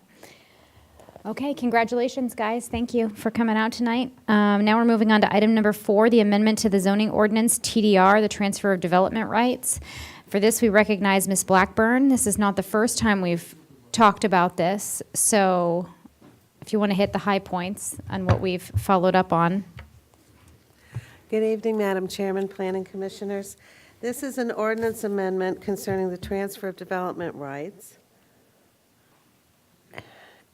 Okay, congratulations, guys. Thank you for coming out tonight. Now we're moving on to item number 4, the amendment to the zoning ordinance, TDR, the transfer of development rights. For this, we recognize Ms. Blackburn. This is not the first time we've talked about this, so if you want to hit the high points on what we've followed up on. Good evening, Madam Chairman, Planning Commissioners. This is an ordinance amendment concerning the transfer of development rights.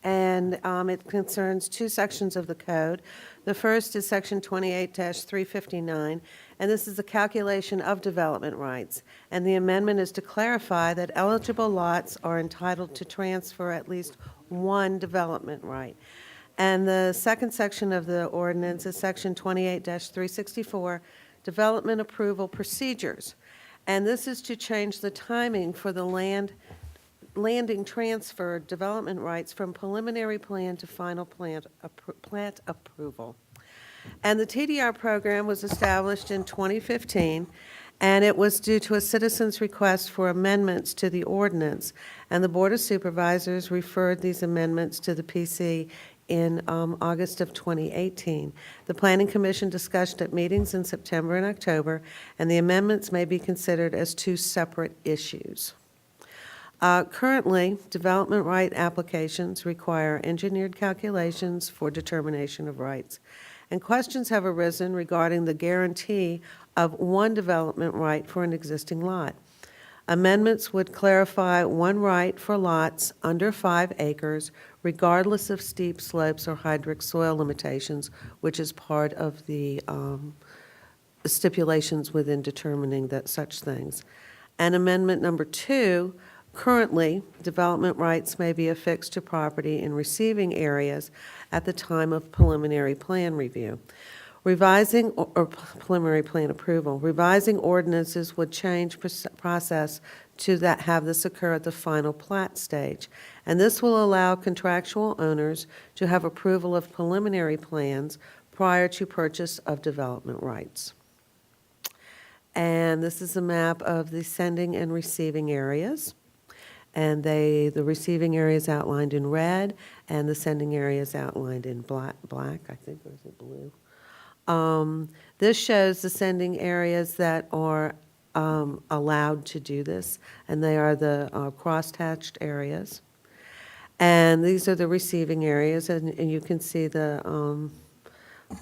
And it concerns 2 sections of the code. The first is Section 28-359, and this is the calculation of development rights. And the amendment is to clarify that eligible lots are entitled to transfer at least 1 development right. And the second section of the ordinance is Section 28-364, development approval procedures. And this is to change the timing for the landing transfer development rights from preliminary plan to final plat approval. And the TDR program was established in 2015, and it was due to a citizen's request for amendments to the ordinance. And the Board of Supervisors referred these amendments to the PC in August of 2018. The Planning Commission discussed at meetings in September and October, and the amendments may be considered as 2 separate issues. Currently, development right applications require engineered calculations for determination of rights, and questions have arisen regarding the guarantee of 1 development right for an existing lot. Amendments would clarify 1 right for lots under 5 acres, regardless of steep slopes or hydric soil limitations, which is part of the stipulations within determining that such things. And amendment number 2, currently, development rights may be affixed to property in receiving areas at the time of preliminary plan review. Revising or preliminary plan approval. Revising ordinances would change process to have this occur at the final plat stage. And this will allow contractual owners to have approval of preliminary plans prior to purchase of development rights. And this is a map of the sending and receiving areas. And the receiving area is outlined in red, and the sending area is outlined in black, I think, or is it blue? This shows the sending areas that are allowed to do this, and they are the crosshatched areas. And these are the receiving areas, and you can see the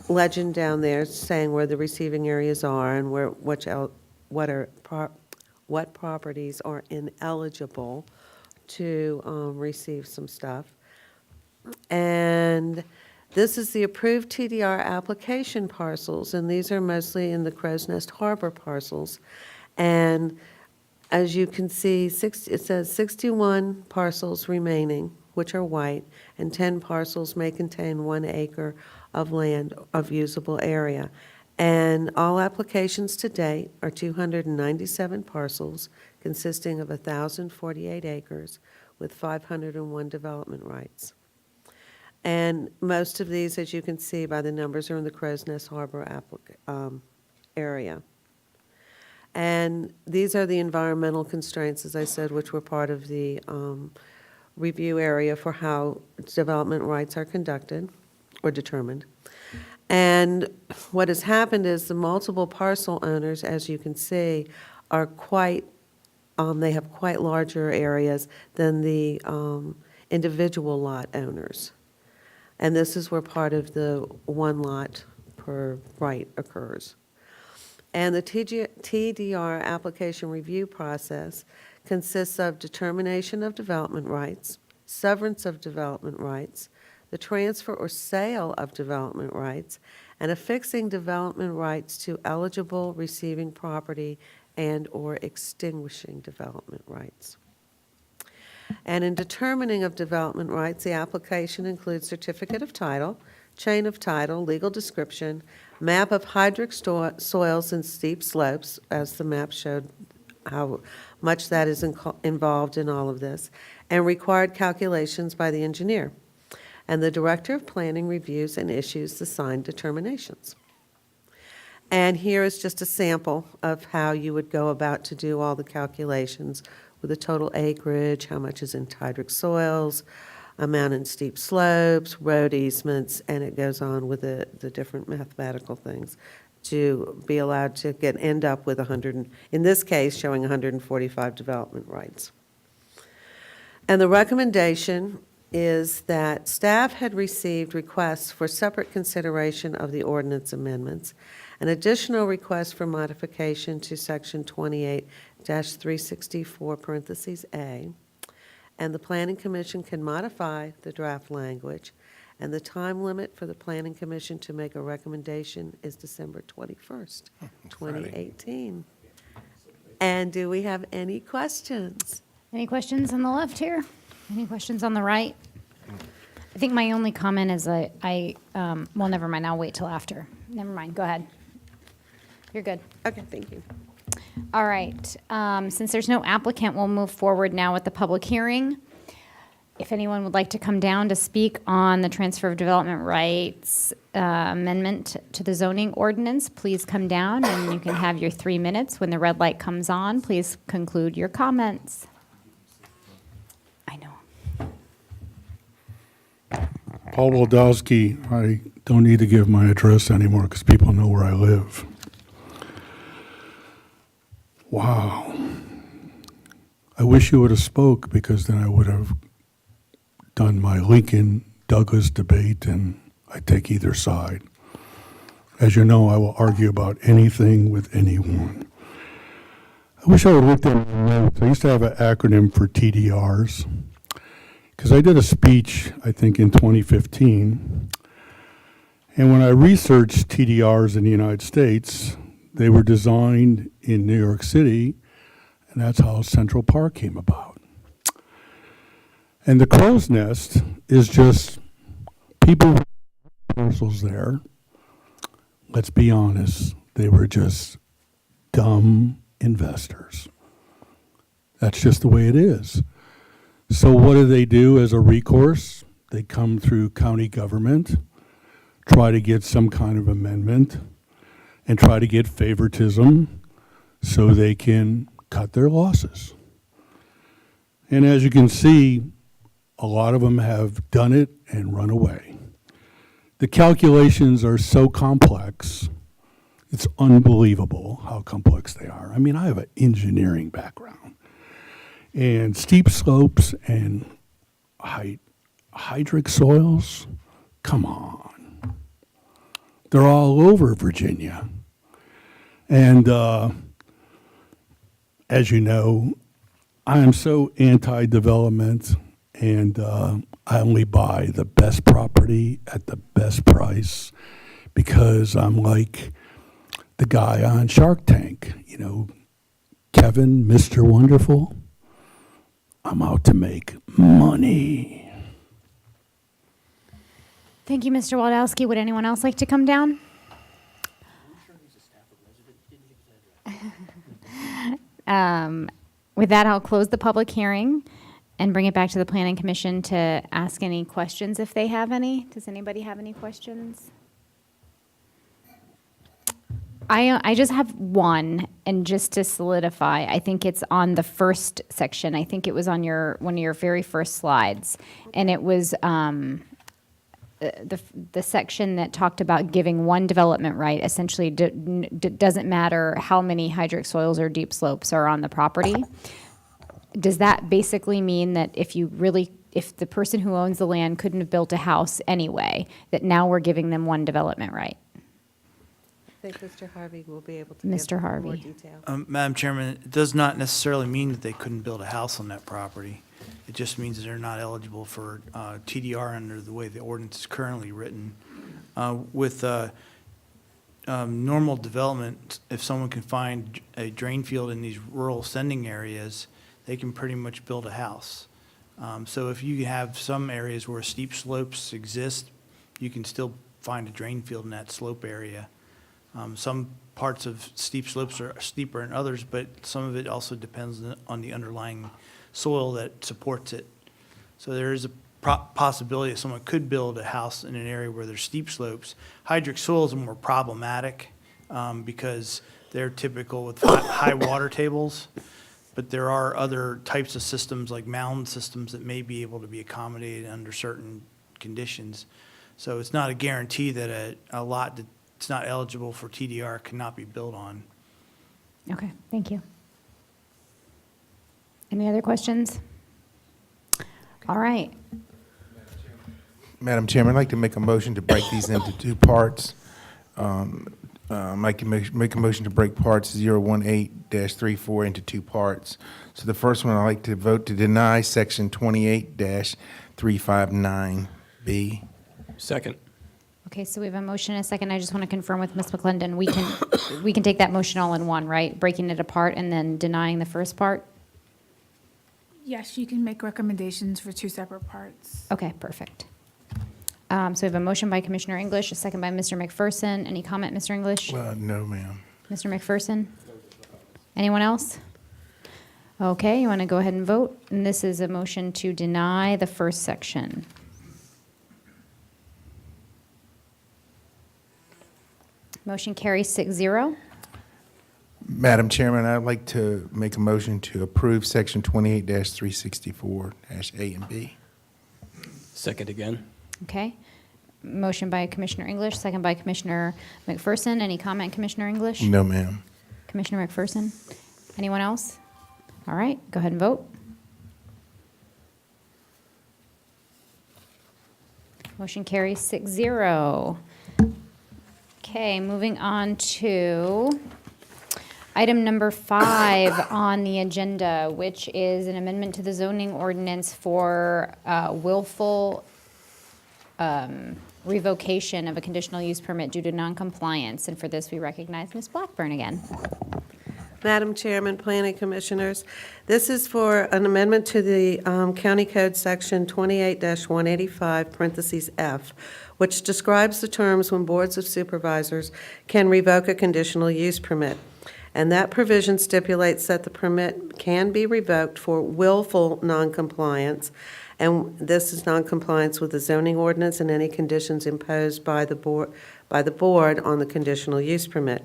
legend down there saying where the receiving areas are and what properties are ineligible to receive some stuff. And this is the approved TDR application parcels, and these are mostly in the Crow's Nest Harbor parcels. And as you can see, it says 61 parcels remaining, which are white, and 10 parcels may contain 1 acre of land of usable area. And all applications to date are 297 parcels consisting of 1,048 acres with 501 development rights. And most of these, as you can see by the numbers, are in the Crow's Nest Harbor area. And these are the environmental constraints, as I said, which were part of the review area for how development rights are conducted or determined. And what has happened is the multiple parcel owners, as you can see, are quite, they have quite larger areas than the individual lot owners. And this is where part of the one lot per right occurs. And the TDR application review process consists of determination of development rights, severance of development rights, the transfer or sale of development rights, and affixing development rights to eligible receiving property and/or extinguishing development rights. And in determining of development rights, the application includes certificate of title, chain of title, legal description, map of hydric soils and steep slopes, as the map showed how much that is involved in all of this, and required calculations by the engineer. And the Director of Planning reviews and issues the signed determinations. And here is just a sample of how you would go about to do all the calculations with the total acreage, how much is in hydric soils, amount in steep slopes, road easements, and it goes on with the different mathematical things to be allowed to end up with 100, in this case, showing 145 development rights. And the recommendation is that staff had received requests for separate consideration of the ordinance amendments, an additional request for modification to section 28-364 parentheses A, and the Planning Commission can modify the draft language, and the time limit for the Planning Commission to make a recommendation is December 21st, 2018. And do we have any questions? Any questions on the left here? Any questions on the right? I think my only comment is well, never mind, I'll wait till after. Never mind, go ahead. You're good. Okay, thank you. All right, since there's no applicant, we'll move forward now with the public hearing. If anyone would like to come down to speak on the transfer of development rights amendment to the zoning ordinance, please come down and you can have your 3 minutes. When the red light comes on, please conclude your comments. I know. Paul Waldowski, I don't need to give my address anymore because people know where I live. Wow. I wish you would have spoke, because then I would have done my Lincoln-Douglas debate, and I take either side. As you know, I will argue about anything with anyone. I wish I would have looked at my notes. I used to have an acronym for TDRs, because I did a speech, I think, in 2015. And when I researched TDRs in the United States, they were designed in New York City, and that's how Central Park came about. And the Crow's Nest is just people with parcels there. Let's be honest, they were just dumb investors. That's just the way it is. So what do they do as a recourse? They come through county government, try to get some kind of amendment, and try to get favoritism so they can cut their losses. And as you can see, a lot of them have done it and run away. The calculations are so complex It's unbelievable how complex they are. I mean, I have an engineering background. And steep slopes and hydric soils, come on. They're all over Virginia. And as you know, I am so anti-development, and I only buy the best property at the best price because I'm like the guy on Shark Tank, you know, Kevin, Mr. Wonderful. I'm out to make money. Thank you, Mr. Waldowski. Would anyone else like to come down? With that, I'll close the public hearing and bring it back to the Planning Commission to ask any questions if they have any. Does anybody have any questions? I just have one, and just to solidify, I think it's on the first section. I think it was on one of your very first slides, and it was the section that talked about giving one development right. Essentially, doesn't matter how many hydric soils or deep slopes are on the property. Does that basically mean that if the person who owns the land couldn't have built a house anyway, that now we're giving them one development right? I think Mr. Harvey will be able to Mr. give Harvey. more detail. Madam Chairman, it does not necessarily mean that they couldn't build a house on that property. It just means that they're not eligible for TDR under the way the ordinance is currently written. With normal development, if someone can find a drain field in these rural sending areas, they can pretty much build a house. So if you have some areas where steep slopes exist, you can still find a drain field in that slope area. Some parts of steep slopes are steeper than others, but some of it also depends on the underlying soil that supports it. So there is a possibility that someone could build a house in an area where there's steep slopes. Hydric soils are more problematic because they're typical with high water tables, but there are other types of systems like mound systems that may be able to be accommodated under certain conditions. So it's not a guarantee that a lot that's not eligible for TDR cannot be built on. Okay, thank you. Any other questions? All right. Madam Chairman, I'd like to make a motion to break these into two parts. I'd like to make a motion to break parts 018-34 into two parts. So the first one, I'd like to vote to deny section 28-359B. Second. Okay, so we have a motion and a second. I just want to confirm with Ms. McClendon, we can take that motion all in one, right? Breaking it apart and then denying the first part? Yes, you can make recommendations for two separate parts. Okay, perfect. So we have a motion by Commissioner English, a second by Mr. McPherson. Any comment, Mr. English? No, ma'am. Mr. McPherson? Anyone else? Okay, you want to go ahead and vote? And this is a motion to deny the first section. Motion carries 6-0. Madam Chairman, I'd like to make a motion to approve section 28-364-A and B. Second again. Okay. Motion by Commissioner English, second by Commissioner McPherson. Any comment, Commissioner English? No, ma'am. Commissioner McPherson? Anyone else? All right, go ahead and vote. Motion carries 6-0. Okay, moving on to item number 5 on the agenda, which is an amendment to the zoning ordinance for willful revocation of a conditional use permit due to noncompliance. And for this, we recognize Ms. Blackburn again. Madam Chairman, Planning Commissioners, this is for an amendment to the County Code Section 28-185, parentheses F, which describes the terms when boards of supervisors can revoke a conditional use permit. And that provision stipulates that the permit can be revoked for willful noncompliance, and this is noncompliance with the zoning ordinance and any conditions imposed by the board on the conditional use permit.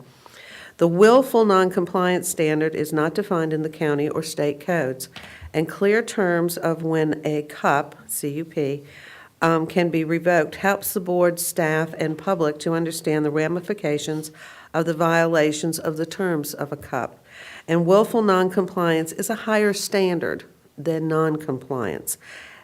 The willful noncompliance standard is not defined in the county or state codes, and clear terms of when a CUP, C-U-P, can be revoked helps the board, staff, and public to understand the ramifications of the violations of the terms of a CUP. And willful noncompliance is a higher standard than noncompliance.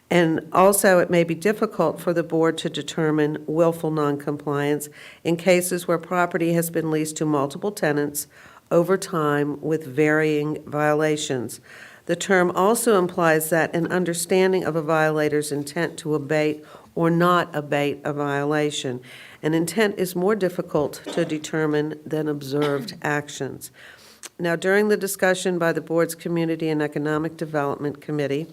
And also, it may be difficult for the board to determine willful noncompliance in cases where property has been leased to multiple tenants over time with varying violations. The term also implies that an understanding of a violator's intent to abate or not abate a violation. An intent is more difficult to determine than observed actions. Now, during the discussion by the board's Community and Economic Development Committee,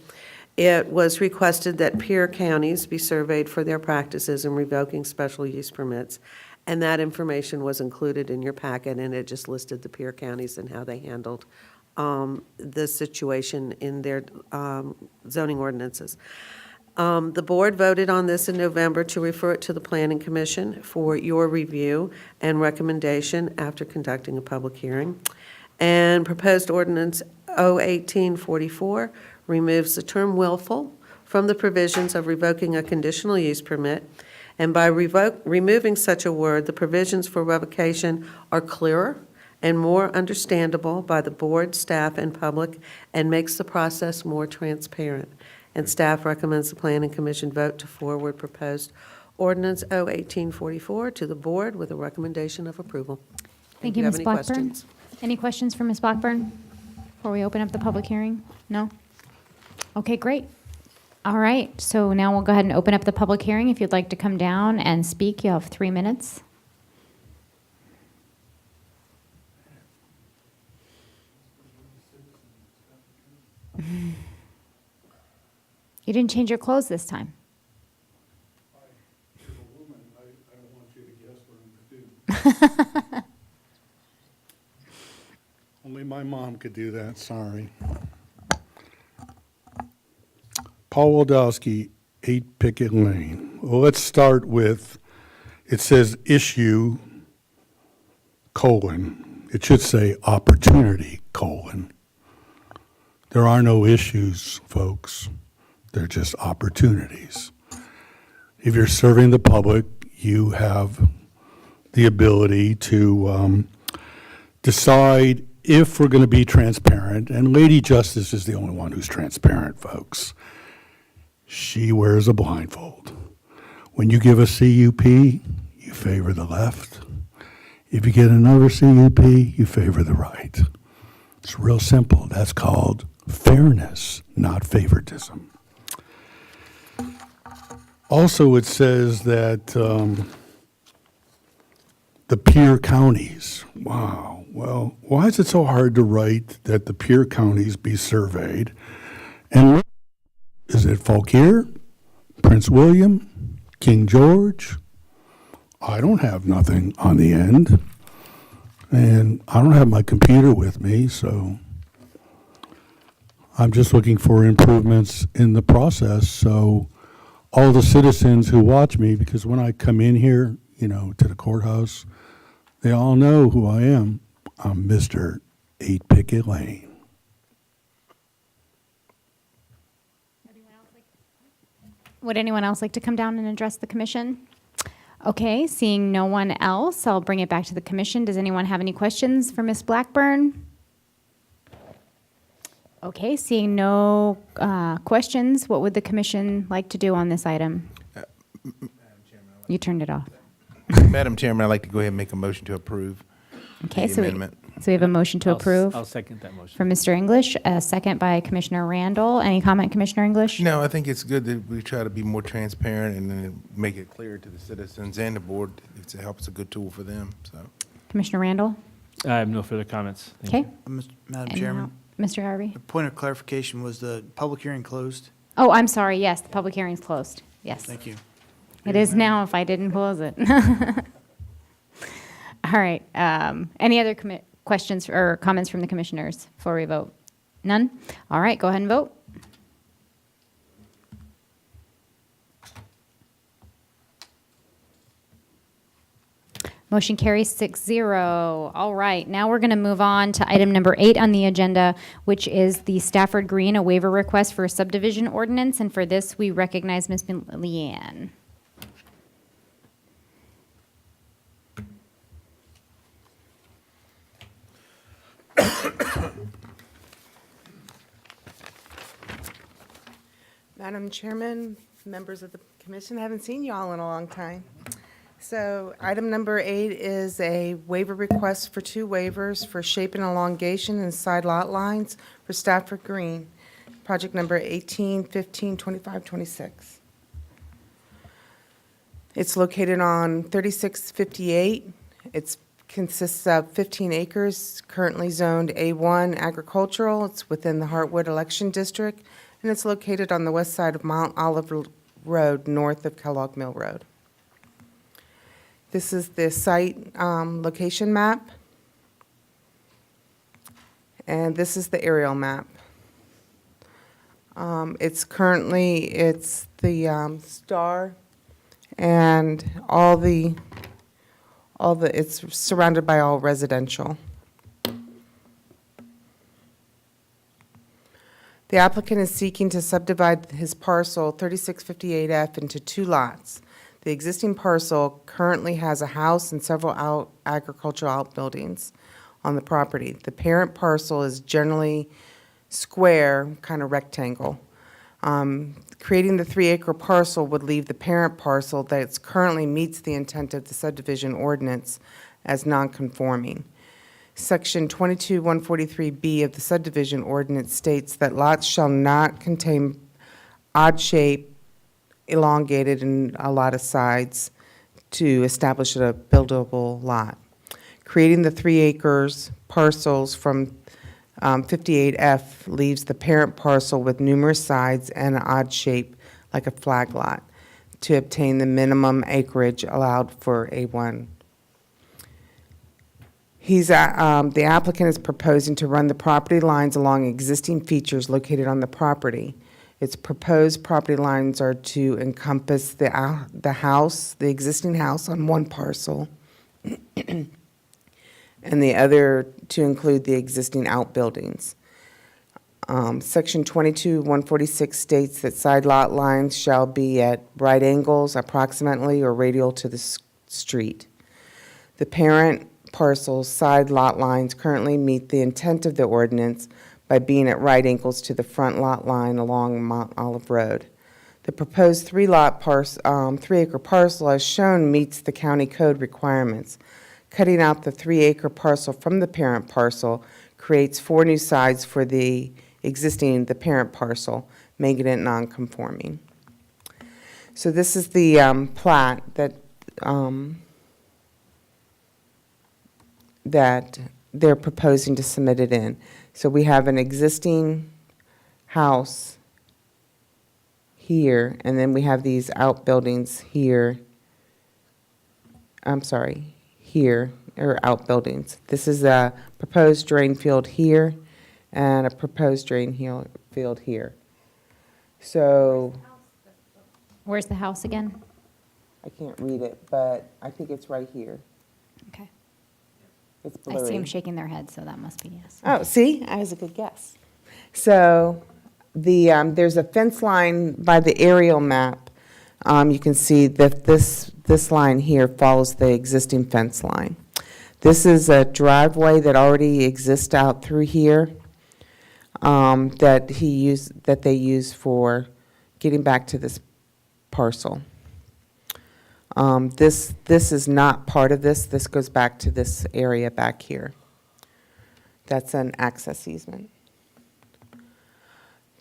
it was requested that peer counties be surveyed for their practices in revoking special use permits, and that information was included in your packet, and it just listed the peer counties and how they handled the situation in their zoning ordinances. The board voted on this in November to refer it to the Planning Commission for your review and recommendation after conducting a public hearing. And proposed ordinance 01844 removes the term willful from the provisions of revoking a conditional use permit, and by removing such a word, the provisions for revocation are clearer and more understandable by the board, staff, and public, and makes the process more transparent. And staff recommends the Planning Commission vote to forward proposed ordinance 01844 to the board with a recommendation of approval. Thank Do you, have Ms. any Blackburn. questions? Any questions for Ms. Blackburn before we open up the public hearing? No? Okay, great. All right, so now we'll go ahead and open up the public hearing. If you'd like to come down and speak, you have 3 minutes. You didn't change your clothes this time. Only my mom could do that, sorry. Paul Waldowski, 8 Pickett Lane. Well, let's start with, it says issue, colon. It should say opportunity, colon. There are no issues, folks. They're just opportunities. If you're serving the public, you have the ability to decide if we're going to be transparent. And Lady Justice is the only one who's transparent, folks. She wears a blindfold. When you give a CUP, you favor the left. If you get another CUP, you favor the right. It's real simple. That's called fairness, not favoritism. Also, it says that the peer counties. Wow. Well, why is it so hard to write that the peer counties be surveyed? And is it Fauquier, Prince William, King George? I don't have nothing on the end. And I don't have my computer with me, so I'm just looking for improvements in the process. So all the citizens who watch me, because when I come in here, to the courthouse, they all know who I am. I'm Mr. 8 Pickett Lane. Would anyone else like to come down and address the commission? Okay, seeing no one else, I'll bring it back to the commission. Does anyone have any questions for Ms. Blackburn? Okay, seeing no questions, what would the commission like to do on this item? You turned it off. Madam Chairman, I'd like to go ahead and make a motion to approve Okay, the so amendment. we have a motion to approve I'll second that motion. from Mr. English, a second by Commissioner Randall. Any comment, Commissioner English? No, I think it's good that we try to be more transparent and then make it clear to the citizens and the board. It helps, a good tool for them, so. Commissioner Randall? I have no further comments. Thank Okay. you. Madam And Chairman, now, Mr. Harvey? a point of clarification, was the public hearing closed? Oh, I'm sorry, yes, the public hearing's closed, yes. Thank you. It is now if I didn't close it. All right, any other questions or comments from the commissioners before we vote? None? All right, go ahead and vote. Motion carries 6-0. All right, now we're going to move on to item number 8 on the agenda, which is the Stafford Green, a waiver request for a subdivision ordinance. And for this, we recognize Ms. Leanne. Madam Chairman, members of the commission, I haven't seen you all in a long time. So item number 8 is a waiver request for 2 waivers for shape and elongation and side lot lines for Stafford Green, project number 18, 15, 25, 26. It's located on 3658. It consists of 15 acres, currently zoned A1 agricultural. It's within the Hartwood election district, and it's located on the west side of Mount Olive Road, north of Kellogg Mill Road. This is the site location map, and this is the aerial map. It's the star, and it's surrounded by all residential. The applicant is seeking to subdivide his parcel 3658F into 2 lots. The existing parcel currently has a house and several agricultural outbuildings on the property. The parent parcel is generally square, kind of rectangle. Creating the 3-acre parcel would leave the parent parcel that currently meets the intent of the subdivision ordinance as nonconforming. Section 22-143B of the subdivision ordinance states that lots shall not contain odd shape, elongated, and a lot of sides to establish a buildable lot. Creating the 3 acres parcels from 58F leaves the parent parcel with numerous sides and an odd shape like a flag lot to obtain the minimum acreage allowed for A1. The applicant is proposing to run the property lines along existing features located on the property. Its proposed property lines are to encompass the house, the existing house on one parcel, and the other to include the existing outbuildings. Section 22-146 states that side lot lines shall be at right angles approximately or radial to the street. The parent parcel's side lot lines currently meet the intent of the ordinance by being at right angles to the front lot line along Mount Olive Road. The proposed 3-acre parcel as shown meets the county code requirements. Cutting out the 3-acre parcel from the parent parcel creates 4 new sides for the parent parcel, making it non-conforming. So this is the plat that they're proposing to submit it in. So we have an existing house here, and then we have these outbuildings here. Here, or outbuildings. This is a proposed drain field here and a proposed drain field here. So, Where's the house again? I can't read it, but I think it's right here. Okay. It's I blurry. see them shaking their heads, so that must be yes. Oh, see, I was a good guess. So there's a fence line by the aerial map. You can see that this line here follows the existing fence line. This is a driveway that already exists out through here that they use for getting back to this parcel. This is not part of this. This goes back to this area back here. That's an access easement.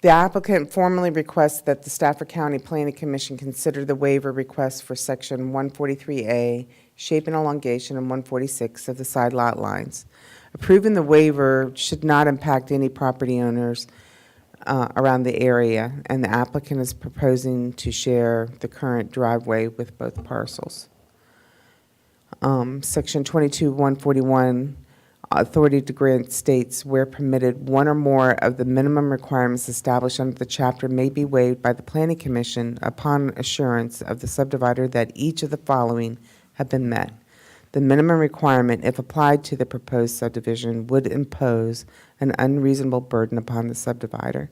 The applicant formally requests that the Stafford County Planning Commission consider the waiver request for Section 143A, shape and elongation, and 146 of the side lot lines. Approving the waiver should not impact any property owners around the area, and the applicant is proposing to share the current driveway with both parcels. Section 22-141, authority to grant states where permitted, one or more of the minimum requirements established under the chapter may be waived by the Planning Commission upon assurance of the subdivider that each of the following have been met. The minimum requirement, if applied to the proposed subdivision, would impose an unreasonable burden upon the subdivider.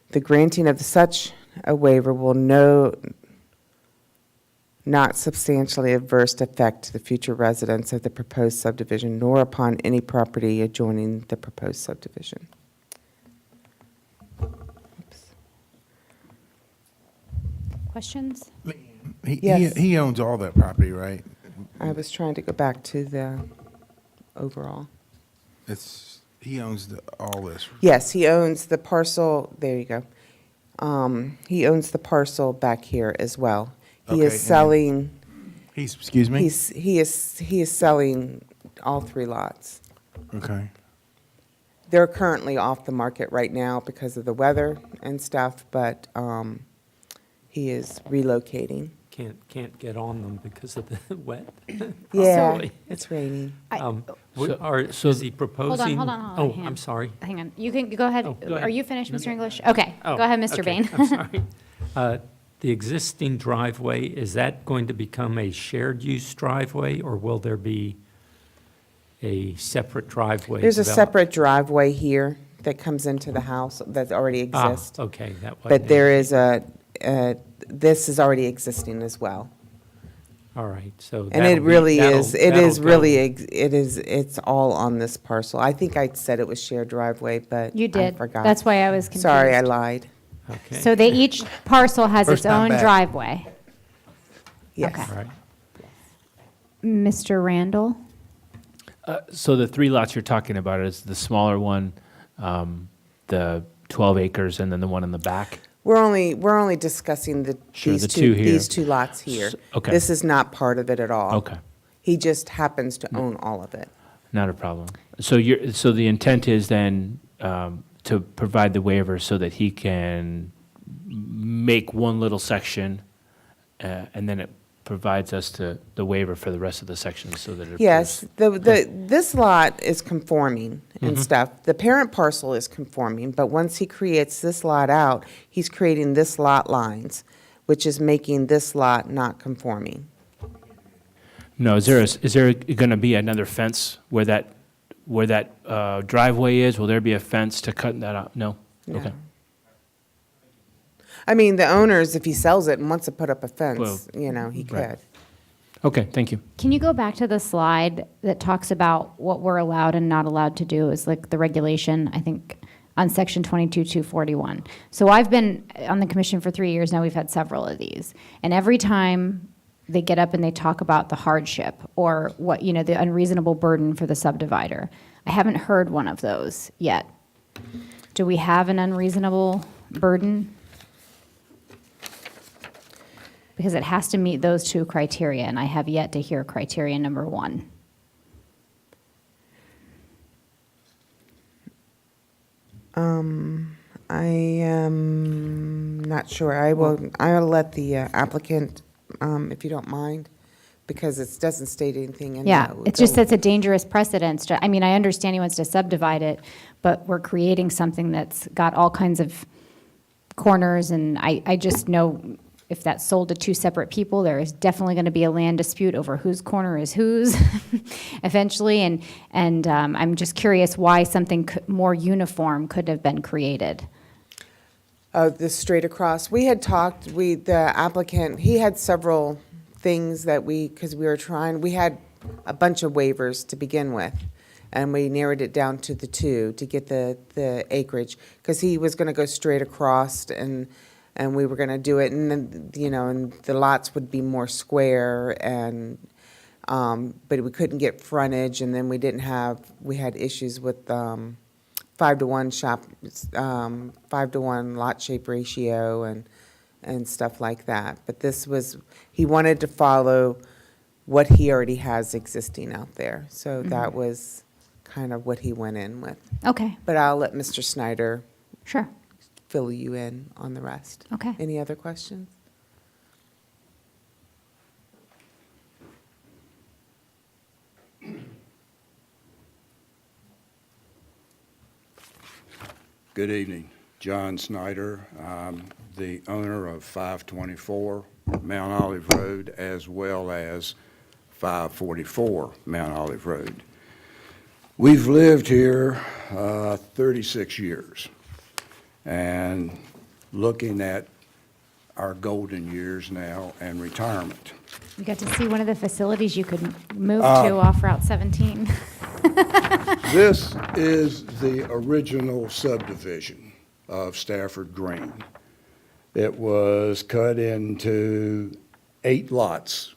The granting of such a waiver will not substantially adverse effect the future residents of the proposed subdivision, nor upon any property adjoining the proposed subdivision. Oops. Questions? Yes. He owns all that property, right? I was trying to go back to the overall. He owns all this. Yes, he owns the parcel, there you go. He owns the parcel back here as well. He Okay, and is then- selling, Excuse me? he is selling all 3 lots. Okay. They're currently off the market right now because of the weather and stuff, but he is relocating. Can't get on them because of the wet. Yeah, Possibly. it's raining. Is he proposing? Hold on, Oh, hang on. I'm sorry. Hang on. You can go ahead. Oh, go ahead. Are you finished, No, Mr. no. English? Okay. Oh, Go ahead, Mr. okay, Bain. I'm sorry. The existing driveway, is that going to become a shared-use driveway, or will there be a separate driveway? There's a developed? separate driveway here that comes into the house that already exists. Okay, that was. But there is this is already existing as well. All right, so. And it really is, it's all on this parcel. I think I said it was shared driveway, but You I did. forgot. That's why I was confused. Sorry, I lied. Okay. So they each parcel has First its time own back. driveway. Yes. Okay. All right. Mr. Randall? So the 3 lots you're talking about is the smaller one, the 12 acres, and then the one in the back? We're only discussing Sure, these the two here. these 2 lots here. Okay. This is not part of it at all. Okay, He just happens to own all of it. not a problem. So the intent is then to provide the waiver so that he can make one little section, and then it provides us the waiver for the rest of the sections so that it. Yes, this lot is conforming and stuff. The parent parcel is conforming, but once he creates this lot out, he's creating this lot lines, which is making this lot not conforming. No, is there going to be another fence where that driveway is? Will there be a fence to cut that out? No? No. Okay. I mean, the owners, if he sells it and wants to put up a fence, Well, he could. right. Okay, thank you. Can you go back to the slide that talks about what we're allowed and not allowed to do is like the regulation, I think, on section 22-241. So I've been on the commission for 3 years now. We've had several of these. And every time they get up and they talk about the hardship or what, the unreasonable burden for the subdivider. I haven't heard one of those yet. Do we have an unreasonable burden? Because it has to meet those 2 criteria, and I have yet to hear criteria number 1. I am not sure. I'll let the applicant, if you don't mind, because it doesn't state anything in Yeah, that. it just sets a dangerous precedent. I mean, I understand he wants to subdivide it, but we're creating something that's got all kinds of corners, and I just know if that's sold to 2 separate people, there is definitely going to be a land dispute over whose corner is whose eventually, and I'm just curious why something more uniform could have been created. This straight across, we had talked, the applicant, he had several things that because we had a bunch of waivers to begin with, and we narrowed it down to the 2 to get the acreage, because he was going to go straight across, and we were going to do it, and then, and the lots would be more square, and, but we couldn't get frontage, and then we had issues with 5-to-1 5-to-1 lot shape ratio and stuff like that. But he wanted to follow what he already has existing out there. So that was kind of what he went in with. Okay, But I'll let Mr. Snyder sure. fill you in on the rest. Okay. Any other questions? Good evening. John Snyder. I'm the owner of 524 Mount Olive Road as well as 544 Mount Olive Road. We've lived here 36 years, and looking at our golden years now and retirement. You got to see one of the facilities you could move to off Route 17. This is the original subdivision of Stafford Green. It was cut into 8 lots,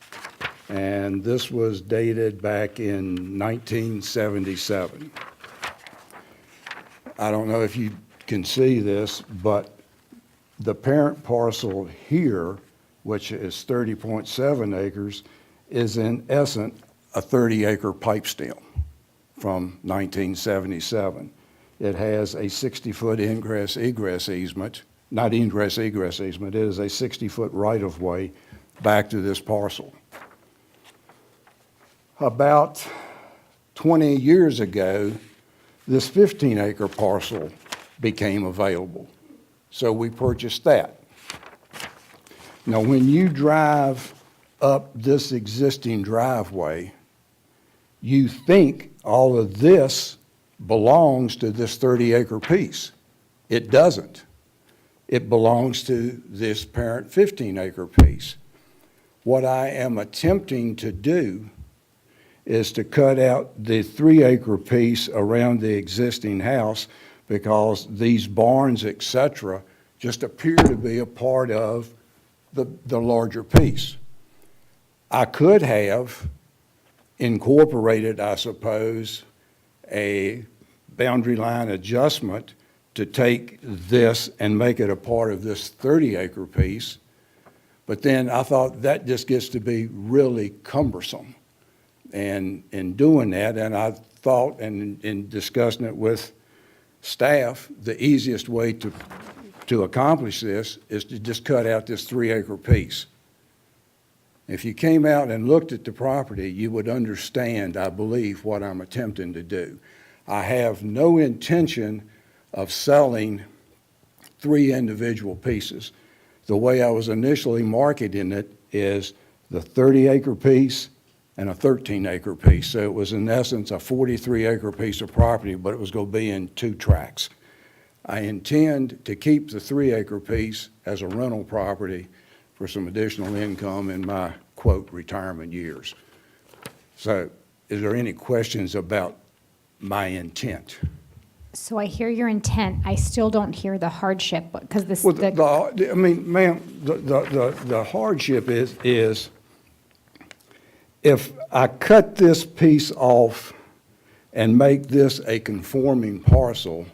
and this was dated back in 1977. I don't know if you can see this, but the parent parcel here, which is 30.7 acres, is in essence a 30-acre pipe stem from 1977. It has a 60-foot ingress-egress easement, not ingress-egress easement, it is a 60-foot right-of-way back to this parcel. About 20 years ago, this 15-acre parcel became available, so we purchased that. Now, when you drive up this existing driveway, you think all of this belongs to this 30-acre piece. It doesn't. It belongs to this parent 15-acre piece. What I am attempting to do is to cut out the 3-acre piece around the existing house because these barns, et cetera, just appear to be a part of the larger piece. I could have incorporated, I suppose, a boundary line adjustment to take this and make it a part of this 30-acre piece, but then I thought that just gets to be really cumbersome. And in doing that, and I thought, and in discussing it with staff, the easiest way to accomplish this is to just cut out this 3-acre piece. If you came out and looked at the property, you would understand, I believe, what I'm attempting to do. I have no intention of selling 3 individual pieces. The way I was initially marketing it is the 30-acre piece and a 13-acre piece. So it was in essence a 43-acre piece of property, but it was going to be in 2 tracts. I intend to keep the 3-acre piece as a rental property for some additional income in my, quote, retirement years. So is there any questions about my intent? So I hear your intent. I still don't hear the hardship because this. Well, I mean, ma'am, the hardship is if I cut this piece off and make this a conforming parcel,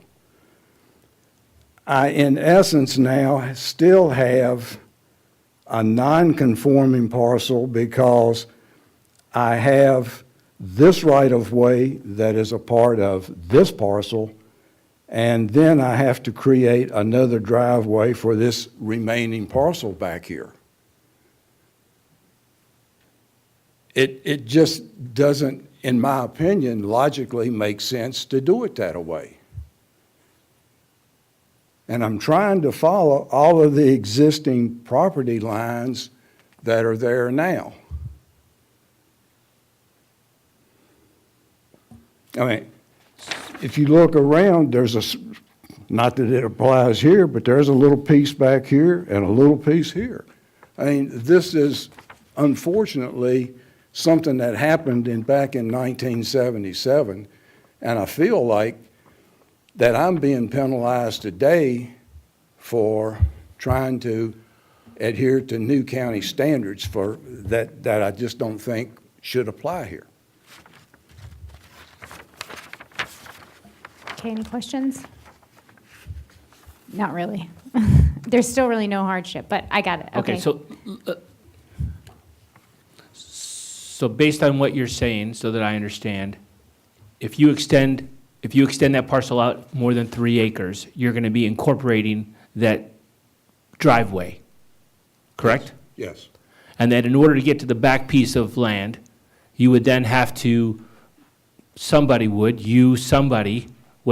I, in essence now, still have a non-conforming parcel because I have this right-of-way that is a part of this parcel, and then I have to create another driveway for this remaining parcel back here. It just doesn't, in my opinion, logically make sense to do it that way. And I'm trying to follow all of the existing property lines that are there now. I mean, if you look around, there's not that it applies here, but there's a little piece back here and a little piece here. I mean, this is unfortunately something that happened back in 1977, and I feel like that I'm being penalized today for trying to adhere to new county standards for that I just don't think should apply here. Okay, any questions? Not really. There's still really no hardship, but I got it. Okay. So based on what you're saying, so that I understand, if you extend that parcel out more than 3 acres, you're going to be incorporating that driveway, correct? Yes. And then in order to get to the back piece of land, you would then have to, somebody would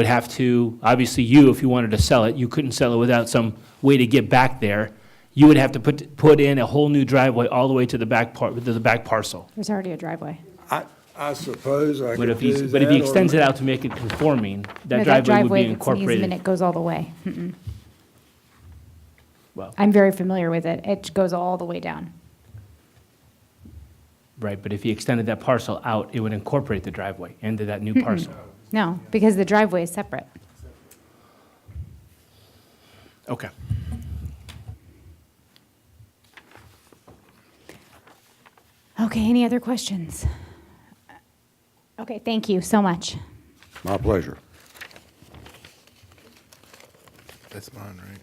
have to, obviously you, if you wanted to sell it, you couldn't sell it without some way to get back there. You would have to put in a whole new driveway all the way to the back parcel. There's already a driveway. I suppose I But could do that. but if he extends it out to make it conforming, No, that driveway would be it's an incorporated. easement, it goes all the way. Mm-mm. Well, I'm very familiar with it. It goes all the way down. right, but if he extended that parcel out, it would incorporate the driveway into that new parcel. No, because the driveway is separate. Okay. Okay, any other questions? Okay, thank you so much. My pleasure. That's mine, right?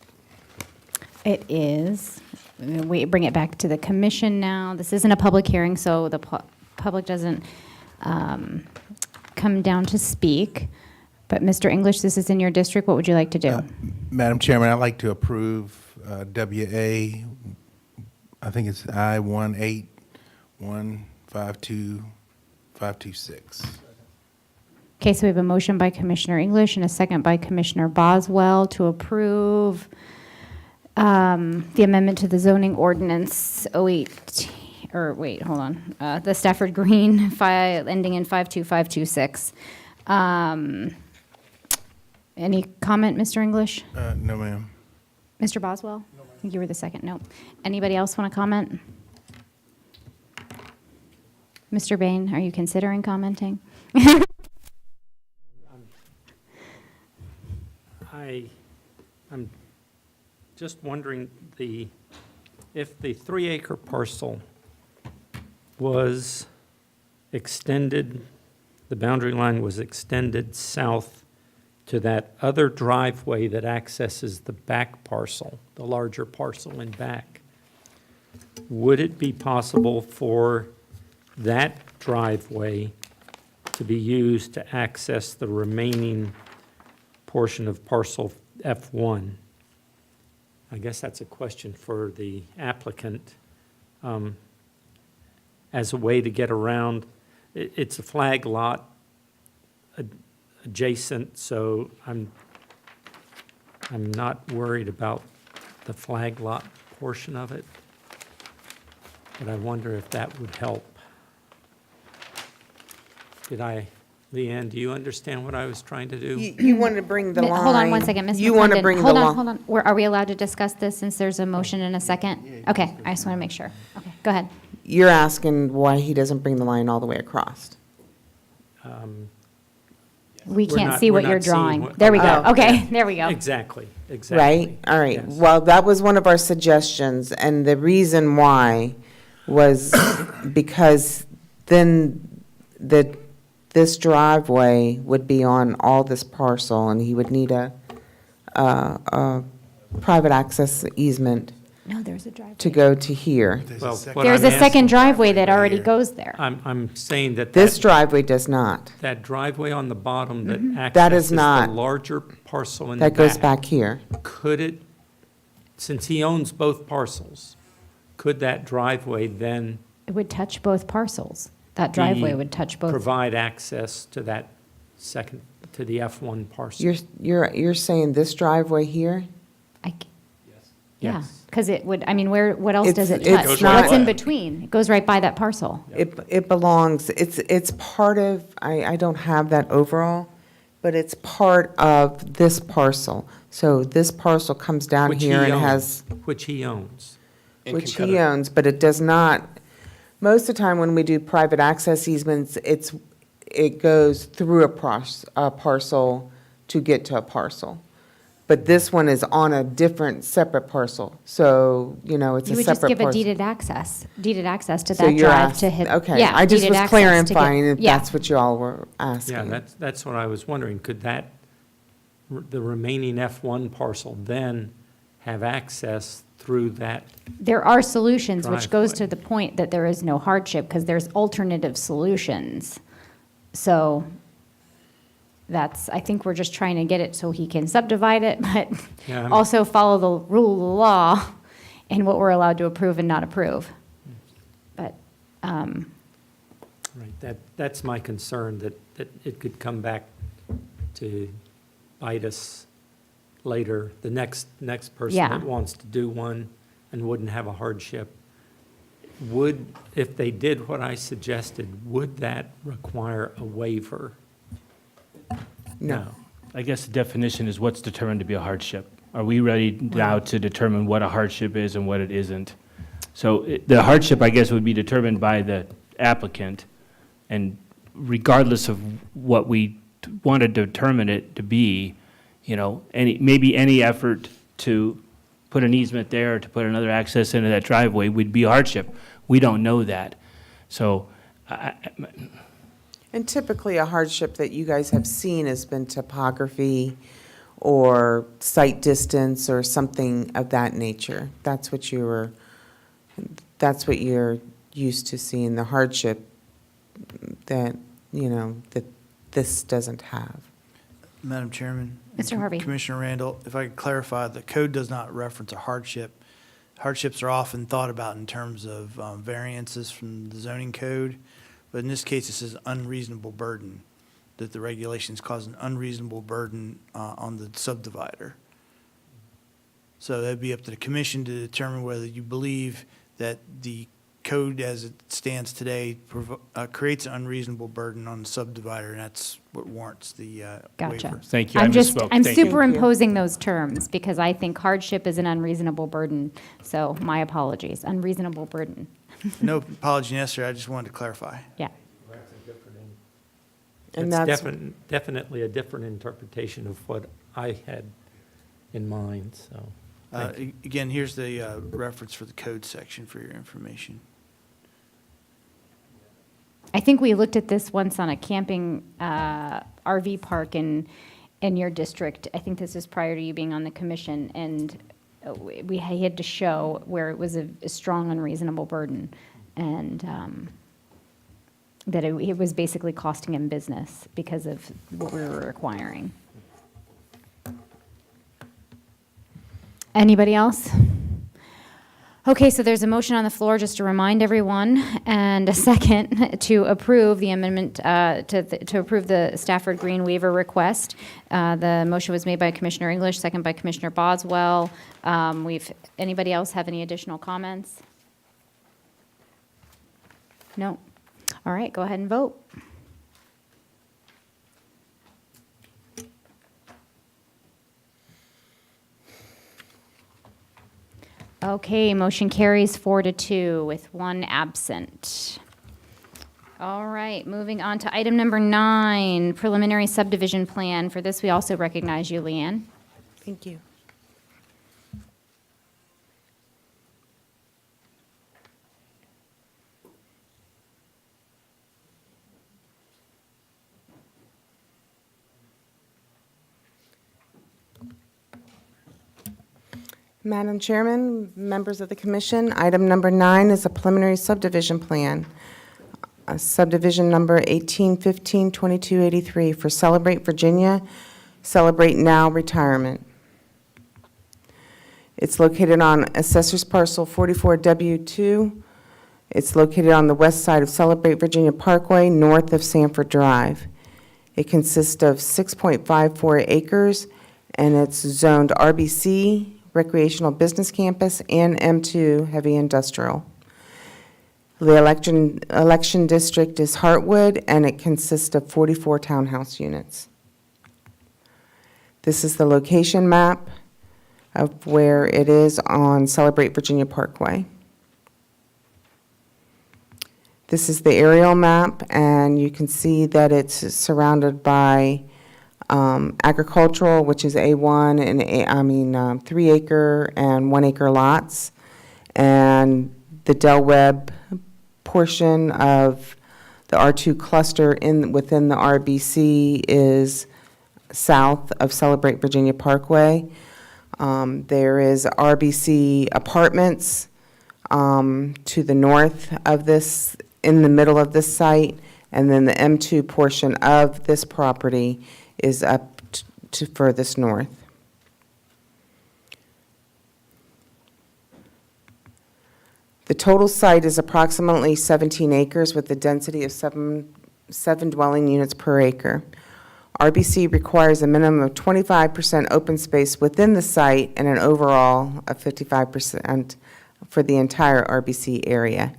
It is. We bring it back to the commission now. This isn't a public hearing, so the public doesn't come down to speak. But Mr. English, this is in your district. What would you like to do? Madam Chairman, I'd like to approve WA, I think it's I-181-52526. Okay, so we have a motion by Commissioner English and a second by Commissioner Boswell to approve the amendment to the zoning ordinance 08, or wait, hold on, the Stafford Green ending in 52526. Any comment, Mr. English? No, ma'am. Mr. Boswell? I think you were the second. No. Anybody else want to comment? Mr. Bain, are you considering commenting? I'm just wondering if the 3-acre parcel was extended, the boundary line was extended south to that other driveway that accesses the back parcel, the larger parcel in back, would it be possible for that driveway to be used to access the remaining portion of parcel F1? I guess that's a question for the applicant. As a way to get around, it's a flag lot adjacent, so I'm not worried about the flag lot portion of it, but I wonder if that would help. Leanne, do you understand what I was trying to do? You want to bring the line. Hold on one second, Ms. You want to McClendon. bring the Hold line. on, hold on. Are we allowed to discuss this since there's a motion and a second? Okay, I just want to make sure. Okay, go ahead. You're asking why he doesn't bring the line all the way across. We We're can't not- see we're what you're not seeing drawing. what- There we go. Oh, Okay, there we go. Exactly. Right? All right. Yes. Well, that was one of our suggestions, and the reason why was because then this driveway would be on all this parcel, and he would need a private access easement No, there's a driveway. to go to here. Well, what There's I'm a second asking- driveway that already goes there. I'm saying that This driveway does not. that driveway on the bottom that That is accesses the not. larger parcel in the That goes back here. Could it, since he owns both parcels, could that driveway then It would touch both parcels. That driveway be- would touch both. provide access to that second, to the F1 parcel? You're saying this driveway here? Yeah, Yes. because it would, I mean, what else does it It's- touch? it's not- What's in between? It goes right by that parcel. It belongs, it's part of, I don't have that overall, but it's part of this parcel. So this parcel comes down Which he here and owns. has, Which he owns. which he owns, but it does not, most of the time when we do private access easements, it goes through a parcel to get to a parcel. But this one is on a different, separate parcel. So, it's You a would just separate give a parcel. deeded access to So that you're drive to hit. Okay, yeah, I just deeded was access to get- clarifying if yeah. that's what you all were asking. Yeah, that's what I was wondering. Could that, the remaining F1 parcel then have access through that? There are solutions, which goes Driveway. to the point that there is no hardship, because there's alternative solutions. So I think we're just trying to get it so he can subdivide it, but Yeah, I'm- also follow the rule of the law and what we're allowed to approve and not approve. But, Right, that's my concern, that it could come back to bite us later. The next person Yeah. that wants to do one and wouldn't have a hardship, if they did what I suggested, would that require a waiver? No. I guess the definition is what's determined to be a hardship. Are we ready now to determine what a hardship is and what it isn't? So the hardship, I guess, would be determined by the applicant, and regardless of what we want to determine it to be, maybe any effort to put an easement there, to put another access into that driveway would be a hardship. We don't know that. So, And typically, a hardship that you guys have seen has been topography or site distance or something of that nature. That's what you're used to seeing, the hardship that, that this doesn't have. Madam Chairman. Mr. Harvey. Commissioner Randall, if I could clarify, the code does not reference a hardship. Hardships are often thought about in terms of variances from the zoning code, but in this case, this is unreasonable burden, that the regulations cause an unreasonable burden on the subdivider. So that'd be up to the commission to determine whether you believe that the code as it stands today creates an unreasonable burden on the subdivider, and that's what warrants the Gotcha. waiver. thank you. I I'm misspoke. I'm Thank you. superimposing those terms because I think hardship is an unreasonable burden. So my apologies, unreasonable burden. No apology necessary, I just wanted to clarify. Yeah. And It's that's- definitely a different interpretation of what I had in mind, so. thank you. Again, here's the reference for the code section for your information. I think we looked at this once on a camping RV park in your district. I think this is prior to you being on the commission, and we had to show where it was a strong unreasonable burden, and that it was basically costing him business because of what we were requiring. Anybody else? Okay, so there's a motion on the floor, just to remind everyone, and a second to approve the amendment, to approve the Stafford Green waiver request. The motion was made by Commissioner English, second by Commissioner Boswell. Anybody else have any additional comments? No? All right, go ahead and vote. Okay, motion carries 4-2 with one absent. All right, moving on to item number 9, preliminary subdivision plan. For this, we also recognize you, Leanne. Thank you. Madam Chairman, members of the commission, item number 9 is a preliminary subdivision plan. Subdivision number 1815-2283 for Celebrate Virginia, Celebrate Now Retirement. It's located on Assessor's Parcel 44W2. It's located on the west side of Celebrate Virginia Parkway, north of Sanford Drive. It consists of 6.54 acres, and it's zoned RBC, Recreational Business Campus, and M2, Heavy Industrial. The election district is Hartwood, and it consists of 44 townhouse units. This is the location map of where it is on Celebrate Virginia Parkway. This is the aerial map, and you can see that it's surrounded by agricultural, which is A1, and 3-acre and 1-acre lots. And the Del Webb portion of the R2 cluster within the RBC is south of Celebrate Virginia Parkway. There is RBC Apartments to the north of this, in the middle of this site, and then the M2 portion of this property is up to furthest north. The total site is approximately 17 acres with a density of seven dwelling units per acre. RBC requires a minimum of 25% open space within the site and an overall of 55% for the entire RBC area.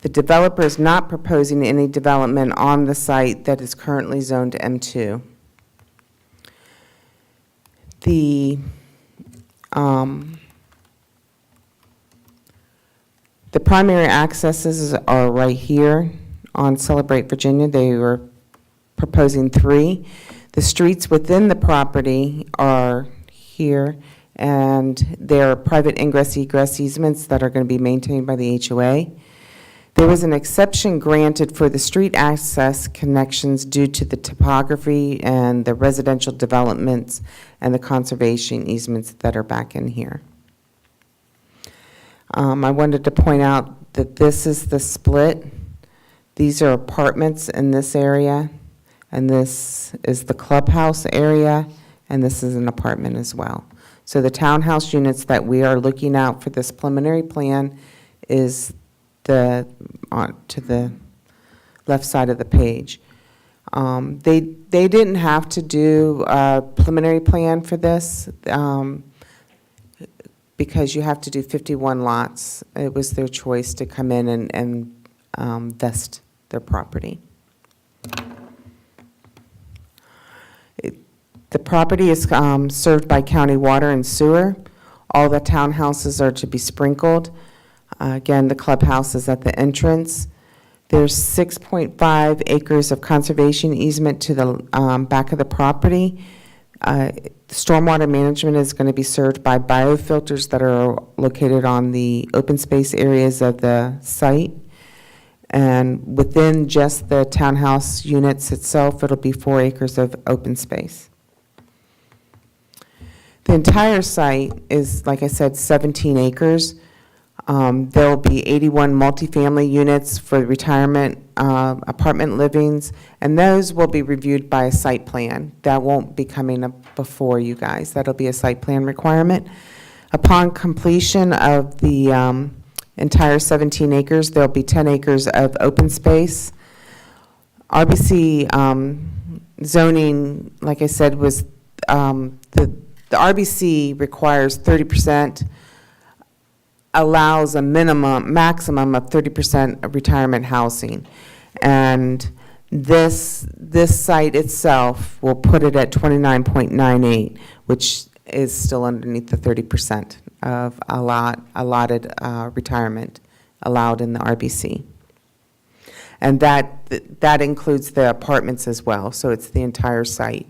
The developer is not proposing any development on the site that is currently zoned M2. The primary accesses are right here on Celebrate Virginia. They were proposing 3. The streets within the property are here, and there are private ingress egress easements that are going to be maintained by the HOA. There was an exception granted for the street access connections due to the topography and the residential developments and the conservation easements that are back in here. I wanted to point out that this is the split. These are apartments in this area, and this is the clubhouse area, and this is an apartment as well. So the townhouse units that we are looking at for this preliminary plan is to the left side of the page. They didn't have to do a preliminary plan for this because you have to do 51 lots. It was their choice to come in and vest their property. The property is served by county water and sewer. All the townhouses are to be sprinkled. Again, the clubhouse is at the entrance. There's 6.5 acres of conservation easement to the back of the property. Stormwater management is going to be served by biofilters that are located on the open space areas of the site. And within just the townhouse units itself, it'll be 4 acres of open space. The entire site is, like I said, 17 acres. There'll be 81 multifamily units for retirement apartment livings, and those will be reviewed by a site plan. That won't be coming up before you guys. That'll be a site plan requirement. Upon completion of the entire 17 acres, there'll be 10 acres of open space. RBC zoning, like I said, was the RBC requires 30%, allows a maximum of 30% of retirement housing. And this site itself will put it at 29.98, which is still underneath the 30% of allotted retirement allowed in the RBC. And that includes the apartments as well, so it's the entire site.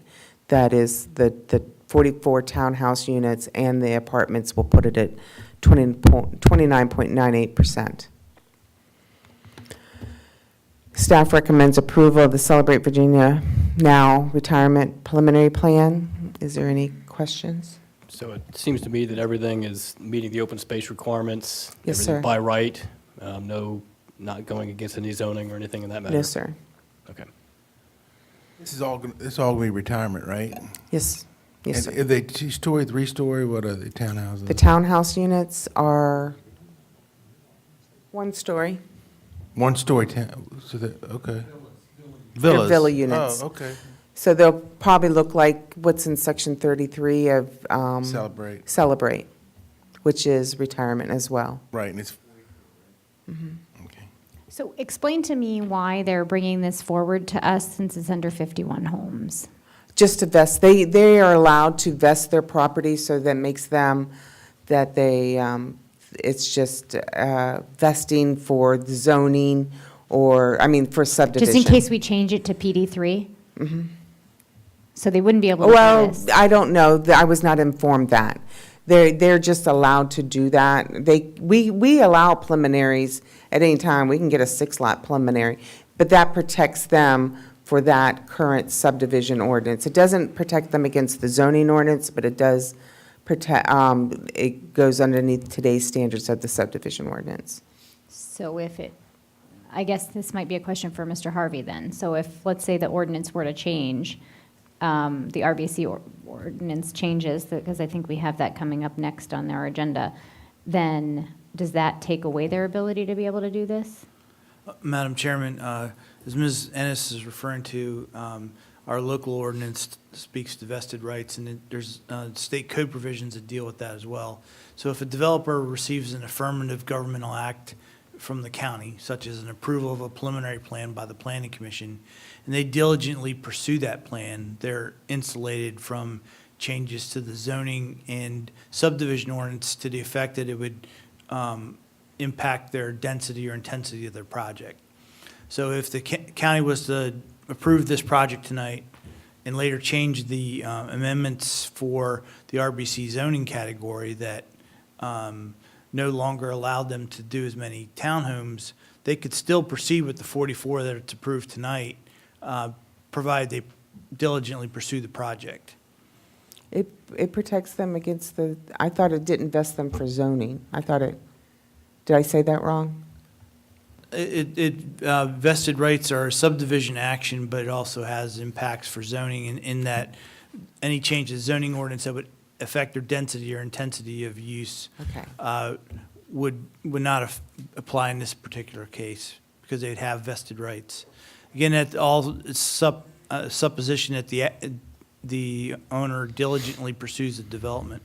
That is the 44 townhouse units, and the apartments will put it at 29.98%. Staff recommends approval of the Celebrate Virginia Now Retirement Preliminary Plan. Is there any questions? So it seems to me that everything is meeting the open space requirements. Yes, everything sir. by right, not going against any zoning or anything in that matter? No, sir. Okay. It's all going to be retirement, right? Yes, yes, sir. And are they 2-story, 3-story, what are they, townhouses? The townhouse units are 1 story. 1-story so okay. They're Villas? villa units. Oh, okay. So they'll probably look like what's in section 33 of Celebrate, which is retirement as well. Right, and it's, So explain to me why they're bringing this forward to us since it's under 51 homes. Just to vest, they are allowed to vest their property, so that makes them, that they, it's just vesting for the zoning or, for subdivision. Just in case we change it to PD3? Mm-hmm. So they wouldn't be able to do Well, this? I don't know, I was not informed that. They're just allowed to do that. We allow preliminaries at any time. We can get a 6-lot preliminary, but that protects them for that current subdivision ordinance. It doesn't protect them against the zoning ordinance, but it does protect, it goes underneath today's standards of the subdivision ordinance. So I guess this might be a question for Mr. Harvey then. So if, let's say the ordinance were to change, the RBC ordinance changes, because I think we have that coming up next on our agenda, then does that take away their ability to be able to do this? Madam Chairman, as Ms. Ennis is referring to, our local ordinance speaks to vested rights, and there's state code provisions that deal with that as well. So if a developer receives an affirmative governmental act from the county, such as an approval of a preliminary plan by the Planning Commission, and they diligently pursue that plan, they're insulated from changes to the zoning and subdivision ordinance to the effect that it would impact their density or intensity of their project. So if the county was to approve this project tonight and later change the amendments for the RBC zoning category that no longer allowed them to do as many townhomes, they could still proceed with the 44 that it's approved tonight, provided they diligently pursue the project. It protects them against I thought it didn't vest them for zoning. Did I say that wrong? Vested rights are subdivision action, but it also has impacts for zoning in that any change to zoning ordinance that would affect their density or intensity of use would not apply in this particular case because they'd have vested rights. Again, that all is supposition that the owner diligently pursues the development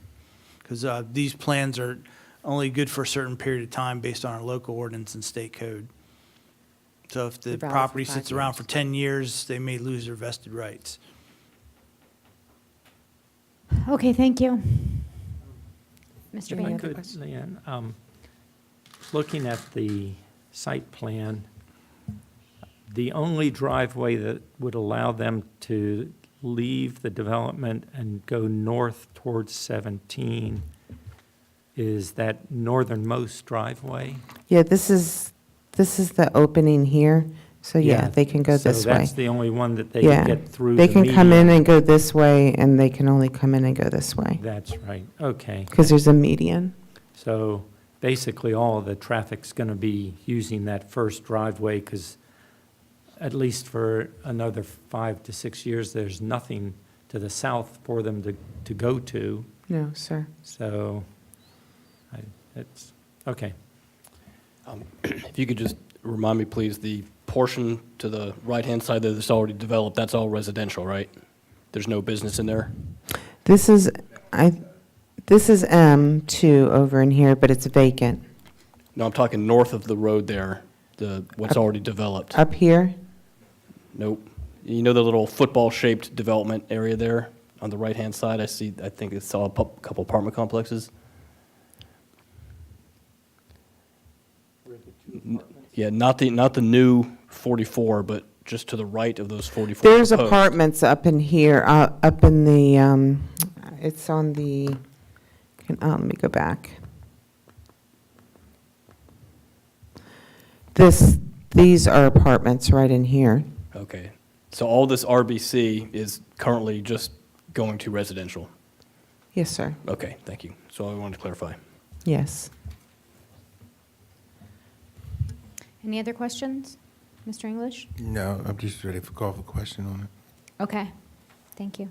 because these plans are only good for a certain period of time based on our local ordinance and state code. So if the property sits around for 10 years, they may lose their vested rights. Okay, thank you. Mr. If I Van. could, Leanne, looking at the site plan, the only driveway that would allow them to leave the development and go north towards 17 is that northernmost driveway. Yeah, this is the opening here, so yeah, they can go this So way. that's the only one that they Yeah, can get through they the can come in median. and go this way, and they can only come in and go this way. That's right, okay. Because there's a median. So basically, all of the traffic's going to be using that first driveway because at least for another 5 to 6 years, there's nothing to the south for them to go to. No, sir. So it's, okay. If you could just remind me, please, the portion to the right-hand side that's already developed, that's all residential, right? There's no business in there? This is M2 over in here, but it's vacant. No, I'm talking north of the road there, what's already developed. Up here? Nope. You know the little football-shaped development area there on the right-hand side? I think it's all a couple apartment complexes. Yeah, not the new 44, but just to the right of those 44. There's proposed. apartments up in here, up in the, it's on the, let me go back. These are apartments right in here. Okay. So all this RBC is currently just going to residential? Yes, sir. Okay, thank you. So I wanted to clarify. Yes. Any other questions? Mr. English? No, I'm just ready for call for question on it. Okay, thank you.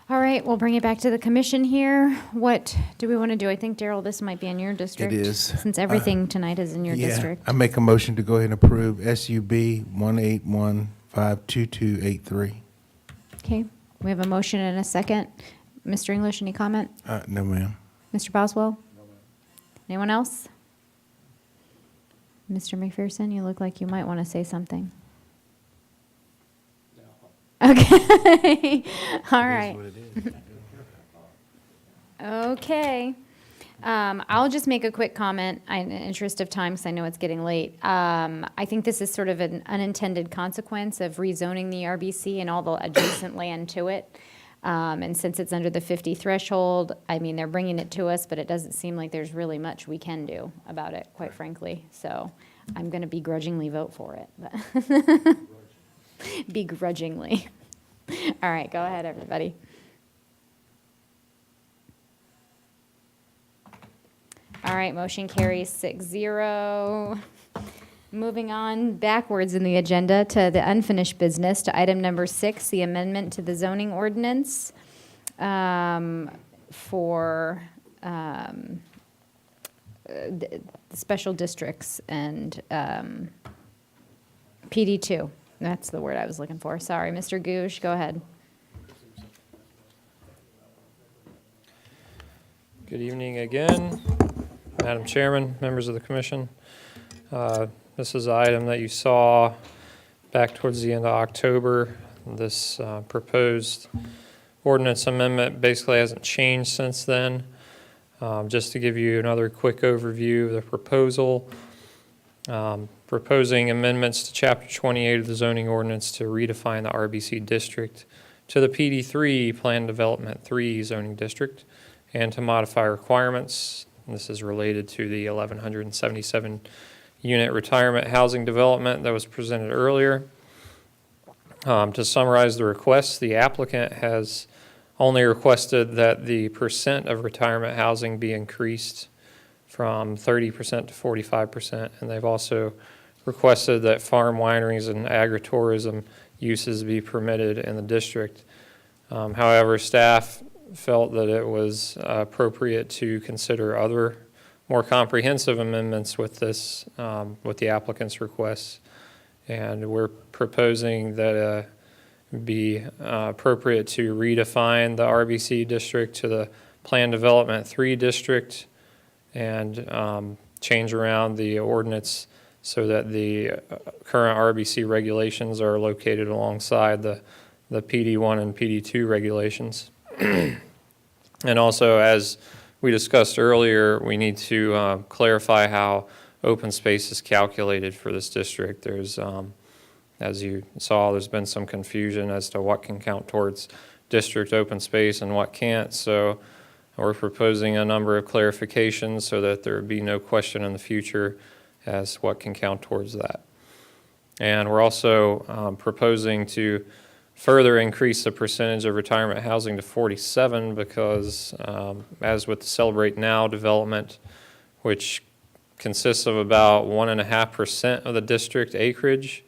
All right, we'll bring it back to the commission here. What do we want to do? I think, Daryl, this might be in your district. It is. Since everything tonight is in your district. I make a motion to go ahead and approve SUB 181-52283. Okay, we have a motion and a second. Mr. English, any comment? No, ma'am. Mr. Boswell? No, ma'am. Anyone else? Mr. McPherson, you look like you might want to say something. No. Okay, all right. Okay. I'll just make a quick comment in the interest of time because I know it's getting late. I think this is sort of an unintended consequence of rezoning the RBC and all the adjacent land to it. And since it's under the 50 threshold, I mean, they're bringing it to us, but it doesn't seem like there's really much we can do about it, quite frankly. So I'm going to begrudgingly vote for it. But begrudgingly. All right, go ahead, everybody. All right, motion carries 6-0. Moving on backwards in the agenda to the unfinished business, to item number 6, the amendment to the zoning ordinance for the special districts and PD2. That's the word I was looking for. Sorry, Mr. Goosh, go ahead. Good evening again, Madam Chairman, members of the commission. This is an item that you saw back towards the end of October. This proposed ordinance amendment basically hasn't changed since then. Just to give you another quick overview of the proposal, proposing amendments to Chapter 28 of the zoning ordinance to redefine the RBC district to the PD3 Plan Development 3 zoning district and to modify requirements. And this is related to the 1,177 unit retirement housing development that was presented earlier. To summarize the request, the applicant has only requested that the percent of retirement housing be increased from 30% to 45%, and they've also requested that farm wineries and agritourism uses be permitted in the district. However, staff felt that it was appropriate to consider other more comprehensive amendments with this, with the applicant's requests. And we're proposing that it be appropriate to redefine the RBC district to the Plan Development 3 district and change around the ordinance so that the current RBC regulations are located alongside the PD1 and PD2 regulations. And also, as we discussed earlier, we need to clarify how open space is calculated for this district. There's, as you saw, there's been some confusion as to what can count towards district open space and what can't. So we're proposing a number of clarifications so that there would be no question in the future as what can count towards that. And we're also proposing to further increase the percentage of retirement housing to 47 because as with the Celebrate Now development, which consists of about 1.5% of the district acreage,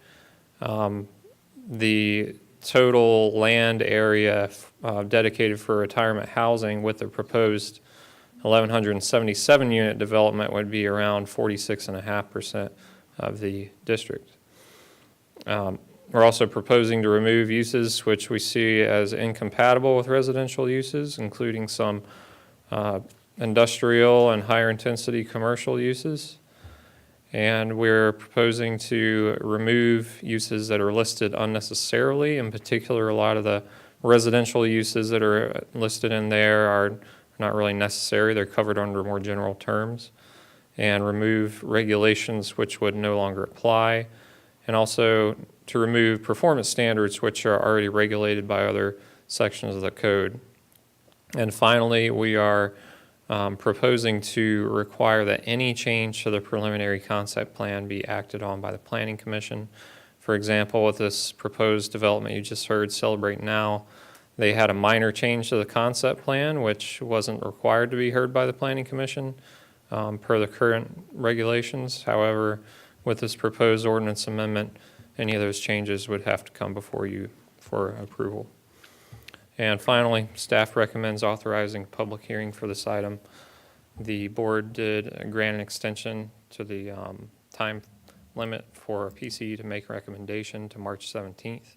the total land area dedicated for retirement housing with the proposed 1,177 unit development would be around 46.5% of the district. We're also proposing to remove uses which we see as incompatible with residential uses, including some industrial and higher intensity commercial uses. And we're proposing to remove uses that are listed unnecessarily. In particular, a lot of the residential uses that are listed in there are not really necessary. They're covered under more general terms. And remove regulations which would no longer apply. And also to remove performance standards which are already regulated by other sections of the code. And finally, we are proposing to require that any change to the preliminary concept plan be acted on by the Planning Commission. For example, with this proposed development you just heard, Celebrate Now, they had a minor change to the concept plan, which wasn't required to be heard by the Planning Commission per the current regulations. However, with this proposed ordinance amendment, any of those changes would have to come before you for approval. And finally, staff recommends authorizing a public hearing for this item. The board did grant an extension to the time limit for PCE to make a recommendation to March 17th,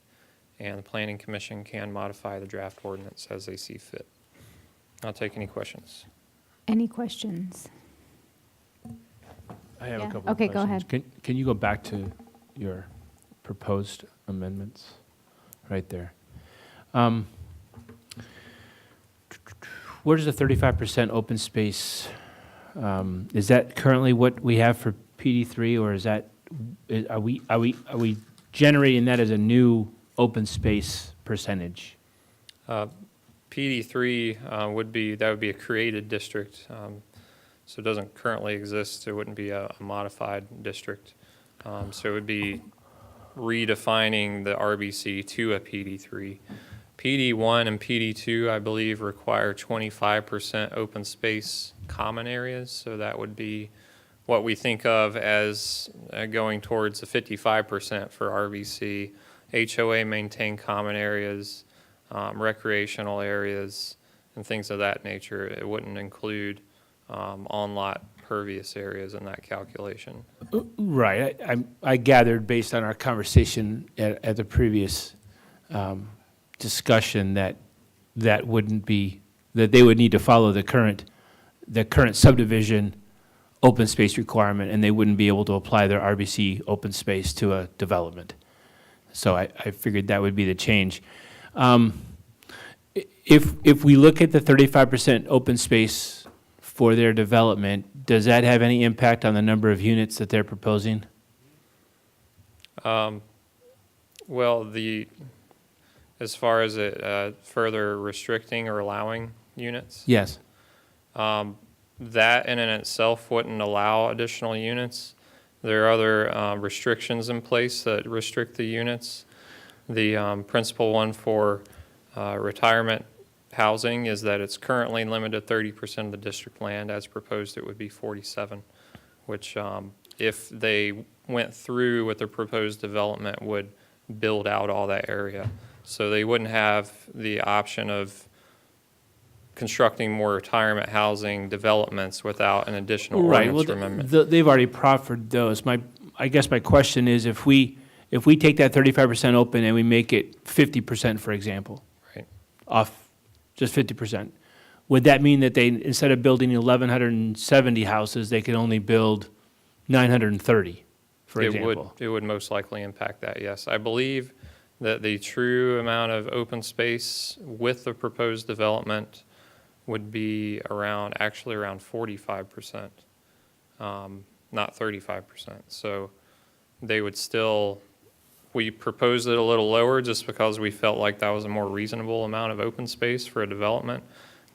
and the Planning Commission can modify the draft ordinance as they see fit. I'll take any questions. Any questions? I have Yeah. a couple of Okay, go questions. ahead. Can you go back to your proposed amendments right there? Where does the 35% open space, is that currently what we have for PD3, or is that, are we generating that as a new open space percentage? PD3 would be a created district, so it doesn't currently exist. It wouldn't be a modified district. So it would be redefining the RBC to a PD3. PD1 and PD2, I believe, require 25% open space common areas, so that would be what we think of as going towards the 55% for RBC. HOA maintain common areas, recreational areas, and things of that nature. It wouldn't include on-lot pervious areas in that calculation. Right. I gathered based on our conversation at the previous discussion that they would need to follow the current subdivision open space requirement, and they wouldn't be able to apply their RBC open space to a development. So I figured that would be the change. If we look at the 35% open space for their development, does that have any impact on the number of units that they're proposing? Well, as far as it further restricting or allowing units? Yes. That in and itself wouldn't allow additional units. There are other restrictions in place that restrict the units. The principal one for retirement housing is that it's currently limited 30% of the district land. As proposed, it would be 47, which if they went through with the proposed development would build out all that area. So they wouldn't have the option of constructing more retirement housing developments without an additional Right, ordinance well, amendment. they've already proffered those. I guess my question is, if we take that 35% open and we make it 50%, for example, Right. off just 50%, would that mean that they, instead of building 1,170 houses, they could only build 930, for example? It would most likely impact that, yes. I believe that the true amount of open space with the proposed development would be actually around 45%, not 35%. So they would still, we proposed it a little lower just because we felt like that was a more reasonable amount of open space for a development,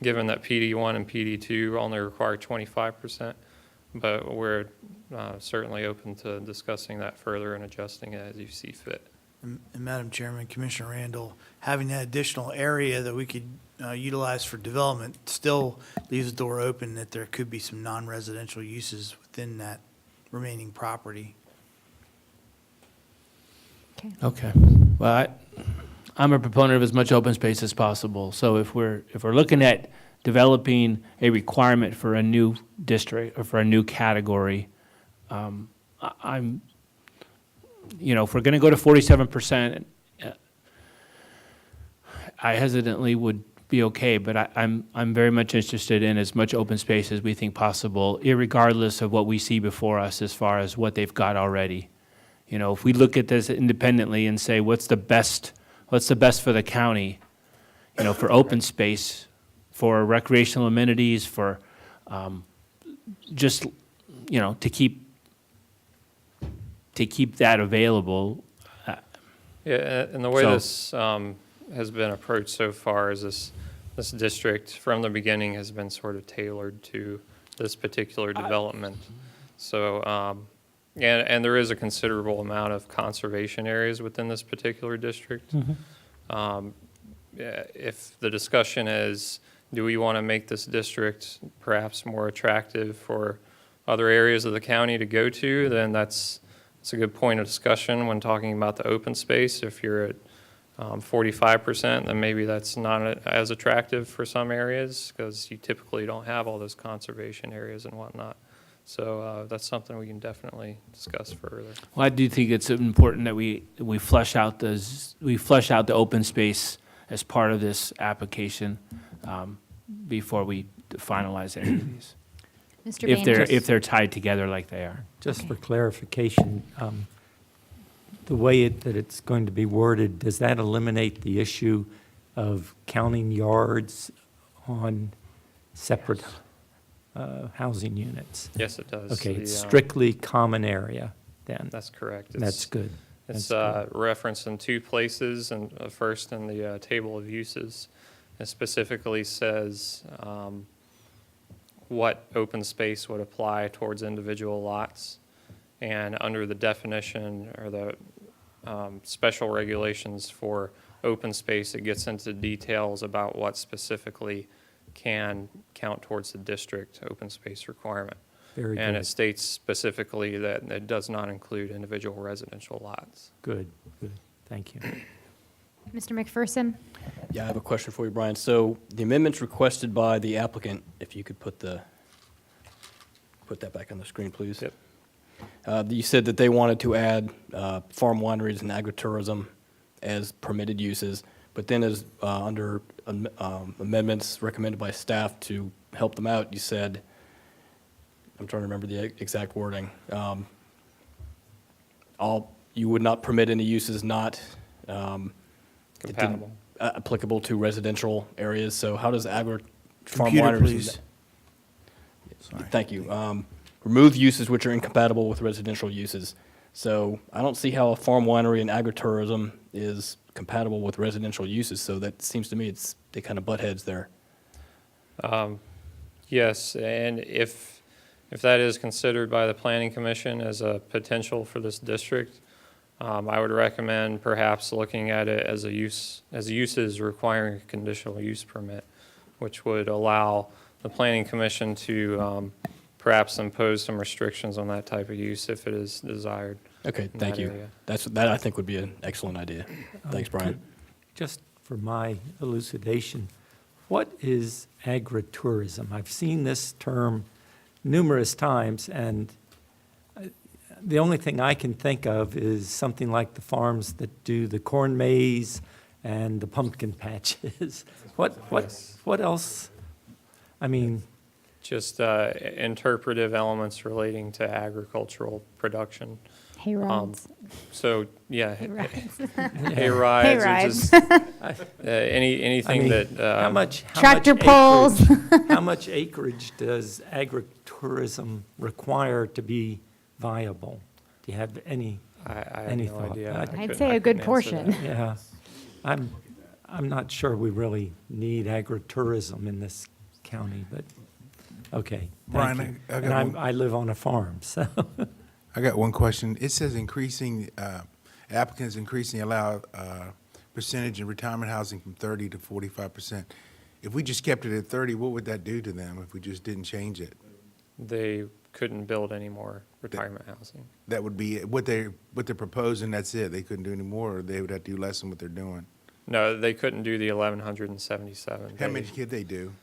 given that PD1 and PD2 only require 25%. But we're certainly open to discussing that further and adjusting it as you see fit. And Madam Chairman, Commissioner Randall, having that additional area that we could utilize for development still leaves the door open that there could be some non-residential uses within that remaining property. Okay. Well, I'm a proponent of as much open space as possible. So if we're looking at developing a requirement for a new district or for a new category, I'm, if we're going to go to 47%, I hesitantly would be okay, but I'm very much interested in as much open space as we think possible, irregardless of what we see before us as far as what they've got already. If we look at this independently and say, what's the best for the county, for open space, for recreational amenities, for just, to keep that available. Yeah, and the way this has been approached so far is this district from the beginning has been sort of tailored to this particular development. So, and there is a considerable amount of conservation areas within this particular district. If the discussion is, do we want to make this district perhaps more attractive for other areas of the county to go to, then that's a good point of discussion when talking about the open space. If you're at 45%, then maybe that's not as attractive for some areas because you typically don't have all those conservation areas and whatnot. So that's something we can definitely discuss further. Well, I do think it's important that we flesh out the open space as part of this application before we finalize any of these. Mr. Boehner. If they're tied together like they are. Just for clarification, the way that it's going to be worded, does that eliminate the issue of counting yards on separate housing units? Yes, it does. Okay, it's strictly common area then. That's correct. That's good. It's That's good. referenced in two places, and first in the table of uses. It specifically says what open space would apply towards individual lots. And under the definition or the special regulations for open space, it gets into details about what specifically can count towards the district open space requirement. Very good. And it states specifically that it does not include individual residential lots. Good, good. Thank you. Mr. McPherson? Yeah, I have a question for you, Brian. So the amendments requested by the applicant, if you could put that back on the screen, please. Yep. You said that they wanted to add farm wineries and agritourism as permitted uses, but then as under amendments recommended by staff to help them out, you said, I'm trying to remember the exact wording, you would not permit any uses not Compatible. Applicable to residential areas. So how does farm Computer, wineries? please. Sorry. Thank you. Remove uses which are incompatible with residential uses. So I don't see how a farm winery and agritourism is compatible with residential uses. So that seems to me they kind of butt heads there. Yes, and if If that is considered by the Planning Commission as a potential for this district, I would recommend perhaps looking at it as uses requiring a conditional use permit, which would allow the Planning Commission to perhaps impose some restrictions on that type of use if it is desired. Okay, in thank that you. area. That I think would be an excellent idea. Thanks, Brian. Just for my elucidation, what is agritourism? I've seen this term numerous times, and the only thing I can think of is something like the farms that do the corn maze and the pumpkin patches. What else? I mean, Just interpretive elements relating to agricultural production. Hay rides. So, yeah. Hay rides. Hay rides. Hay or rides. just, anything I mean, that. how much Tractor acreage- pulls. How much acreage does agritourism require to be viable? Do you have any I have any no thought? idea. I'd say a good portion. Yeah, I'm not sure we really need agritourism in this county, but, okay, thank Brian, you. I got And one- I live on a farm, so. I got one question. It says increasing, applicants increasing allowed percentage in retirement housing from 30 to 45%. If we just kept it at 30, what would that do to them if we just didn't change it? They couldn't build any more retirement housing. That would be what they're proposing, that's it. They couldn't do any more, or they would have to do less than what they're doing. No, they couldn't do the 1,177. How many could they do?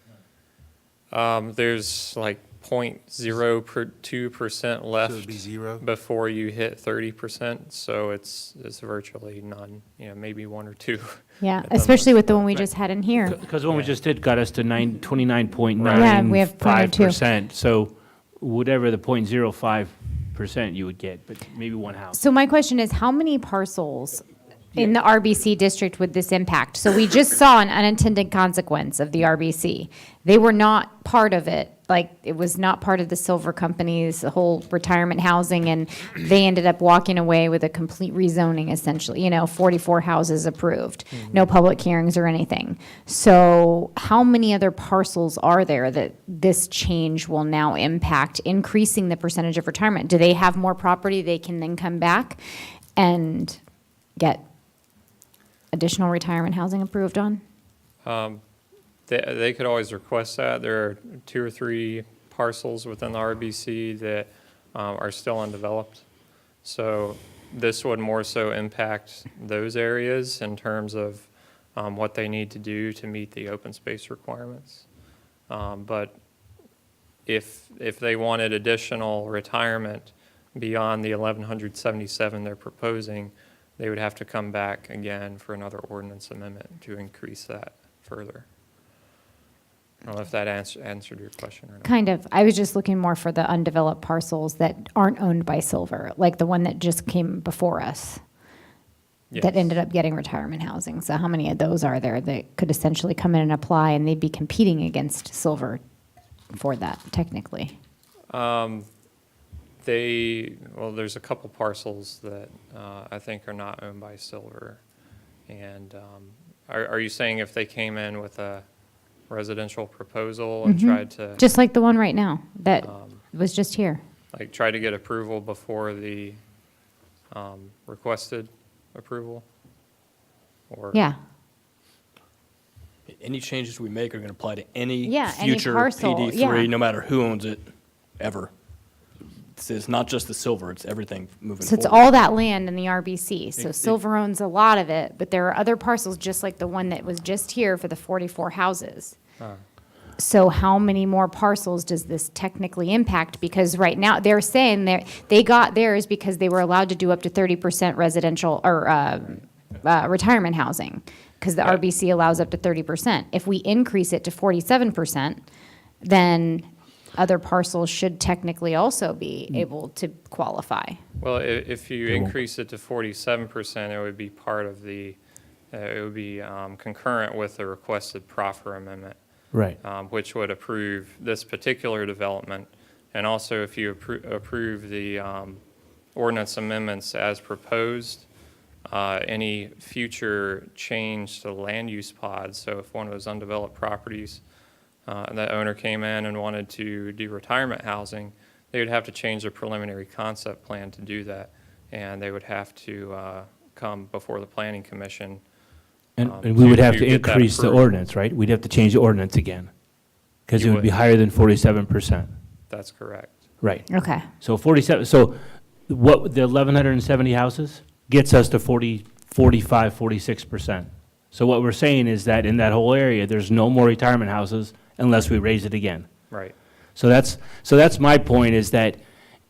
There's like 0.02% left. So it'd be zero? Before you hit 30%, so it's virtually none, maybe one or two. Yeah, at the especially most. with the one we just had in here. Because the one we just did got us to 29.95%. Yeah, we have 0.02. So whatever the 0.05% you would get, but maybe one house. So my question is, how many parcels in the RBC district would this impact? So we just saw an unintended consequence of the RBC. They were not part of it. Like, it was not part of the Silver Company's whole retirement housing, and they ended up walking away with a complete rezoning, essentially, 44 houses approved, no public hearings or anything. So how many other parcels are there that this change will now impact, increasing the percentage of retirement? Do they have more property they can then come back and get additional retirement housing approved on? They could always request that. There are 2 or 3 parcels within the RBC that are still undeveloped. So this would more so impact those areas in terms of what they need to do to meet the open space requirements. But if they wanted additional retirement beyond the 1,177 they're proposing, they would have to come back again for another ordinance amendment to increase that further. I don't know if that answered your question or not. Kind of. I was just looking more for the undeveloped parcels that aren't owned by Silver, like the one that just came before us, that Yes. ended up getting retirement housing. So how many of those are there that could essentially come in and apply, and they'd be competing against Silver for that, technically? There's a couple parcels that I think are not owned by Silver. And are you saying if they came in with a residential proposal and tried to, Just like the one right now that was just here. like, try to get approval before the requested approval? Or Yeah. Any changes we make are going to apply to any Yeah, any future parcel, PD3, yeah. no matter who owns it, ever. It's not just the Silver, it's everything moving So forward. it's all that land in the RBC. So It- Silver owns a lot of it, but there are other parcels just like the one that was just here for the 44 houses. So how many more parcels does this technically impact? Because right now, they're saying they got theirs because they were allowed to do up to 30% residential or retirement housing, because the RBC allows up to 30%. If we increase it to 47%, then other parcels should technically also be able to qualify. Well, if you increase it to 47%, it would be part of the, it would be concurrent with the requested proffer amendment. Right. Which would approve this particular development. And also, if you approve the ordinance amendments as proposed, any future change to land use pods, so if one of those undeveloped properties, the owner came in and wanted to do retirement housing, they would have to change their preliminary concept plan to do that, and they would have to come before the planning commission. And we would have to get that increase the approved. ordinance, right? We'd have to change the ordinance again, because it You would be would. higher than 47%. That's correct. Right. Okay. So 47, so what, the 1,170 houses gets us to 45, 46%. So what we're saying is that in that whole area, there's no more retirement houses unless we raise it again. Right. So that's my point, is that,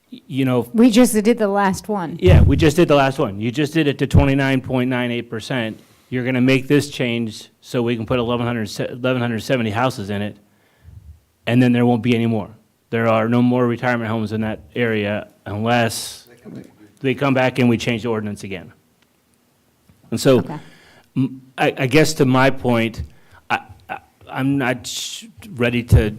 you know, We just did the last one. yeah, we just did the last one. You just did it to 29.98%. You're going to make this change so we can put 1,170 houses in it, and then there won't be any more. There are no more retirement homes in that area unless they come back and we change the ordinance again. And so, Okay. I guess to my point, I'm not ready to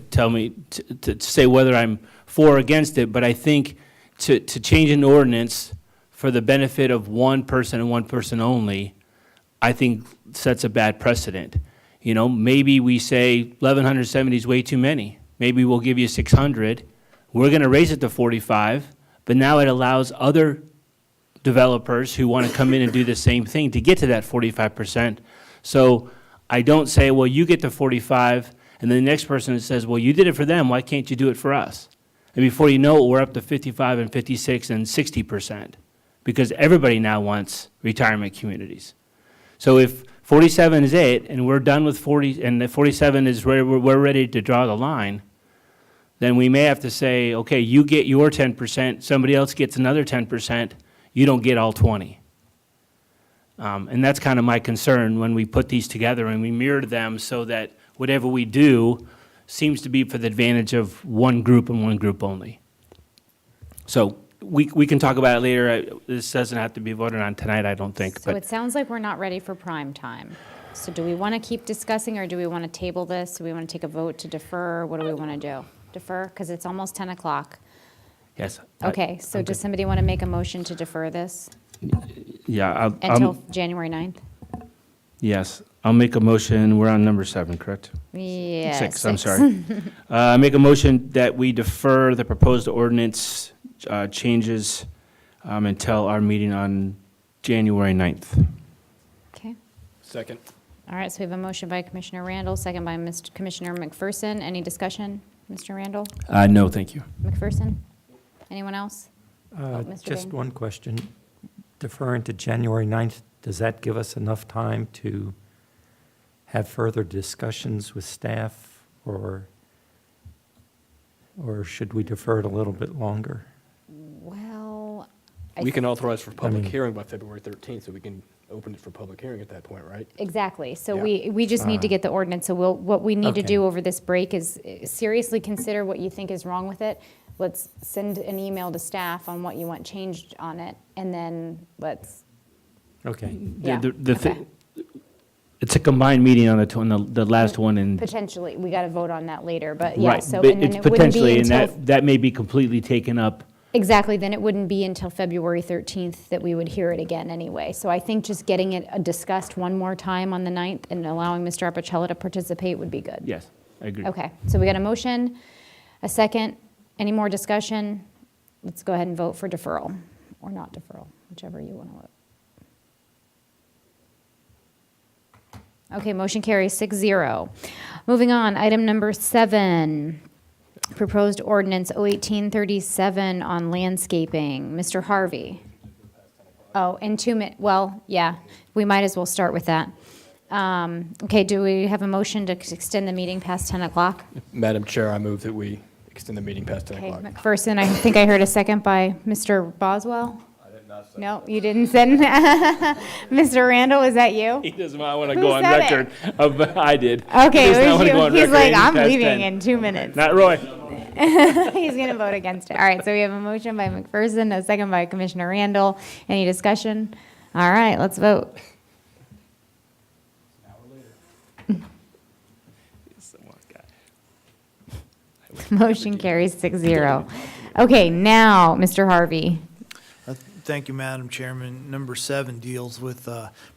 to say whether I'm for or against it, but I think to change an ordinance for the benefit of one person and one person only, I think sets a bad precedent. You know, maybe we say 1,170 is way too many. Maybe we'll give you 600. We're going to raise it to 45, but now it allows other developers who want to come in and do the same thing to get to that 45%. So I don't say, well, you get to 45, and then the next person says, well, you did it for them, why can't you do it for us? And before you know it, we're up to 55 and 56 and 60%, because everybody now wants retirement communities. So if 47 is it, and we're done with 40, and the 47 is where we're ready to draw the line, then we may have to say, okay, you get your 10%, somebody else gets another 10%, you don't get all 20. And that's kind of my concern when we put these together and we mirror them so that whatever we do seems to be for the advantage of one group and one group only. So we can talk about it later. This doesn't have to be voted on tonight, I don't think. So But it sounds like we're not ready for prime time. So do we want to keep discussing, or do we want to table this? Do we want to take a vote to defer? What do we want to do? Defer, because it's almost 10 o'clock. yes. Okay, so does somebody want to make a motion to defer this Yeah. until January 9th? Yes. I'll make a motion. We're on number 7, correct? Yeah. 6, I'm sorry. I make a motion that we defer the proposed ordinance changes until our meeting on January 9th. Okay. Second. All right, so we have a motion by Commissioner Randall, second by Mr. Commissioner McPherson. Any discussion, Mr. Randall? No, thank you. McPherson? Anyone else? Mr. Just Bain? one question. Deferring to January 9th, does that give us enough time to have further discussions with staff, or should we defer it a little bit longer? Well, We can authorize for public mean- hearing by February 13th, so we can open it for public hearing at that point, right? exactly. So Yeah. we just need to get the ordinance. So what we need to Okay. do over this break is seriously consider what you think is wrong with it. Let's send an email to staff on what you want changed on it, and then let's, Okay. yeah. Okay. It's a combined meeting on the last one, and Potentially, we got to vote on that later, but yeah, right, so, but and then it's it wouldn't potentially, be and until, that may be completely taken up. exactly, then it wouldn't be until February 13th that we would hear it again anyway. So I think just getting it discussed one more time on the 9th and allowing Mr. Apicella to participate would be good. Yes, I agree. Okay, so we got a motion, a second. Any more discussion? Let's go ahead and vote for deferral, or not deferral, whichever you want to vote. Okay, motion carries 6-0. Moving on, item number 7, proposed ordinance 01837 on landscaping. Mr. Harvey. Oh, in 2 minutes, well, yeah, we might as well start with that. Okay, do we have a motion to extend the meeting past 10 o'clock? Madam Chair, I move that we extend the meeting past 10 Okay, o'clock. McPherson, I think I heard a second by Mr. Boswell? I did not say. No, you didn't send, Mr. Randall, is that you? He doesn't want to Who go on said record. I did. Okay, He does it not was wanna go on you. He's record like, anything I'm past leaving 10. in 2 minutes. Not Roy. He's going to vote against it. All right, so we have a motion by McPherson, a second by Commissioner Randall. Any discussion? All right, let's vote. Motion carries 6-0. Okay, now, Mr. Harvey. Thank you, Madam Chairman. Number 7 deals with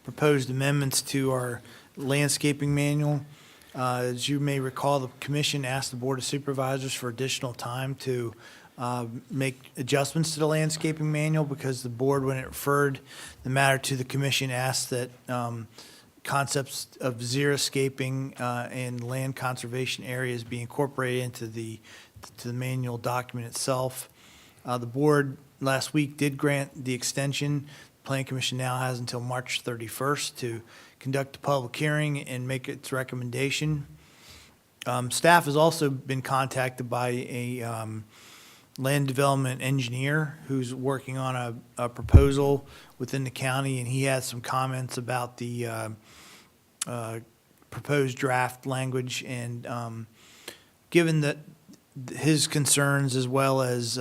proposed amendments to our landscaping manual. As you may recall, the commission asked the Board of Supervisors for additional time to make adjustments to the landscaping manual because the board, when it referred the matter to the commission, asked that concepts of xeriscaping and land conservation areas be incorporated into the manual document itself. The board last week did grant the extension. The Planning Commission now has until March 31st to conduct a public hearing and make its recommendation. Staff has also been contacted by a land development engineer who's working on a proposal within the county, and he has some comments about the proposed draft language. And given that his concerns, as well as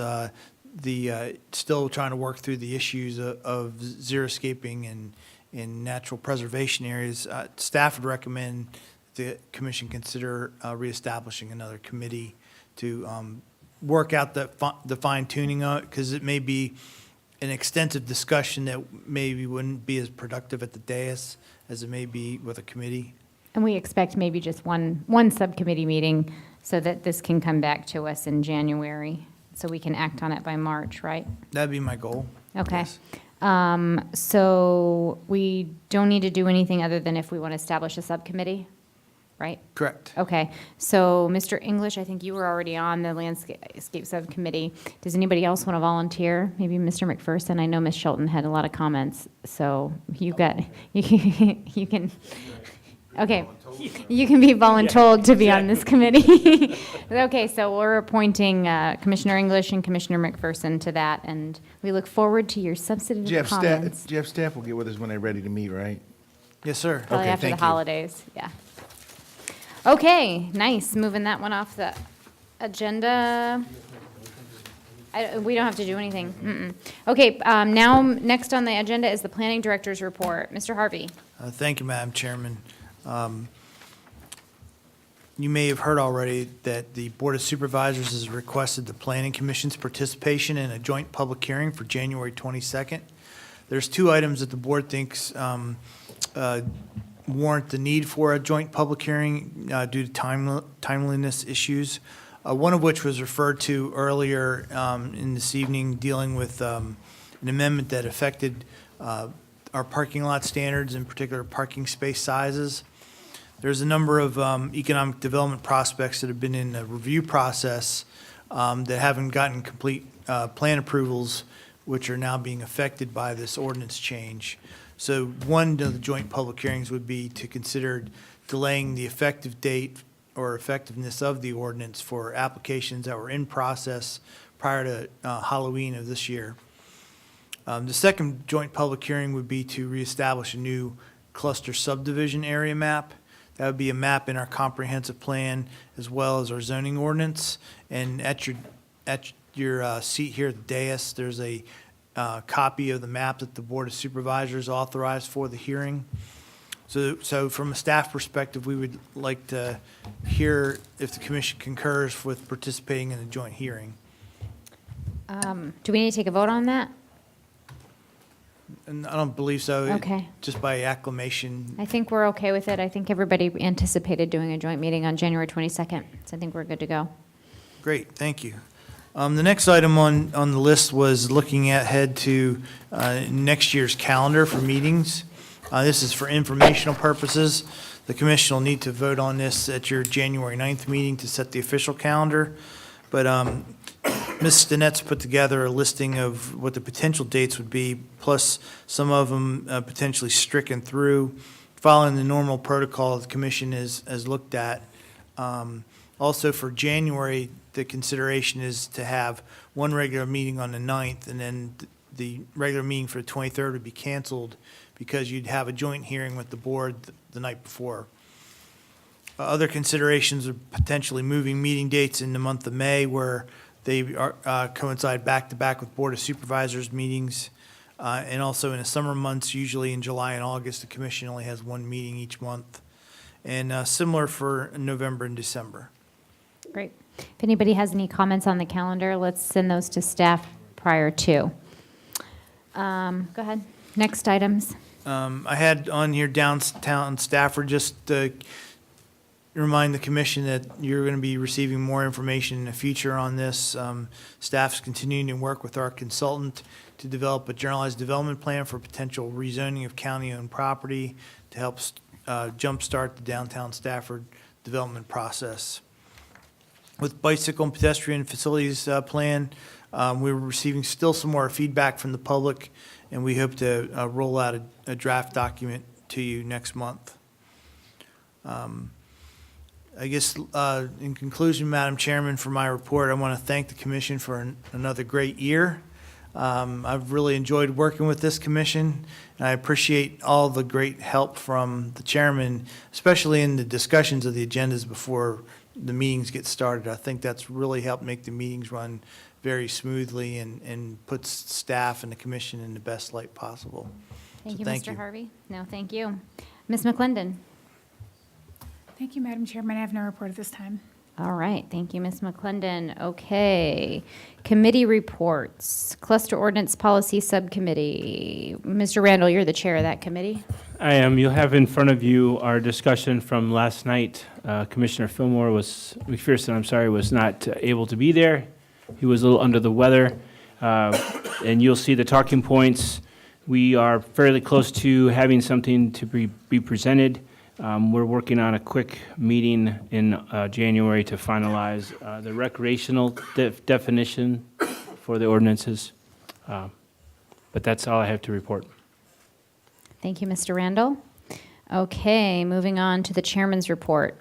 still trying to work through the issues of xeriscaping and natural preservation areas, staff would recommend the commission consider reestablishing another committee to work out the fine tuning of it, because it may be an extensive discussion that maybe wouldn't be as productive at the dais as it may be with a committee. And we expect maybe just one subcommittee meeting so that this can come back to us in January, so we can act on it by March, right? That'd be my goal. Okay. Yes. So we don't need to do anything other than if we want to establish a subcommittee, right? Correct. Okay. So, Mr. English, I think you were already on the landscape subcommittee. Does anybody else want to volunteer? Maybe Mr. McPherson? I know Ms. Shelton had a lot of comments, so you can, okay. You can be voluntold to be on this committee. Okay, so we're appointing Commissioner English and Commissioner McPherson to that, and we look forward to your substantive comments. Jeff Staff will get with us when they're ready to meet, right? Yes, sir. Probably Okay, after the thank you. holidays, yeah. Okay, nice, moving that one off the agenda. We don't have to do anything. Okay, now, next on the agenda is the Planning Director's Report. Mr. Harvey. Thank you, Madam Chairman. You may have heard already that the Board of Supervisors has requested the Planning Commission's participation in a joint public hearing for January 22nd. There's two items that the board thinks warrant the need for a joint public hearing due to timeliness issues, one of which was referred to earlier in this evening, dealing with an amendment that affected our parking lot standards, in particular parking space sizes. There's a number of economic development prospects that have been in the review process that haven't gotten complete plan approvals, which are now being affected by this ordinance change. So one of the joint public hearings would be to consider delaying the effective date or effectiveness of the ordinance for applications that were in process prior to Halloween of this year. The second joint public hearing would be to reestablish a new cluster subdivision area map. That would be a map in our comprehensive plan as well as our zoning ordinance. And at your seat here at the dais, there's a copy of the map that the Board of Supervisors authorized for the hearing. So from a staff perspective, we would like to hear if the commission concurs with participating in a joint hearing. Do we need to take a vote on that? And I don't believe so. Okay. Just by acclamation. I think we're okay with it. I think everybody anticipated doing a joint meeting on January 22nd, so I think we're good to go. Great, thank you. The next item on the list was looking ahead to next year's calendar for meetings. This is for informational purposes. The commission will need to vote on this at your January 9th meeting to set the official calendar. But Ms. Stinette's put together a listing of what the potential dates would be, plus some of them potentially stricken through, following the normal protocol the commission has looked at. Also for January, the consideration is to have one regular meeting on the 9th, and then the regular meeting for the 23rd would be canceled because you'd have a joint hearing with the board the night before. Other considerations are potentially moving meeting dates in the month of May, where they coincide back-to-back with Board of Supervisors meetings. And also in the summer months, usually in July and August, the commission only has one meeting each month. And similar for November and December. Great. If anybody has any comments on the calendar, let's send those to staff prior to. Go ahead. Next items. I had on here downtown Stafford, just remind the commission that you're going to be receiving more information in the future on this. Staff's continuing to work with our consultant to develop a generalized development plan for potential rezoning of county-owned property to help jumpstart the downtown Stafford development process. With bicycle and pedestrian facilities plan, we're receiving still some more feedback from the public, and we hope to roll out a draft document to you next month. I guess in conclusion, Madam Chairman, for my report, I want to thank the commission for another great year. I've really enjoyed working with this commission, and I appreciate all the great help from the chairman, especially in the discussions of the agendas before the meetings get started. I think that's really helped make the meetings run very smoothly and puts staff and the commission in the best light possible. Thank So you, thank Mr. you. Harvey. No, thank you. Ms. McClendon. Thank you, Madam Chairman. I have no report at this time. All right, thank you, Ms. McClendon. Okay, committee reports. Cluster Ordinance Policy Subcommittee. Mr. Randall, you're the chair of that committee. I am. You'll have in front of you our discussion from last night. Commissioner McPherson, was not able to be there. He was a little under the weather. And you'll see the talking points. We are fairly close to having something to be presented. We're working on a quick meeting in January to finalize the recreational definition for the ordinances. But that's all I have to report. Thank you, Mr. Randall. Okay, moving on to the chairman's report.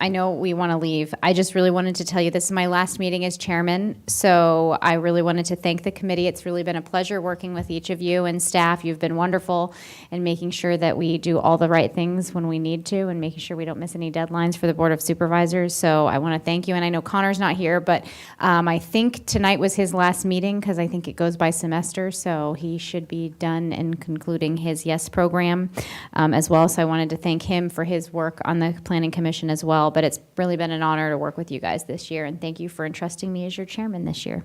I know we want to leave. I just really wanted to tell you this is my last meeting as chairman, so I really wanted to thank the committee. It's really been a pleasure working with each of you and staff. You've been wonderful in making sure that we do all the right things when we need to and making sure we don't miss any deadlines for the Board of Supervisors. So I want to thank you, and I know Connor's not here, but I think tonight was his last meeting because I think it goes by semester, so he should be done in concluding his YES program as well. So I wanted to thank him for his work on the Planning Commission as well. But it's really been an honor to work with you guys this year, and thank you for entrusting me as your chairman this year.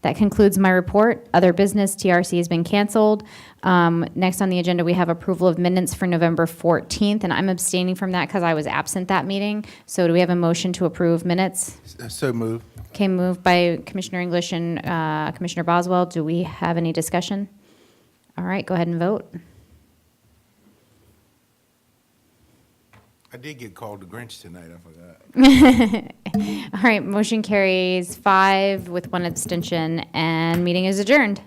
That concludes my report. Other business, TRC has been canceled. Next on the agenda, we have approval of minutes for November 14th, and I'm abstaining from that because I was absent that meeting. So do we have a motion to approve minutes? So moved. Okay, moved by Commissioner English and Commissioner Boswell. Do we have any discussion? All right, go ahead and vote. I did get called the Grinch tonight, I forgot. All right, motion carries 5 with 1 abstention, and meeting is adjourned.